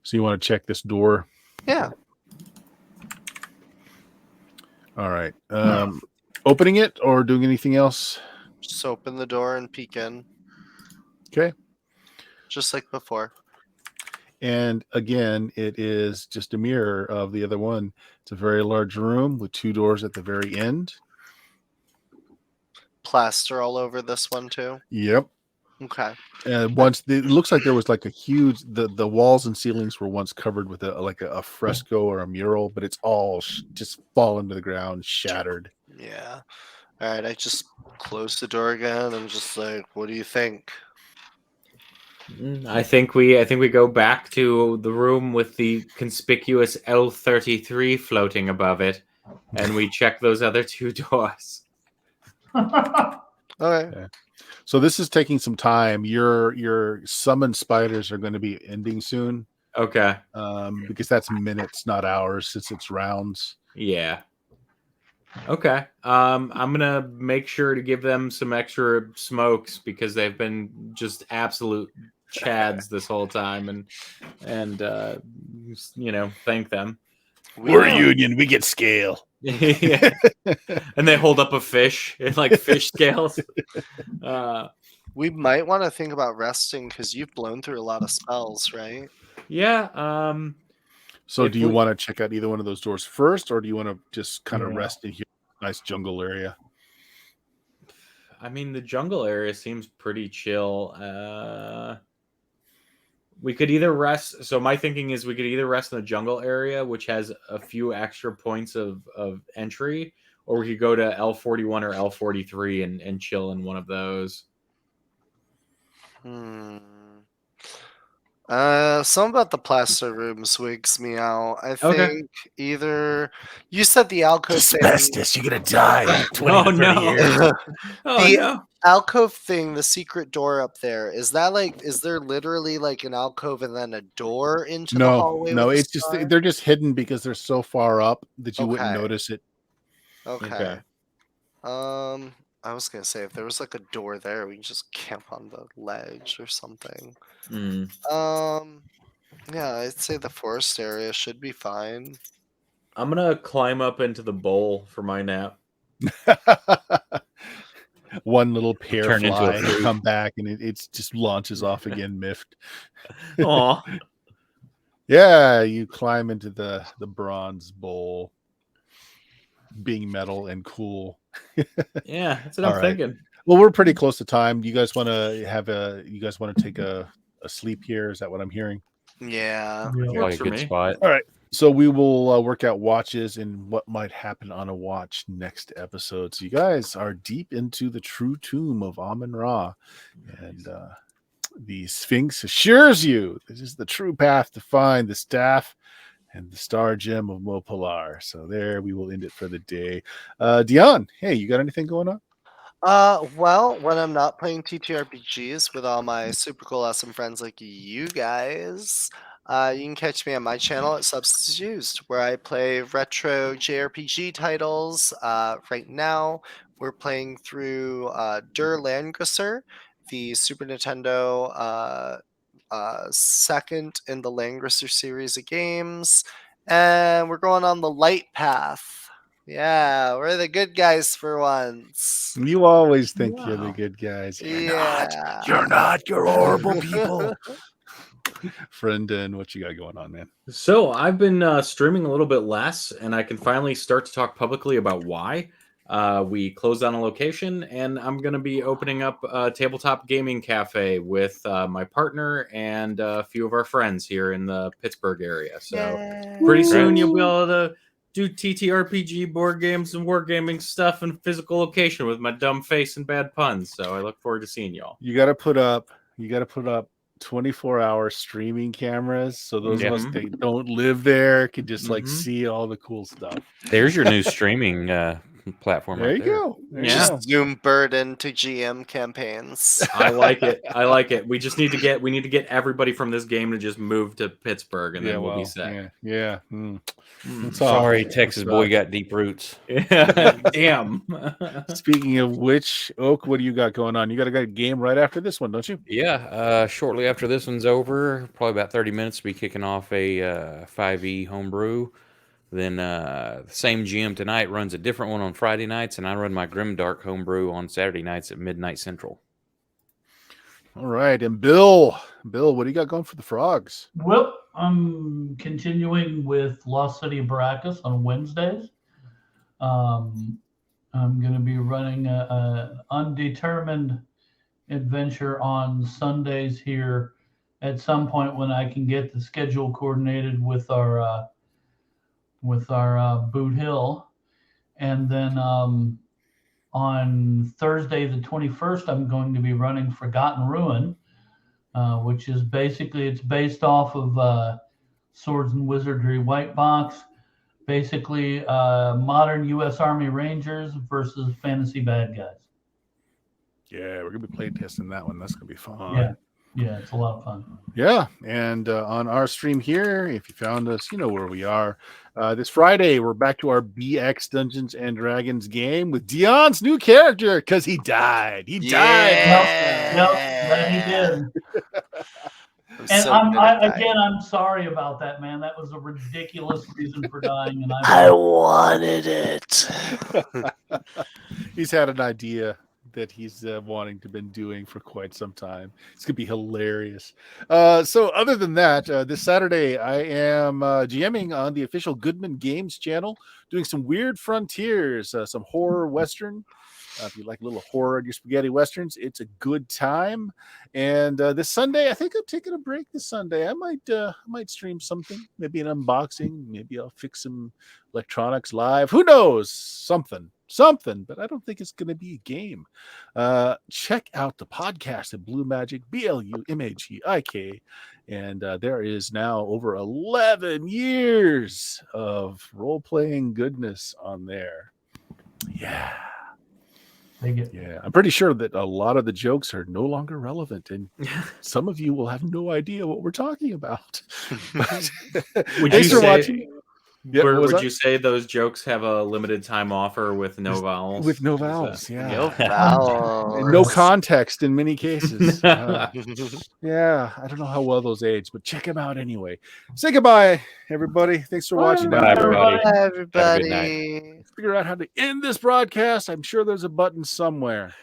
Speaker 1: So you want to check this door?
Speaker 2: Yeah.
Speaker 1: All right. Opening it or doing anything else?
Speaker 2: Just open the door and peek in.
Speaker 1: Okay.
Speaker 2: Just like before.
Speaker 1: And again, it is just a mirror of the other one. It's a very large room with 2 doors at the very end.
Speaker 2: Plaster all over this one too?
Speaker 1: Yep.
Speaker 2: Okay.
Speaker 1: Once it looks like there was like a huge the walls and ceilings were once covered with a fresco or a mural, but it's all just fallen to the ground, shattered.
Speaker 2: Yeah. All right, I just close the door again. I'm just like, what do you think?
Speaker 3: I think we go back to the room with the conspicuous L33 floating above it, and we check those other 2 doors.
Speaker 2: Okay.
Speaker 1: So this is taking some time. Your summon spiders are going to be ending soon.
Speaker 3: Okay.
Speaker 1: Because that's minutes, not hours, since it's rounds.
Speaker 3: Yeah. Okay. I'm gonna make sure to give them some extra smokes because they've been just absolute chads this whole time, and thank them.
Speaker 1: We're a union. We get scale.
Speaker 3: Yeah. And they hold up a fish in like fish scales.
Speaker 2: We might want to think about resting because you've blown through a lot of spells, right?
Speaker 3: Yeah.
Speaker 1: So
Speaker 3: If
Speaker 1: do you
Speaker 3: we-
Speaker 1: want to check out either one of those doors first, or do you want to just kind of
Speaker 5: Yeah.
Speaker 1: rest in here? Nice jungle area.
Speaker 3: I mean, the jungle area seems pretty chill. We could either rest. So my thinking is we could either rest in the jungle area, which has a few extra points of entry, or we could go to L41 or L43 and chill in one of those.
Speaker 2: Some about the plaster rooms wigs me out. I think
Speaker 3: Okay.
Speaker 2: either you said the alcove thing.
Speaker 1: Asbestos, you're gonna die. 20
Speaker 3: Oh,
Speaker 1: to 30
Speaker 3: no.
Speaker 1: years.
Speaker 3: Oh
Speaker 2: The-
Speaker 3: no.
Speaker 2: Alcove thing, the secret door up there, is there literally like an alcove and then a door into the hallway?
Speaker 1: No,
Speaker 2: with a
Speaker 1: it's just
Speaker 2: star?
Speaker 1: they're just hidden because they're so far up that you wouldn't
Speaker 2: Okay.
Speaker 1: notice it.
Speaker 2: Okay. I was gonna say if there was like a door there, we can just camp on the ledge or something. Yeah, I'd say the forest area should be fine.
Speaker 3: I'm gonna climb up into the bowl for my nap.
Speaker 1: One little pear
Speaker 4: Turn into a
Speaker 1: fly and
Speaker 4: fruit.
Speaker 1: come back, and it just launches off again, miffed.
Speaker 3: Aw.
Speaker 1: Yeah, you climb into the bronze bowl, being metal and cool.
Speaker 3: Yeah, that's what
Speaker 1: All
Speaker 3: I'm
Speaker 1: right.
Speaker 3: thinking.
Speaker 1: Well, we're pretty close to time. You guys want to take a sleep here? Is that what I'm hearing?
Speaker 2: Yeah.
Speaker 5: Yeah.
Speaker 4: Probably
Speaker 3: Works
Speaker 4: a
Speaker 3: for
Speaker 4: good
Speaker 3: me.
Speaker 4: spot.
Speaker 1: All right. So we will work out watches and what might happen on a watch next episode. So you guys are deep into the true tomb of Amun-Ra, and the Sphinx assures you this is the true path to find the staff and the star gem of Mopalar. So there we will end it for the day. Dion, hey, you got anything going on?
Speaker 2: Well, when I'm not playing TTRPGs with all my super cool awesome friends like you guys, you can catch me on my channel at Substance Used, where I play retro JRPG titles. Right now, we're playing through Der Landgrasser, the Super Nintendo second in the Landgrasser series of games, and we're going on the light path. Yeah, we're the good guys for once.
Speaker 1: You always think you're the
Speaker 3: Wow.
Speaker 1: good guys.
Speaker 2: Yeah.
Speaker 1: You're not. You're horrible people. Friendin, what you got going on, man?
Speaker 3: So I've been streaming a little bit less, and I can finally start to talk publicly about why. We closed down a location, and I'm going to be opening up a tabletop gaming cafe with my partner and a few of our friends here in the Pittsburgh area. So pretty soon you'll be able to do TTRPG board games and wargaming stuff in physical location with my dumb face and bad puns. So I look forward to seeing y'all.
Speaker 1: You got to put up 24-hour streaming cameras, so those of us
Speaker 3: Mhm.
Speaker 1: that don't live there can just like
Speaker 3: Mhm.
Speaker 1: see all the cool stuff.
Speaker 4: There's your new streaming platform.
Speaker 1: There
Speaker 4: right
Speaker 1: you go. There you
Speaker 3: Yeah.
Speaker 1: go.
Speaker 2: Just zoom bird into GM campaigns.
Speaker 3: I like it. I like it. We need to get everybody from this game to just move to Pittsburgh, and then we'll be set.
Speaker 1: Yeah. That's all.
Speaker 4: Sorry, Texas
Speaker 1: That's
Speaker 4: boy
Speaker 1: right.
Speaker 4: got deep roots.
Speaker 3: Damn.
Speaker 1: Speaking of which, Oak, what do you got going on? You got a game right after this one, don't you?
Speaker 4: Yeah, shortly after this one's over, probably about 30 minutes, we'll be kicking off a 5e homebrew. Then the same GM tonight runs a different one on Friday nights, and I run my Grimdark homebrew on Saturday nights at midnight Central.
Speaker 1: All right. And Bill, what do you got going for the frogs?
Speaker 5: Well, I'm continuing with Lost City Baracus on Wednesdays. I'm going to be running an undetermined adventure on Sundays here at some point when I can get the schedule coordinated with our Boot Hill. And then on Thursday the 21st, I'm going to be running Forgotten Ruin, which is basically, it's based off of Swords and Wizardry White Box. Basically, modern U.S. Army Rangers versus fantasy bad guys.
Speaker 1: Yeah, we're gonna be play testing that one. That's gonna be fun.
Speaker 5: Yeah, it's a lot of fun.
Speaker 1: Yeah, and on our stream here, if you found us, you know where we are. This Friday, we're back to our BX Dungeons and Dragons game with Dion's new character because he died. He died.
Speaker 5: Yep, he did. And I'm sorry about that, man. That was a ridiculous reason for dying, and
Speaker 2: I wanted it.
Speaker 1: He's had an idea that he's wanting to been doing for quite some time. It's gonna be hilarious. So other than that, this Saturday I am GMing on the official Goodman Games channel, doing some weird frontiers, some horror western. If you like a little horror in your spaghetti westerns, it's a good time. And this Sunday, I think I'm taking a break this Sunday. I might stream something, maybe an unboxing, maybe I'll fix some electronics live. Who knows? Something, but I don't think it's going to be a game. Check out the podcast at Blue Magic, BLUMAGIK. And there is now over 11 years of role-playing goodness on there. Yeah. Yeah, I'm pretty sure that a lot of the jokes are no longer relevant, and some of you will have no idea what we're talking about. Thanks for watching.
Speaker 3: Yeah, would you say those jokes have a limited time offer with no vowels?
Speaker 1: With no vowels, yeah.
Speaker 2: No vowels.
Speaker 1: No context in many cases. Yeah, I don't know how well those age, but check them out anyway. Say goodbye, everybody. Thanks for watching.
Speaker 4: Bye, everybody.
Speaker 2: Bye, everybody.
Speaker 4: Have a good night.
Speaker 1: Figure out how to end this broadcast. I'm sure there's a button somewhere.